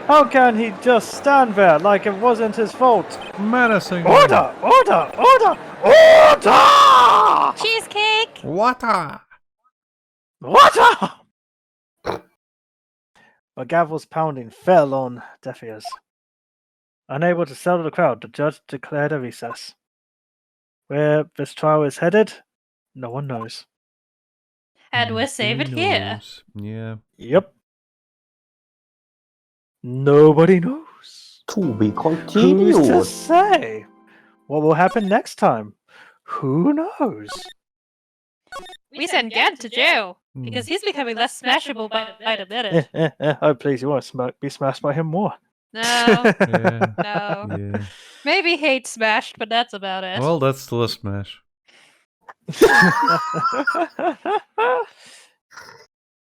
How can he just stand there like it wasn't his fault? Menacing. Order! Order! Order! Order! Cheesecake! Water! Water! But Gavel's pounding fell on deaf ears. Unable to settle the crowd, the judge declared a recess. Where this trial is headed, no one knows. And we'll save it here. Yeah. Yep. Nobody knows. To be Who's to continued. say? What will happen next time? Who knows? We send Gant to jail because he's becoming less smashable by the minute. Oh, please, you want to be smashed by him more. No, Yeah. no. Yeah. Maybe hate smashed, but that's about it. Well, that's still a smash.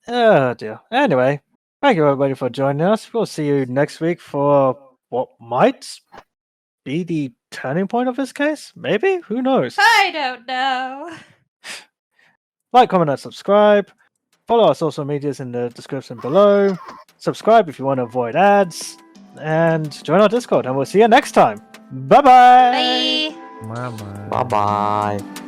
Oh dear. Anyway, thank you everybody for joining us. We'll see you next week for what might be the turning point of this case. Maybe? Who knows? I don't know. Like, comment, and subscribe. Follow our social medias in the description below. Subscribe if you want to avoid ads. And join our Discord. And we'll see you next time. Bye-bye. Bye. Bye-bye. Bye bye.